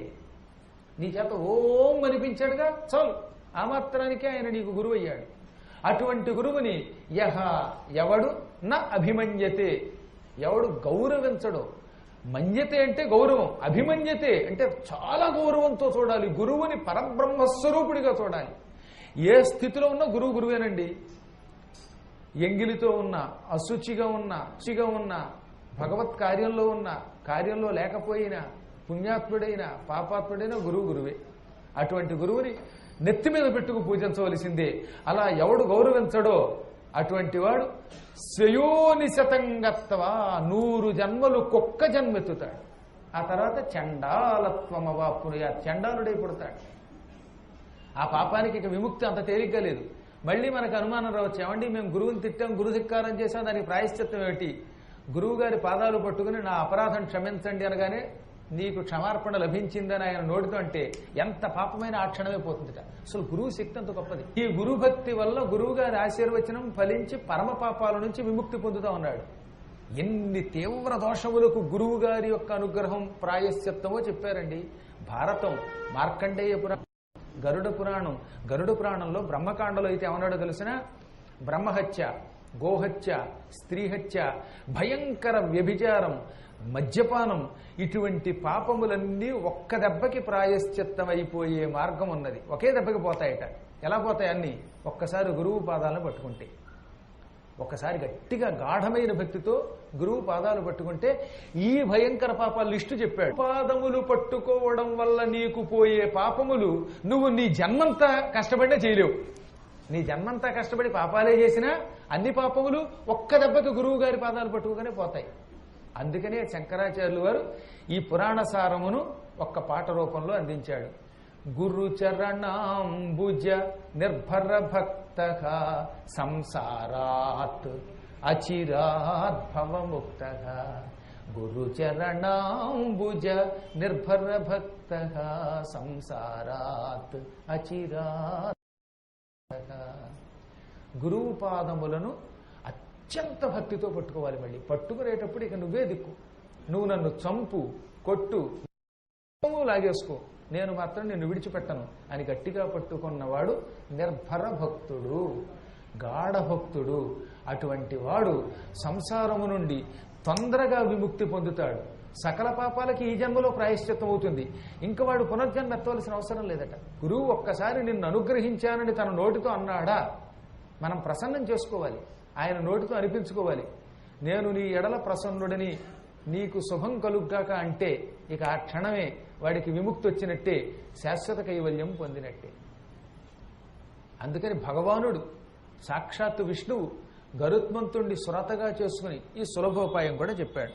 నీ చేత ఓం అనిపించాడుగా, చాలు, ఆ మాత్రానికి ఆయన నీకు గురువు అయ్యాడు. అటువంటి గురువుని ఎవడు నా అభిమన్యతే, ఎవడు గౌరవించడు. మన్యతే అంటే గౌరవం, అభిమన్యతే అంటే చాలా గౌరవంతో చూడాలి. గురువుని పరబ్రహ్మస్వరూపుడిగా చూడాలి. ఏ స్థితిలో ఉన్నా గురువు గురువేనండి. ఎంగిలితో ఉన్నా, అశుచిగా ఉన్నా, శుచిగా ఉన్నా, భగవత్ కార్యంలో ఉన్నా, కార్యంలో లేకపోయినా, పుణ్యాత్ముడైనా పాపాత్ముడైనా గురువు గురువే. అటువంటి గురువుని నెత్తి మీద పెట్టుకు పూజించవలసిందే. అలా ఎవడు గౌరవించడో అటువంటి వాడు స్వయోనిశతంగత్వా 100 జన్మలు కుక్క జన్మెత్తుతాడు. ఆ తర్వాత చండాలత్వమవాపునుయా, చండాలుడై పుడతాడు. ఆ పాపానికి ఇక విముక్తి అంత తేలిగ్గా లేదు. మళ్ళీ మనకు అనుమానం రావచ్చు, ఏమండి మేము గురువుని తిట్టాం, గురు ధిక్కారం చేశాం, దానికి ప్రాయశ్చిత్తం ఏమిటి? గురువు గారి పాదాలు పట్టుకుని నా అపరాధం క్షమించండి అనగానే నీకు క్షమార్పణ లభించిందని ఆయన నోటితో అంటే ఎంత పాపమైన ఆ క్షణమే పోతుందిట. అసలు గురువు శక్తి అంత గొప్పది. ఈ గురుభక్తి వల్ల గురువు గారి ఆశీర్వచనం ఫలించి పరమ పాపాల నుంచి విముక్తి పొందుతా ఉన్నాడు. ఎన్ని తీవ్ర దోషములకు గురువు గారి యొక్క అనుగ్రహం ప్రాయశ్చిత్తమో చెప్పారండి. భారతం, మార్కండేయ పురాణం, గరుడ పురాణంలో బ్రహ్మకాండలో అయితే ఏమన్నాడో తెలిసిన, బ్రహ్మహత్య, గోహత్య, స్త్రీహత్య, భయంకర వ్యభిచారం, మద్యపానం, ఇటువంటి పాపములన్నీ ఒక్క దెబ్బకి ప్రాయశ్చిత్తం అయిపోయే మార్గం ఉన్నది. ఒకే దెబ్బకి పోతాయట. ఎలా పోతాయి అన్ని? ఒక్కసారి గురువు పాదాలను పట్టుకుంటే, ఒక్కసారి గట్టిగా గాఢమైన భక్తితో గురువు పాదాలు పట్టుకుంటే ఈ భయంకర పాపాల లిస్టు చెప్పాడు. పాదములు పట్టుకోవడం వల్ల నీకు పోయే పాపములు నువ్వు నీ జన్మంతా కష్టపడినా చేయలేవు. నీ జన్మంతా కష్టపడి పాపాలే చేసినా అన్ని పాపములు ఒక్క దెబ్బకి గురువు గారి పాదాలు పట్టుకోగానే పోతాయి. అందుకనే శంకరాచార్యులు వారు ఈ పురాణ సారమును ఒక్క పాట రూపంలో అందించాడు. గురు చరణాంబుజ నిర్భర భక్త సంసారాత్ అచిరాత్ భవముక్త. గురు చరణాంబుజ నిర్భర భక్త సంసారాత్ అచిరాత్. గురువు పాదములను అత్యంత భక్తితో పట్టుకోవాలి. మళ్ళీ పట్టుకునేటప్పుడు ఇక నువ్వే దిక్కు. నువ్వు నన్ను చంపు, కొట్టు, లాగేసుకో, నేను మాత్రం నిన్ను విడిచిపెట్టను అని గట్టిగా పట్టుకున్నవాడు నిర్భర భక్తుడు, గాఢ భక్తుడు. అటువంటి వాడు సంసారము నుండి తొందరగా విముక్తి పొందుతాడు. సకల పాపాలకి ఈ జన్మలో ప్రాయశ్చిత్తం అవుతుంది. ఇంకా వాడు పునర్జన్మ ఎత్తవలసిన అవసరం లేదట. గురువు ఒక్కసారి నిన్ను అనుగ్రహించానని తన నోటితో అన్నాడా, మనం ప్రసన్నం చేసుకోవాలి, ఆయన నోటితో అనిపించుకోవాలి. నేను నీ ఎడల ప్రసన్నుడని, నీకు శుభం కలుగ్గాక అంటే ఇక ఆ క్షణమే వాడికి విముక్తి వచ్చినట్టే, శాశ్వత కైవల్యం పొందినట్టే. అందుకని భగవానుడు సాక్షాత్తు విష్ణువు గరుత్మంతుణ్ణి సురతగా చేసుకుని ఈ సులభోపాయం కూడా చెప్పాడు.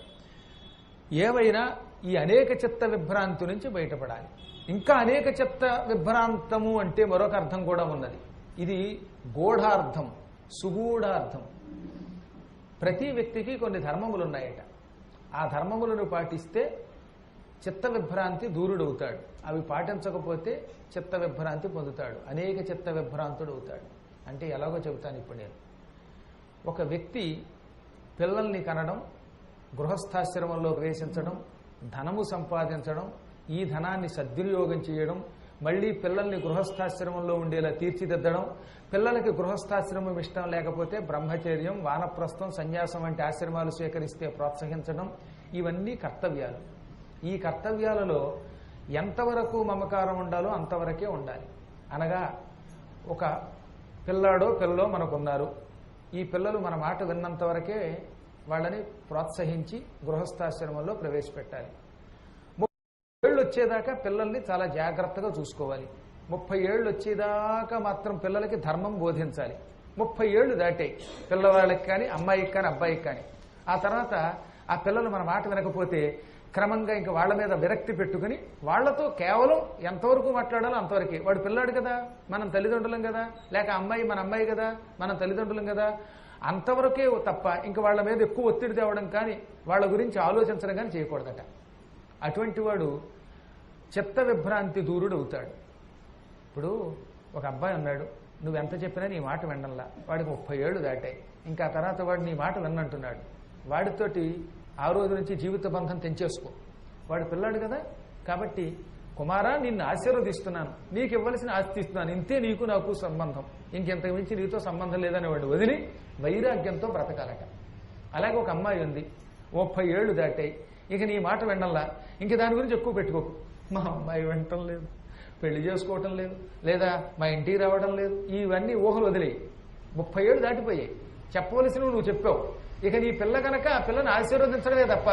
ఏవైనా ఈ అనేక చిత్త విభ్రాంతి నుంచి బయటపడాలి. ఇంకా అనేక చిత్త విభ్రాంతము అంటే మరొక అర్థం కూడా ఉన్నది. ఇది గూఢార్థం, సుగూఢార్థం. ప్రతి వ్యక్తికి కొన్ని ధర్మములు ఉన్నాయట. ఆ ధర్మములను పాటిస్తే చిత్త విభ్రాంతి దూరుడవుతాడు. అవి పాటించకపోతే చిత్త విభ్రాంతి పొందుతాడు, అనేక చిత్త విభ్రాంతుడు అవుతాడు. అంటే ఎలాగో చెబుతాను ఇప్పుడు నేను. ఒక వ్యక్తి పిల్లల్ని కనడం, గృహస్థాశ్రమంలో ప్రవేశించడం, ధనము సంపాదించడం, ఈ ధనాన్ని సద్వినియోగం చేయడం, మళ్ళీ పిల్లల్ని గృహస్థాశ్రమంలో ఉండేలా తీర్చిదిద్దడం, పిల్లలకి గృహస్థాశ్రమం ఇష్టం లేకపోతే బ్రహ్మచర్యం, వానప్రస్థం, సన్యాసం వంటి ఆశ్రమాలు స్వీకరిస్తే ప్రోత్సహించడం, ఇవన్నీ కర్తవ్యాలు. ఈ కర్తవ్యాలలో ఎంతవరకు మమకారం ఉండాలో అంతవరకే ఉండాలి. అనగా ఒక పిల్లాడో పిల్లలో మనకున్నారు, ఈ పిల్లలు మన మాట విన్నంత వరకే వాళ్ళని ప్రోత్సహించి గృహస్థాశ్రమంలో ప్రవేశపెట్టాలి. 30 ఏళ్ళు వచ్చేదాకా పిల్లల్ని చాలా జాగ్రత్తగా చూసుకోవాలి. 30 ఏళ్ళు వచ్చేదాకా మాత్రం పిల్లలకి ధర్మం బోధించాలి. 30 ఏళ్ళు దాటాయి పిల్లవాళ్ళకి కానీ అమ్మాయికి కానీ అబ్బాయికి కానీ. ఆ తర్వాత ఆ పిల్లలు మన మాట వినకపోతే క్రమంగా ఇంకా వాళ్ళ మీద విరక్తి పెట్టుకుని వాళ్లతో కేవలం ఎంతవరకు మాట్లాడాలో అంతవరకే. వాడు పిల్లాడు కదా, మనం తల్లిదండ్రులం కదా, లేక అమ్మాయి మన అమ్మాయి కదా, మనం తల్లిదండ్రులం కదా, అంతవరకే తప్ప ఇంకా వాళ్ళ మీద ఎక్కువ ఒత్తిడి తేవడం కానీ వాళ్ళ గురించి ఆలోచించడం కానీ చేయకూడదట. అటువంటి వాడు చిత్త విభ్రాంతి దూరుడు అవుతాడు. ఇప్పుడు ఒక అబ్బాయి ఉన్నాడు, నువ్వెంత చెప్పినా నీ మాట వినడంలా, వాడికి 30 ఏళ్ళు దాటాయి, ఇంకా తర్వాత వాడు నీ మాట విన్నంటున్నాడు. వాడితోటి ఆ రోజు నుంచి జీవిత బంధం తెంచేసుకో. వాడు పిల్లాడు కదా, కాబట్టి కుమారా నిన్ను ఆశీర్వదిస్తున్నాను, నీకు ఇవ్వాల్సిన ఆస్తి ఇస్తున్నాను, ఇంతే నీకు నాకు సంబంధం, ఇంకెంతకు మించి నీతో సంబంధం లేదని వాడు వదిలి వైరాగ్యంతో బ్రతకాలట. అలాగే ఒక అమ్మాయి ఉంది, 30 ఏళ్ళు దాటాయి, ఇక నీ మాట వినడంలా, ఇంక దాని గురించి ఎక్కువ పెట్టుకోకు. మా అమ్మాయి వినటం లేదు, పెళ్లి చేసుకోవటం లేదు, లేదా మా ఇంటికి రావడం లేదు, ఇవన్నీ ఊహలు వదిలేయి. 30 ఏళ్ళు దాటిపోయాయి, చెప్పవలసినవి నువ్వు చెప్పావు. ఇక నీ పిల్ల కనుక ఆ పిల్లని ఆశీర్వదించడమే తప్ప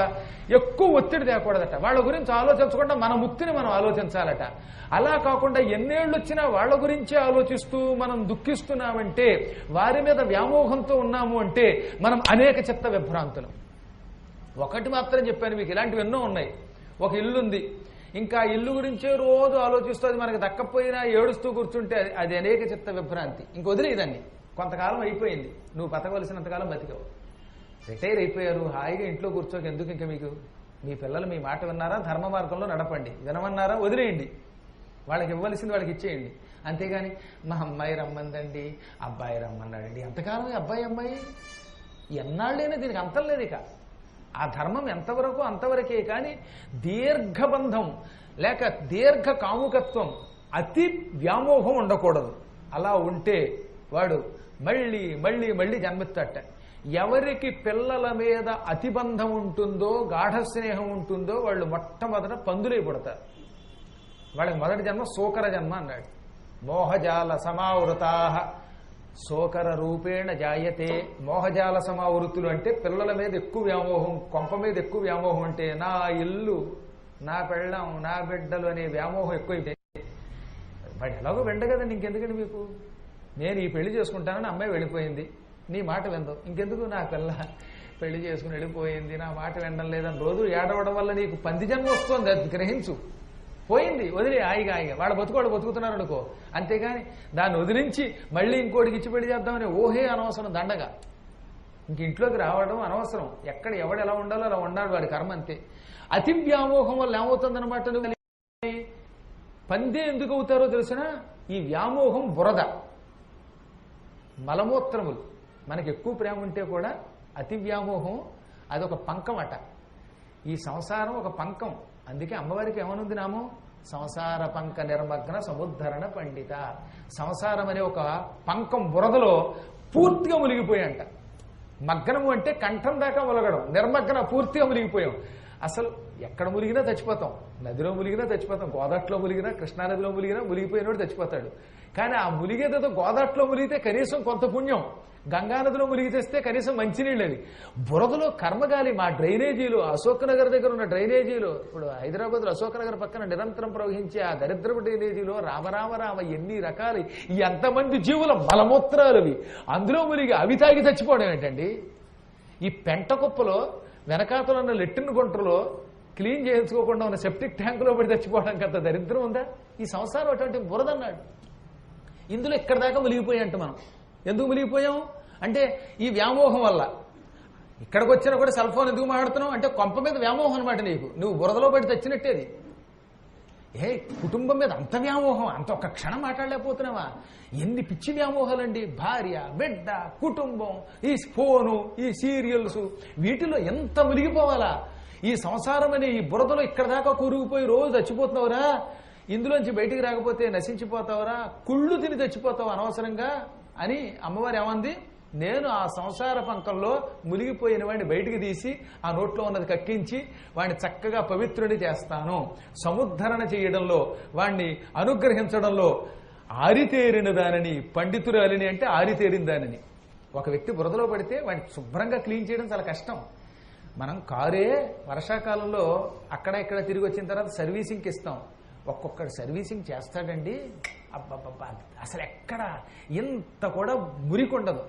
ఎక్కువ ఒత్తిడి తేకూడదట. వాళ్ళ గురించి ఆలోచించకుండా మన ముక్తిని మనం ఆలోచించాలట. అలా కాకుండా ఎన్నేళ్ళు వచ్చినా వాళ్ళ గురించే ఆలోచిస్తూ మనం దుఃఖిస్తున్నామంటే, వారి మీద వ్యామోహంతో ఉన్నాము అంటే మనం అనేక చిత్త విభ్రాంతులు. ఒకటి మాత్రం చెప్పాను మీకు, ఇలాంటివి ఎన్నో ఉన్నాయి. ఒక ఇల్లుంది, ఇంకా ఇల్లు గురించే రోజు ఆలోచిస్తూ అది మనకు దక్కపోయినా ఏడుస్తూ కూర్చుంటే అది అనేక చిత్త విభ్రాంతి. ఇంక వదిలేదాన్ని, కొంతకాలం అయిపోయింది, నువ్వు బతకవలసినంతకాలం బతికావు, రిటైర్ అయిపోయారు, హాయిగా ఇంట్లో కూర్చోక ఎందుకు ఇంకా మీకు. మీ పిల్లలు మీ మాట విన్నారా, ధర్మ మార్గంలో నడపండి, వినమన్నారా వదిలేయండి, వాళ్ళకి ఇవ్వాల్సింది వాళ్ళకి ఇచ్చేయండి. అంతేగాని మా అమ్మాయి రమ్మందండి, అబ్బాయి రమ్మన్నాడండి, ఎంతకాలం అబ్బాయి అమ్మాయి ఎన్నాళ్ళైనా దీనికి అంతం లేదు. ఇక ఆ ధర్మం ఎంతవరకు అంతవరకే, కానీ దీర్ఘబంధం లేక దీర్ఘ కాముకత్వం, అతి వ్యామోహం ఉండకూడదు. అలా ఉంటే వాడు మళ్ళీ మళ్ళీ మళ్ళీ జన్మెత్తట. ఎవరికి పిల్లల మీద అతిబంధం ఉంటుందో, గాఢ స్నేహం ఉంటుందో వాళ్ళు మొట్టమొదట పందులై పుడతారు. వాళ్ళకి మొదటి జన్మ శోకర జన్మ అన్నాడు. మోహజాల సమావృతాః శోకర రూపేణ జాయతే. మోహజాల సమావృతులు అంటే పిల్లల మీద ఎక్కువ వ్యామోహం, కొంప మీద ఎక్కువ వ్యామోహం, అంటే నా ఇల్లు, నా పెళ్ళం, నా బిడ్డలు అనే వ్యామోహం ఎక్కువైతే వాడు ఎలాగో వెండగదండి, ఇంకెందుకండి మీకు. నేను ఈ పెళ్లి చేసుకుంటానని అమ్మాయి వెళ్ళిపోయింది, నీ మాట విందాం, ఇంకెందుకు నా పిల్ల పెళ్లి చేసుకుని వెళ్ళిపోయింది, నా మాట వినడం లేదని రోజు ఏడవడం వల్ల నీకు పంది జన్మ వస్తుంది, అది గ్రహించు. పోయింది, వదిలే హాయిగా హాయిగా, వాళ్ళ బతుకోళ్ళు బతుకుతున్నారు అనుకో. అంతేగాని దాన్ని వదిలించి మళ్ళీ ఇంకోటికి ఇచ్చి పెళ్లి చేద్దామని ఊహే అనవసరం, దండగా. ఇంక ఇంట్లోకి రావడం అనవసరం. ఎక్కడ ఎవడు ఎలా ఉండాలో అలా ఉండాలి, వాడి కర్మ అంతే. అతి వ్యామోహం వల్ల ఏమవుతుందన్నమాట, పందే ఎందుకు అవుతారో తెలిసినా, ఈ వ్యామోహం బురద, మలమూత్రములు. మనకి ఎక్కువ ప్రేమ ఉంటే కూడా అతి వ్యామోహం అదొక పంకం అట. ఈ సంసారం ఒక పంకం. అందుకే అమ్మవారికి ఏమనుంది నామం, సంసార పంక నిర్మగ్న సముద్ధరణ పండిత. సంసారం అనే ఒక పంకం బురదలో పూర్తిగా మునిగిపోయాంట. మగ్నము అంటే కంఠం దాకా ములగడం, నిర్మగ్న పూర్తిగా మునిగిపోయాం. అసలు ఎక్కడ ములిగినా చచ్చిపోతాం, నదిలో ములిగినా చచ్చిపోతాం, గోదాట్లో ములిగినా, కృష్ణానదిలో ములిగినా మునిగిపోయినోడు చచ్చిపోతాడు. కానీ ఆ ములిగేదో గోదాట్లో ములిగితే కనీసం కొంత పుణ్యం, గంగానదిలో ములిగి తెస్తే కనీసం మంచినీళ్ళు. అవి బురదలో కర్మగాలి. మా డ్రైనేజీలు, అశోక్ నగర్ దగ్గర ఉన్న డ్రైనేజీలు, ఇప్పుడు హైదరాబాద్లో అశోక్ నగర్ పక్కన నిరంతరం ప్రవహించే ఆ దరిద్రపు డ్రైనేజీలో రామరామ ఎన్ని రకాలు, ఎంతమంది జీవుల మలమూత్రాలు అవి. అందులో ములిగి అవి తాగి చచ్చిపోవడం ఏంటండి. ఈ పెంట కుప్పలో వెనకాతలో ఉన్న లెట్టిన్ గుంటలో క్లీన్ చేయించుకోకుండా ఉన్న సెప్టిక్ ట్యాంకులో పడి చచ్చిపోవడానికి అంత దరిద్రం ఉందా? ఈ సంసారం అటువంటి బురదన్నాడు. ఇందులో ఇక్కడ దాకా మునిగిపోయాయంట. మనం ఎందుకు మునిగిపోయాం అంటే ఈ వ్యామోహం వల్ల. ఇక్కడికి వచ్చినా కూడా సెల్ ఫోన్ ఎందుకు మాట్లాడుతున్నావు అంటే కొంప మీద వ్యామోహం అనమాట. నువ్వు బురదలో పడి తెచ్చినట్టేది. కుటుంబం మీద అంత వ్యామోహం, అంత ఒక్క క్షణం మాట్లాడలేకపోతున్నావా? ఎన్ని పిచ్చి వ్యామోహాలండి. భార్య, బిడ్డ, కుటుంబం, ఈ ఫోను, ఈ సీరియల్స్, వీటిలో ఎంత మునిగిపోవాలా? ఈ సంసారం అనే ఈ బురదలో ఇక్కడ దాకా కూరుకుపోయి రోజు చచ్చిపోతున్నావురా. ఇందులోంచి బయటికి రాకపోతే నశించిపోతావురా, కుళ్ళు తిని చచ్చిపోతావు అనవసరంగా అని అమ్మవారు ఏమంది, నేను ఆ సంసార పంకంలో మునిగిపోయిన వాడిని బయటికి తీసి ఆ నోట్లో ఉన్నది కక్కించి వాడిని చక్కగా పవిత్రుని చేస్తాను. సముద్ధరణ చేయడంలో, వాణ్ణి అనుగ్రహించడంలో ఆరితేరిన దానిని, పండితురాలిని అంటే ఆరితేరిన దానిని. ఒక వ్యక్తి బురదలో పడితే వాడిని శుభ్రంగా క్లీన్ చేయడం చాలా కష్టం. మనం కారే వర్షాకాలంలో అక్కడ ఇక్కడ తిరిగి వచ్చిన తర్వాత సర్వీసింగ్కి ఇస్తాం. ఒక్కొక్కటి సర్వీసింగ్ చేస్తాడండి, అబ్బబ్బబ్బా, అసలు ఎక్కడ ఇంత కూడా మురికొండదు.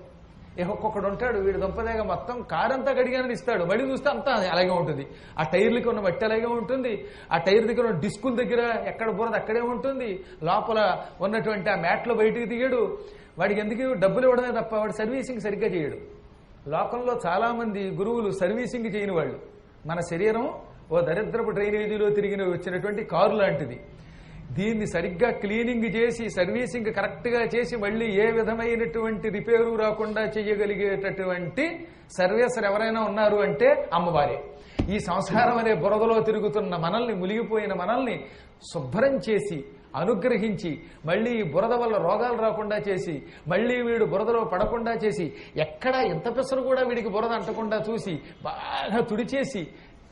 ఒక్కొక్కడు ఉంటాడు, వీడు దుంపదేగా మొత్తం కారంతా కడిగానని ఇస్తాడు, మళ్ళీ చూస్తే అంతా అలాగే ఉంటుంది. ఆ టైర్లకి ఉన్న మట్టి అలాగే ఉంటుంది, ఆ టైర్ దగ్గర ఉన్న డిస్కుల దగ్గర ఎక్కడ బురద అక్కడే ఉంటుంది, లోపల ఉన్నటువంటి ఆ మ్యాట్లో బయటికి తీయడు. వాడికి ఎందుకు డబ్బులు ఇవ్వడమే తప్ప వాడు సర్వీసింగ్ సరిగ్గా చేయడు. లోకంలో చాలా మంది గురువులు సర్వీసింగ్ చేయని వాళ్ళు. మన శరీరం ఓ దరిద్రపు డ్రైనేజీలో తిరిగిన వచ్చినటువంటి కారు లాంటిది. దీన్ని సరిగ్గా క్లీనింగ్ చేసి సర్వీసింగ్ కరెక్ట్గా చేసి మళ్ళీ ఏ విధమైనటువంటి రిపేరు రాకుండా చేయగలిగేటటువంటి సర్వీసర్ ఎవరైనా ఉన్నారు అంటే అమ్మవారే. ఈ సంసారం అనే బురదలో తిరుగుతున్న మనల్ని, మునిగిపోయిన మనల్ని శుభ్రం చేసి అనుగ్రహించి మళ్ళీ ఈ బురద వల్ల రోగాలు రాకుండా చేసి మళ్ళీ వీడు బురదలో పడకుండా చేసి ఎక్కడా ఎంత పెసరు కూడా వీడికి బురద అంటకుండా చూసి బాగా తుడిచేసి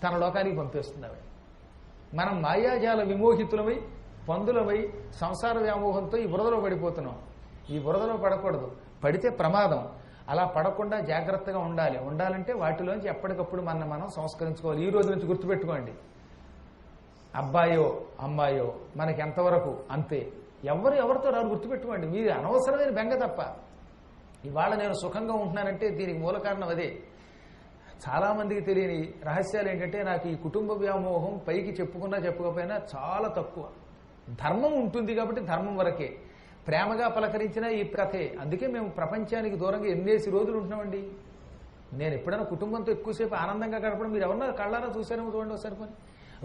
తన లోకానికి పంపేస్తుంది ఆవిడ. మనం మాయాజాల విమోహితులమై పందులమై సంసార వ్యామోహంతో ఈ బురదలో పడిపోతున్నాం. ఈ బురదలో పడకూడదు, పడితే ప్రమాదం. అలా పడకుండా జాగ్రత్తగా ఉండాలంటే వాటిలోంచి ఎప్పటికప్పుడు మనం సంస్కరించుకోవాలి. ఈ రోజు నుంచి గుర్తుపెట్టుకోండి, అబ్బాయో అమ్మాయో మనకి ఎంతవరకు అంతే. ఎవరితో రాదు గుర్తుపెట్టుకోండి. మీరు అనవసరమైన బెంగ తప్ప. ఇవాళ నేను సుఖంగా ఉంటున్నానంటే దీనికి మూల కారణం అదే. చాలా మందికి తెలియని రహస్యాలు ఏంటంటే, నాకు ఈ కుటుంబ వ్యామోహం పైకి చెప్పుకున్నా చెప్పకపోయినా చాలా తక్కువ. ధర్మం ఉంటుంది కాబట్టి ధర్మం వరకే. ప్రేమగా పలకరించిన ఈ కథే. అందుకే మేము ప్రపంచానికి దూరంగా ఎన్నేసి రోజులు ఉంటున్నామండి. నేను ఎప్పుడైనా కుటుంబంతో ఎక్కువసేపు ఆనందంగా గడపడం మీరు ఎవరన్నా కళ్ళారా చూసారేమో చూడండి ఒకసారి. పని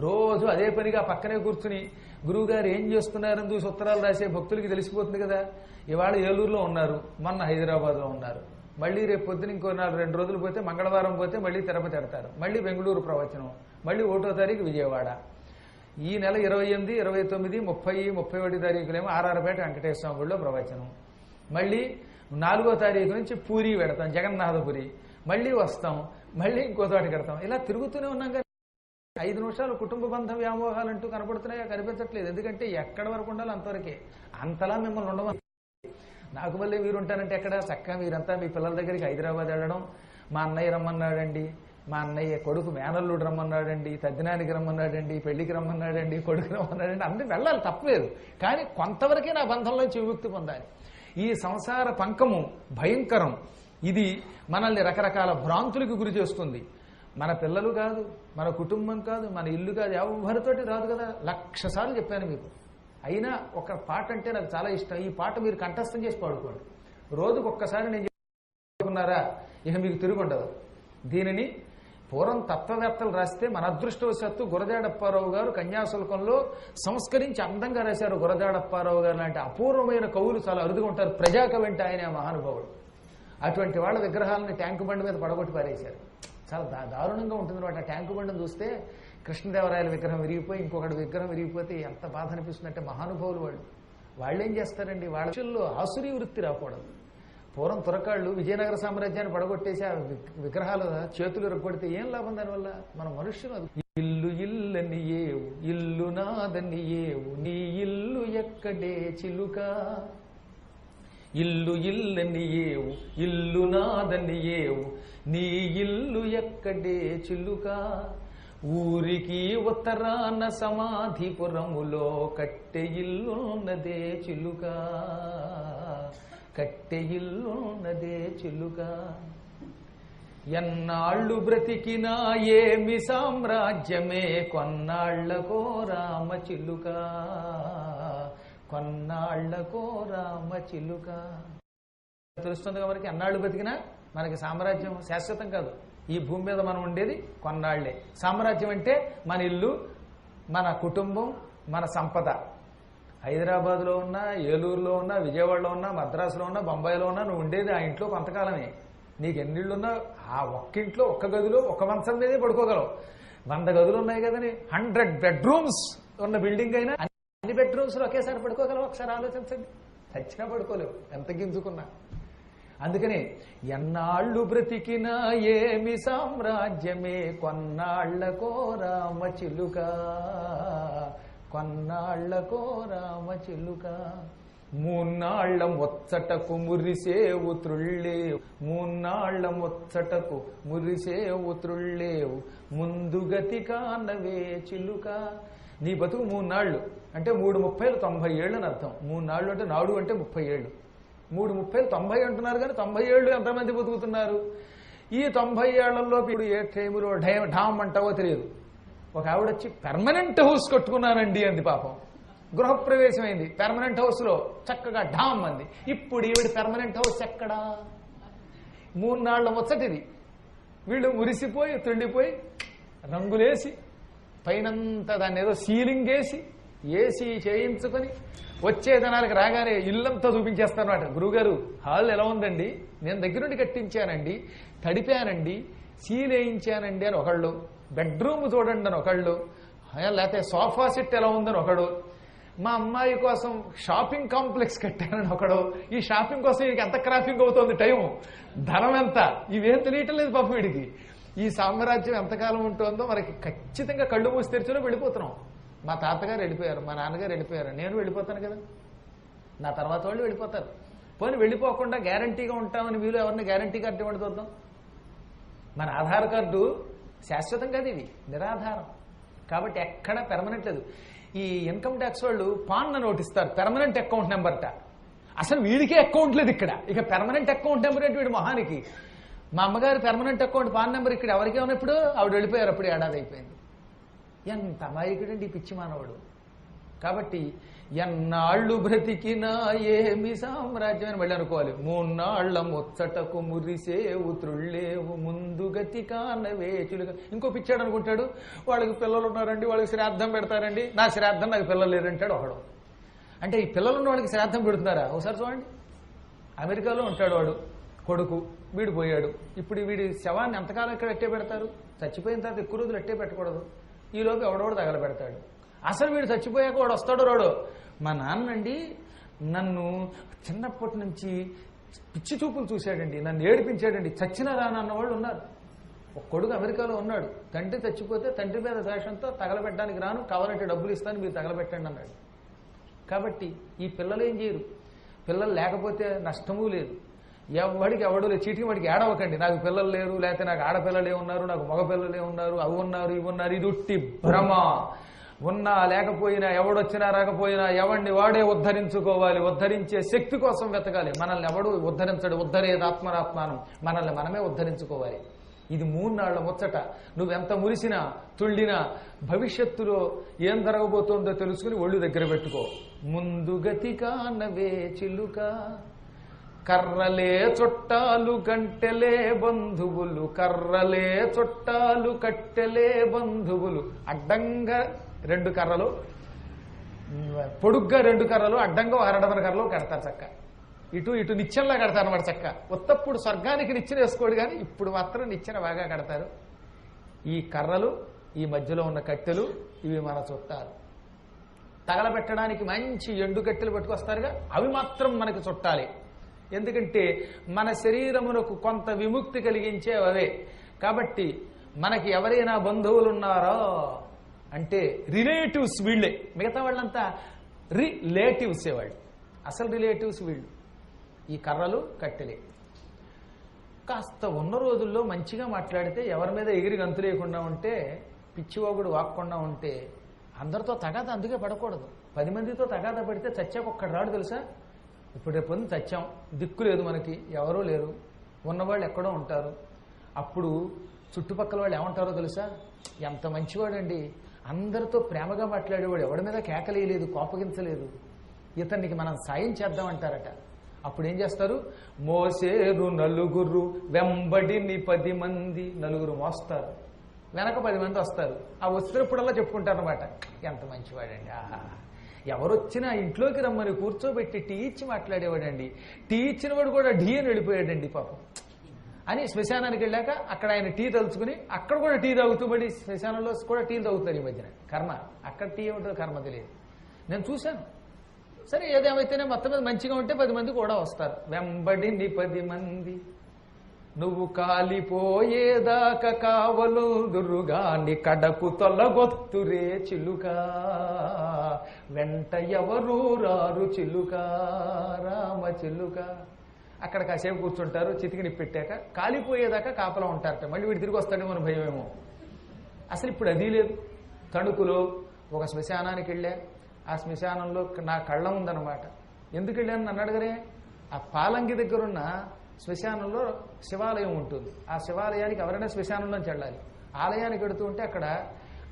రోజు అదే పనిగా పక్కనే కూర్చుని గురువు గారు ఏం చేస్తున్నారని చూసి ఉత్తరాలు రాసే భక్తులకి తెలిసిపోతుంది కదా. ఇవాళ ఏలూరులో ఉన్నారు, మొన్న హైదరాబాద్లో ఉన్నారు, మళ్ళీ రేపు పొద్దున ఇంకో 2 రోజులు పోతే మంగళవారం పోతే మళ్ళీ తిరుపతి ఎడతారు, మళ్ళీ బెంగళూరు ప్రవచనం, మళ్ళీ 1వ తారీఖు విజయవాడ. ఈ నెల 28, 29, 30, 31 తారీఖులేమో ఆర్ఆర్పేట వెంకటేశ్వర గుడిలో ప్రవచనం. మళ్ళీ 4వ తారీఖు నుంచి పూరి పెడతాం, జగన్నాథపురి. మళ్ళీ వస్తాం, మళ్ళీ ఇంకో చోట కడతాం. ఇలా తిరుగుతూనే ఉన్నాం. కానీ 5 నిమిషాలు కుటుంబ బంధ వ్యామోహాలంటూ కనపడుతున్నాయా? కనిపించట్లేదు. ఎందుకంటే ఎక్కడి వరకు ఉండాలి అంతవరకే. అంతలా మిమ్మల్ని ఉండమని. నాకు మళ్ళీ మీరు ఉంటానంటే ఎక్కడ? చక్కగా మీరంతా మీ పిల్లల దగ్గరికి హైదరాబాద్ వెళ్ళడం. మా అన్నయ్య రమ్మన్నాడండి, మా అన్నయ్య కొడుకు మేనల్లుడు రమ్మన్నాడండి, తద్దినానికి రమ్మన్నాడండి, పెళ్లికి రమ్మన్నాడండి, కొడుకు రమ్మన్నాడండి, అందరూ వెళ్ళాలి, తప్పలేదు. కానీ కొంతవరకే నా బంధంలోంచి విముక్తి పొందాలి. ఈ సంసార పంకము భయంకరం. ఇది మనల్ని రకరకాల భ్రాంతులకు గురి చేస్తుంది. మన పిల్లలు కాదు, మన కుటుంబం కాదు, మన ఇల్లు కాదు, ఎవరితోటి రాదు కదా. 1,00,000 సార్లు చెప్పాను మీకు. అయినా ఒక పాట అంటే నాకు చాలా ఇష్టం. ఈ పాట మీరు కంఠస్థం చేసి పాడుకోండి. రోజుకు ఒక్కసారి నేను చెప్పుకున్నారా ఇక మీకు తిరుగుండదు. దీనిని పూర్వం తత్వవేత్తలు రాస్తే మన అదృష్టవశాత్తు గురజాడప్పారావు గారు కన్యాశుల్కంలో సంస్కరించి అందంగా రాశారు. గురజాడప్పారావు గారు లాంటి అపూర్వమైన కవులు చాలా అరుదుగా ఉంటారు. ప్రజాకవి అంటే ఆయన మహానుభావుడు. అటువంటి వాళ్ళ విగ్రహాలని ట్యాంకు బండి మీద పడగొట్టి పారేశారు. చాలా దారుణంగా ఉంటుంది అనమాట. ట్యాంకు బండిని చూస్తే కృష్ణదేవరాయల విగ్రహం విరిగిపోయి ఇంకొకటి విగ్రహం విరిగిపోతే ఎంత బాధ అనిపిస్తుందంటే, మహానుభావులు వాళ్ళు ఏం చేస్తారండి, వాళ్ళ విషయంలో ఆసురీ వృత్తి రాకూడదు. పూర్వం తురకాళ్ళు విజయనగర సామ్రాజ్యాన్ని పడగొట్టేసి ఆ విగ్రహాలు చేతులు రగ్గొడితే ఏం లాభం దానివల్ల? మన మనుష్యులు ఇల్లు ఇల్లని ఏవు, ఇల్లు నాదని ఏవు, నీ ఇల్లు ఎక్కడే చిలుక. ఇల్లు ఇల్లని ఏవు, ఇల్లు నాదని ఏవు, నీ ఇల్లు ఎక్కడే చిలుక. ఊరికి ఉత్తరాన సమాధిపురములో కట్టె ఇల్లున్నదే చిలుక, కట్టె ఇల్లున్నదే చిలుక. ఎన్నాళ్ళు బ్రతికినా ఏమి సామ్రాజ్యమే, కొన్నాళ్లకో రామ చిలుక, కొన్నాళ్లకో రామ చిలుక. తెలుస్తుంది కాబట్టి ఎన్నాళ్ళు బ్రతికినా మనకి సామ్రాజ్యం శాశ్వతం కాదు. ఈ భూమి మీద మనం ఉండేది కొన్నాళ్లే. సామ్రాజ్యం అంటే మన ఇల్లు, మన కుటుంబం, మన సంపద. హైదరాబాద్లో ఉన్నా, ఏలూరులో ఉన్నా, విజయవాడలో ఉన్నా, మద్రాసులో ఉన్నా, బొంబాయిలో ఉన్నా నువ్వు ఉండేది ఆ ఇంట్లో కొంతకాలమే. నీకు ఎన్నిళ్ళున్నా ఆ ఒక్కింట్లో ఒక్క గదిలో ఒక మంచం మీదే పడుకోగలవు. 100 గదులు ఉన్నాయి కదని 100 బెడ్రూమ్స్ ఉన్న బిల్డింగ్ అయినా అన్ని బెడ్రూమ్స్లో ఒకేసారి పడుకోగలవు. ఒకసారి ఆలోచించండి. చచ్చినా పడుకోలేవు ఎంత గింజుకున్నా. అందుకని ఎన్నాళ్ళు బ్రతికినా ఏమి సామ్రాజ్యమే, కొన్నాళ్లకో రామ చిలుక, కొన్నాళ్లకో రామ చిలుక. మూన్నాళ్ల ముచ్చటకు మురిసేవు త్రుళ్ళేవు, మూన్నాళ్ల ముచ్చటకు మురిసేవు త్రుళ్ళేవు, ముందుగతి కానవే చిలుక. నీ బతుకు 3 నాళ్ళు అంటే 3 30 90 ఏళ్ళు అని అర్థం. 3 నాళ్ళు అంటే నాడు అంటే 30 ఏళ్ళు. 3 30 90 అంటున్నారు కానీ 90 ఏళ్ళు ఎంతమంది బతుకుతున్నారు? ఈ 90 ఏళ్లలో ఇప్పుడు ఏ టైములో ఢామ్ అంటావో తెలియదు. ఒక ఆవిడ వచ్చి పెర్మనెంట్ హౌస్ కట్టుకున్నానండి అంది. పాపం గృహప్రవేశం అయింది, పెర్మనెంట్ హౌస్ లో చక్కగా ఢామ్ అంది. ఇప్పుడు ఈవిడ పెర్మనెంట్ హౌస్ ఎక్కడా? 3 నాళ్ల ముచ్చటిది. వీళ్ళు మురిసిపోయి తుండిపోయి రంగులేసి పైనంతా దాన్ని ఏదో సీలింగ్ వేసి ఏసీ చేయించుకొని వచ్చే దినాలకు రాగానే ఇల్లంతా చూపించేస్తారన్నమాట. గురువుగారు హాల్ ఎలా ఉందండి, నేను దగ్గరుండి కట్టించానండి, తడిపానండి, సీల్ వేయించానండి అని ఒకళ్ళు, బెడ్రూమ్ చూడండి అని ఒకళ్ళు, లేకపోతే సోఫా సెట్ ఎలా ఉందని ఒకడు, మా అమ్మాయి కోసం షాపింగ్ కాంప్లెక్స్ కట్టానని ఒకడు. ఈ షాపింగ్ కోసం వీడికి ఎంత క్రాఫింగ్ అవుతుంది, టైం, ధనం ఎంత, ఇవేం తెలియటం లేదు పాపం వీడికి. ఈ సామ్రాజ్యం ఎంతకాలం ఉంటుందో మనకి ఖచ్చితంగా కళ్ళు మూసి తెరిచిలో వెళ్ళిపోతున్నాం. మా తాతగారు వెళ్ళిపోయారు, మా నాన్నగారు వెళ్ళిపోయారు, నేను వెళ్ళిపోతాను కదా, నా తర్వాత వాళ్ళు వెళ్ళిపోతారు. పోనీ వెళ్ళిపోకుండా గ్యారంటీగా ఉంటామని వీళ్ళు ఎవరిని గ్యారంటీ కార్డు ఇవ్వండి చూద్దాం. మన ఆధార్ కార్డు శాశ్వతం కాదు, ఇవి నిరాధారం. కాబట్టి ఎక్కడ పెర్మనెంట్ లేదు. ఈ ఇన్కమ్ ట్యాక్స్ వాళ్ళు పాన్ నోటిస్తారు, పెర్మనెంట్ అకౌంట్ నెంబర్ట. అసలు వీడికే అకౌంట్ లేదు ఇక్కడ, ఇక పెర్మనెంట్ అకౌంట్ నెంబర్ ఏంటి వీడి మొహానికి. మా అమ్మగారు పెర్మనెంట్ అకౌంట్ పాన్ నెంబర్ ఇక్కడ ఎవరికే ఉన్నప్పుడు ఆవిడ వెళ్ళిపోయారు, అప్పుడు ఏడాది అయిపోయింది. ఎంత అమాయకుడండి ఈ పిచ్చి మానవుడు. కాబట్టి ఎన్నాళ్ళు బ్రతికినా ఏమి సామ్రాజ్యం అని మళ్ళీ అనుకోవాలి. 3 నాళ్ల ముచ్చటకు మురిసేవు త్రుళ్ళేవు ముందు గతి కానవే చిలుక. ఇంకో పిచ్చాడు అనుకుంటాడు, వాళ్ళకి పిల్లలు ఉన్నారండి, వాళ్ళకి శ్రాద్ధం పెడతారండి, నా శ్రాద్ధం నాకు పిల్లలు లేరంటాడు ఒకడు. అంటే ఈ పిల్లలు ఉన్న వాళ్ళకి శ్రాద్ధం పెడుతున్నారా? ఒకసారి చూడండి. అమెరికాలో ఉంటాడు వాడు కొడుకు, వీడు పోయాడు. ఇప్పుడు వీడి శవాన్ని ఎంతకాలం ఇక్కడ ఎట్టే పెడతారు? చచ్చిపోయిన తర్వాత ఎక్కువ రోజులు ఎట్టే పెట్టకూడదు. ఈలోపు ఎవడోడు తగలబెడతాడు. అసలు వీడు చచ్చిపోయాక వాడు వస్తాడు రాడు. మా నాన్నండి నన్ను చిన్నప్పటి నుంచి పిచ్చి చూపులు చూశాడండి, నన్ను ఏడిపించాడండి, చచ్చినా రానన్న వాళ్ళు ఉన్నారు. ఒక కొడుకు అమెరికాలో ఉన్నాడు, తండ్రి చచ్చిపోతే తండ్రి మీద ద్వేషంతో తగలబెట్టడానికి రాను, కావాలంటే డబ్బులు ఇస్తాను మీరు తగలబెట్టండి అన్నాడు. కాబట్టి ఈ పిల్లలు ఏం చేయరు, పిల్లలు లేకపోతే నష్టమూ లేదు. ఎవడికి ఎవడో లేదు, చీటికి వాడికి ఏడవకండి నాకు పిల్లలు లేరు, లేకపోతే నాకు ఆడపిల్లలే ఉన్నారు, నాకు మగపిల్లలే ఉన్నారు, అవి ఉన్నారు ఇవి ఉన్నారు. ఇది ఉట్టి భ్రమ. ఉన్నా లేకపోయినా ఎవడొచ్చినా రాకపోయినా ఎవడిని వాడే ఉద్ధరించుకోవాలి. ఉద్ధరించే శక్తి కోసం వెతకాలి. మనల్ని ఎవడు ఉద్ధరించడు. ఉద్ధరేది ఆత్మనాత్మానం. మనల్ని మనమే ఉద్ధరించుకోవాలి. ఇది 3 నాళ్ల ముచ్చట. నువ్వెంత మురిసినా తుళ్ళినా భవిష్యత్తులో ఏం జరగబోతోందో తెలుసుకుని ఒళ్ళు దగ్గర పెట్టుకో. ముందు గతి కానవే చిలుక, కర్రలే చుట్టాలు గంటెలే బంధువులు, కర్రలే చుట్టాలు కట్టెలే బంధువులు. అడ్డంగా 2 కర్రలు, పొడుగ్గా 2 కర్రలు, అడ్డంగా 1.5 కర్రలు కడతారు చక్క. ఇటు ఇటు నిచ్చెనలా కడతారు అన్నమాట చక్క. ఉత్తప్పుడు స్వర్గానికి నిచ్చెన వేసుకోడు కానీ ఇప్పుడు మాత్రం నిచ్చెన బాగా కడతారు. ఈ కర్రలు, ఈ మధ్యలో ఉన్న కట్టెలు, ఇవి మన చుట్టాలు. తగలబెట్టడానికి మంచి ఎండు కట్టెలు పట్టుకొస్తారుగా, అవి మాత్రం మనకి చుట్టాలి. ఎందుకంటే మన శరీరమునకు కొంత విముక్తి కలిగించే అవే. కాబట్టి మనకి ఎవరైనా బంధువులు ఉన్నారో అంటే రిలేటివ్స్ వీళ్ళే, మిగతా వాళ్ళంతా రిలేటివ్సే వాళ్ళు. అసలు రిలేటివ్స్ వీళ్ళు. ఈ కర్రలు కట్టెలే. కాస్త ఉన్న రోజుల్లో మంచిగా మాట్లాడితే, ఎవరి మీద ఎగిరి గంతు లేకుండా ఉంటే, పిచ్చివాగుడు వాక్కుండా ఉంటే, అందరితో తగాద అందుకే పడకూడదు. 10 మందితో తగాద పడితే చచ్చాక ఒక్కడు రాడు తెలుసా. ఇప్పుడు రేపు పొద్దున చచ్చాం, దిక్కు లేదు మనకి, ఎవరూ లేరు, ఉన్నవాళ్ళు ఎక్కడో ఉంటారు. అప్పుడు చుట్టుపక్కల వాళ్ళు ఏమంటారో తెలుసా, ఎంత మంచివాడండి, అందరితో ప్రేమగా మాట్లాడేవాడు, ఎవడి మీద కేకలేయలేదు, కోపగించలేదు, ఇతనికి మనం సాయం చేద్దామంటారట. అప్పుడు ఏం చేస్తారు, మోసేరు నలుగురు వెంబడిని 10 మంది. నలుగురు మోస్తారు, వెనక 10 మంది వస్తారు. ఆ వచ్చినప్పుడల్లా చెప్పుకుంటారు అనమాట, ఎంత మంచివాడండి, ఆహా, ఎవరొచ్చినా ఇంట్లోకి రమ్మని కూర్చోబెట్టి టీ ఇచ్చి మాట్లాడేవాడండి, టీ ఇచ్చిన వాడు కూడా ఢీ అని వెళ్ళిపోయాడండి పాపం అని. శ్మశానానికి వెళ్ళాక అక్కడ ఆయన టీ తలుచుకుని అక్కడ కూడా టీ తాగుతూ పడి, శ్మశానంలో కూడా టీలు తాగుతారు ఈ మధ్యన. కర్మ, అక్కడ టీ ఏమిటో కర్మ తెలియదు, నేను చూశాను. సరే ఏదేమైతేనే మొత్తం మీద మంచిగా ఉంటే 10 మంది కూడా వస్తారు. వెంబడిని 10 మంది, నువ్వు కాలిపోయేదాకా కావలుదురుగాని కడకు తొలగొత్తురే చిలుక, వెంట ఎవరు రారు చిలుక, రామ చిలుక. అక్కడ కాసేపు కూర్చుంటారు, చితికిని పెట్టాక కాలిపోయేదాకా కాపలా ఉంటారట. మళ్ళీ వీడు తిరిగి వస్తాడేమో అని భయమేమో. అసలు ఇప్పుడు అది లేదు. తణుకులో ఒక శ్మశానానికి వెళ్ళా, ఆ శ్మశానంలో నా కళ్ళ ఉందన్నమాట. ఎందుకు వెళ్ళాను నన్ను అడగరే, ఆ పాలంగి దగ్గరున్న శ్మశానంలో శివాలయం ఉంటుంది. ఆ శివాలయానికి ఎవరైనా శ్మశానంలోంచి వెళ్ళాలి. ఆలయానికి వెడుతూ ఉంటే అక్కడ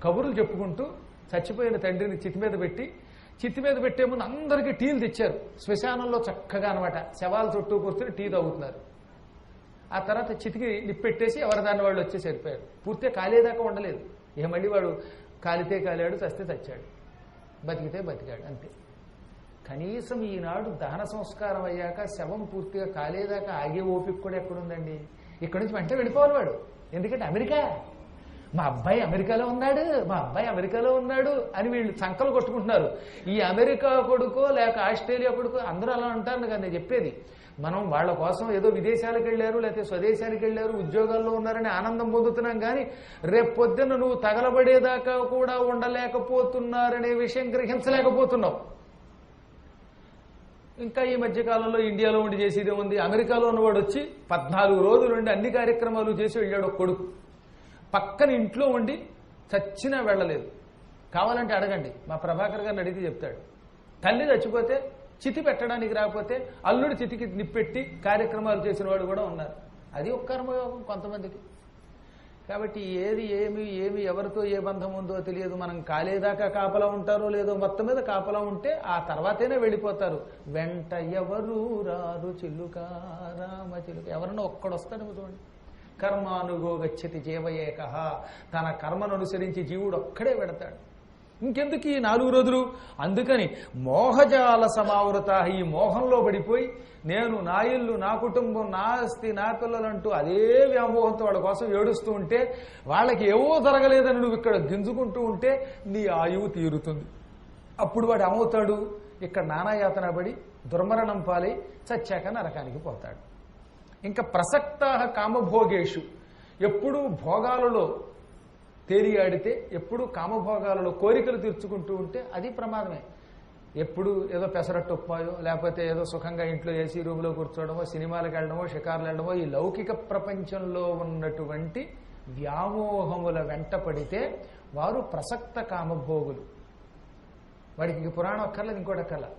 కబుర్లు చెప్పుకుంటూ చచ్చిపోయిన తండ్రిని చితి మీద పెట్టే ముందు అందరికీ టీలు తెచ్చారు. శ్మశానంలో చక్కగా అనమాట శవాల చుట్టూ కూర్చొని టీ తాగుతున్నారు. ఆ తర్వాత చితికి నిప్పెట్టేసి ఎవరిదాన్ని వాళ్ళు వచ్చి సరిపోయారు. పూర్తిగా కాలేదాకా ఉండలేదు. ఇక మళ్ళీ వాడు కాలితే కాలాడు, చస్తే చచ్చాడు, బతికితే బతికాడు, అంతే. కనీసం ఈనాడు దహన సంస్కారం అయ్యాక శవం పూర్తిగా కాలేదాకా ఆగే ఓపిక కూడా ఎక్కడుందండి? ఇక్కడి నుంచి వెంటనే వెళ్ళిపోవాలి వాడు. ఎందుకంటే అమెరికా, మా అబ్బాయి అమెరికాలో ఉన్నాడు అని వీళ్ళు సంకలు కొట్టుకుంటున్నారు. ఈ అమెరికా కొడుకో లేక ఆస్ట్రేలియా కొడుకో అందరూ అలా అంటారు కదా నేను చెప్పేది. మనం వాళ్ళ కోసం ఏదో విదేశాలకు వెళ్ళారు, లేకపోతే స్వదేశానికి వెళ్ళారు, ఉద్యోగాల్లో ఉన్నారని ఆనందం పొందుతున్నాం. కానీ రేపు పొద్దున్న నువ్వు తగలబడేదాకా కూడా ఉండలేకపోతున్నారనే విషయం గ్రహించలేకపోతున్నావు. ఇంకా ఈ మధ్యకాలంలో ఇండియాలో ఉండి చేసేది ఉంది. అమెరికాలో ఉన్నవాడు వచ్చి 14 రోజులు ఉండి అన్ని కార్యక్రమాలు చేసి వెళ్ళాడు ఒక కొడుకు. పక్కన ఇంట్లో ఉండి చచ్చినా వెళ్ళలేదు. కావాలంటే అడగండి, మా ప్రభాకర్ గారిని అడిగితే చెప్తాడు. తల్లి చచ్చిపోతే చితి పెట్టడానికి రాకపోతే అల్లుడు చితికి నిప్పెట్టి కార్యక్రమాలు చేసిన వాడు కూడా ఉన్నారు. అది ఒక కర్మయోగం కొంతమందికి. కాబట్టి ఏమి ఎవరితో ఏ బంధం ఉందో తెలియదు. మనం కాలేదాకా కాపలా ఉంటారో లేదో, మొత్తం మీద కాపలా ఉంటే ఆ తర్వాతనే వెళ్ళిపోతారు. వెంట ఎవరు రారు చిలుక రామ చిలుక, ఎవరన్నా ఒక్కడు వస్తాడు చూడండి. కర్మానుగో గచ్చతి జీవయేక, తన కర్మను అనుసరించి జీవుడు ఒక్కడే పెడతాడు. ఇంకెందుకు ఈ 4 రోజులు? అందుకని మోహజాల సమావృత, ఈ మోహంలో పడిపోయి నేను, నా ఇల్లు, నా కుటుంబం, నా ఆస్తి, నా పిల్లలంటూ అదే వ్యామోహంతో వాళ్ళ కోసం ఏడుస్తూ ఉంటే, వాళ్ళకి ఏవో జరగలేదని నువ్వు ఇక్కడ గింజుకుంటూ ఉంటే నీ ఆయువు తీరుతుంది. అప్పుడు వాడు ఏమవుతాడు? ఇక్కడ నానాయాతన పడి దుర్మరణం పాలై చచ్చాక నరకానికి పోతాడు. ఇంకా ప్రసక్త కామభోగేషు, ఎప్పుడూ భోగాలలో తేలియాడితే, ఎప్పుడు కామభోగాలలో కోరికలు తీర్చుకుంటూ ఉంటే అది ప్రమాదమే. ఎప్పుడు ఏదో పెసరట్టు ఉప్మాయో లేకపోతే ఏదో సుఖంగా ఇంట్లో ఏసీ రూమ్లో కూర్చోవడమో, సినిమాలకు వెళ్ళడమో, షికార్లు వెళ్ళడమో, ఈ లౌకిక ప్రపంచంలో ఉన్నటువంటి వ్యామోహముల వెంట పడితే వారు ప్రసక్త కామభోగులు. వాడికి పురాణం అక్కర్లేదు, ఇంకోటి అక్కర్లా.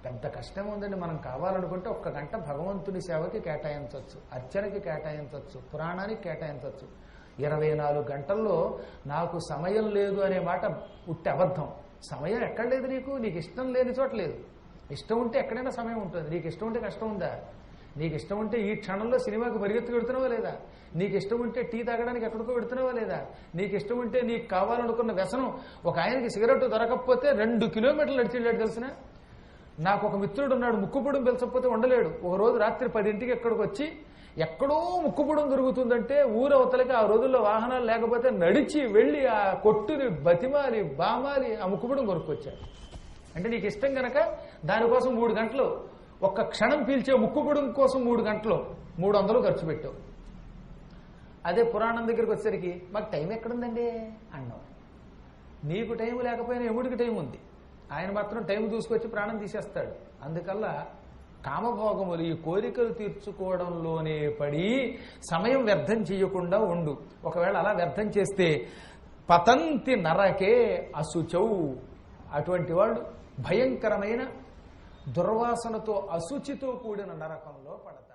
పెద్ద కష్టం ఉందండి. మనం కావాలనుకుంటే 1 గంట భగవంతుని సేవకి కేటాయించవచ్చు, అర్చనకి కేటాయించవచ్చు, పురాణానికి కేటాయించవచ్చు. 24 గంటల్లో నాకు సమయం లేదు అనే మాట ఉట్టి అబద్ధం. సమయం ఎక్కడ లేదు నీకు ఇష్టం లేని చోట లేదు. ఇష్టం ఉంటే ఎక్కడైనా సమయం ఉంటుంది. నీకు ఇష్టం ఉంటే కష్టం ఉందా? నీకు ఇష్టం ఉంటే ఈ క్షణంలో సినిమాకి పరిగెత్తుకు పెడుతున్నావా లేదా? నీకు ఇష్టం ఉంటే టీ తాగడానికి ఎక్కడికో పెడుతున్నావా లేదా? నీకు ఇష్టం ఉంటే నీకు కావాలనుకున్న వ్యసనం, ఒక ఆయనకి సిగరెట్ దొరకకపోతే 2 కిలోమీటర్లు నడిచేళ్ళాడు తెలిసిన. నాకు ఒక మిత్రుడు ఉన్నాడు, ముక్కుపుడం పిలిచకపోతే ఉండలేడు. ఒక రోజు రాత్రి 10ంటికి ఎక్కడికి వచ్చి, ఎక్కడో ముక్కుపుడం దొరుకుతుందంటే ఊరవతలకి ఆ రోజుల్లో వాహనాలు లేకపోతే నడిచి వెళ్ళి ఆ కొట్టుని బతిమాలి బామాలి ఆ ముక్కుపుడం కొనుక్కొచ్చాడు. అంటే నీకు ఇష్టం కనుక దానికోసం 3 గంటలు, ఒక్క క్షణం పీల్చే ముక్కుపుడం కోసం 3 గంటలు 300 ఖర్చు పెట్టావు. అదే పురాణం దగ్గరికి వచ్చేసరికి మాకు టైం ఎక్కడుందండి అన్నావు. నీకు టైం లేకపోయినా ఎముడికి టైం ఉంది. ఆయన మాత్రం టైం చూసుకొచ్చి ప్రాణం తీసేస్తాడు. అందుకల్లా కామభోగములు, ఈ కోరికలు తీర్చుకోవడంలోనే పడి సమయం వ్యర్థం చేయకుండా ఉండు. ఒకవేళ అలా వ్యర్థం చేస్తే పతంతి నరకే అశుచౌ, అటువంటి వాళ్ళు భయంకరమైన దుర్వాసనతో అశుచితో కూడిన నరకంలో పడతారు.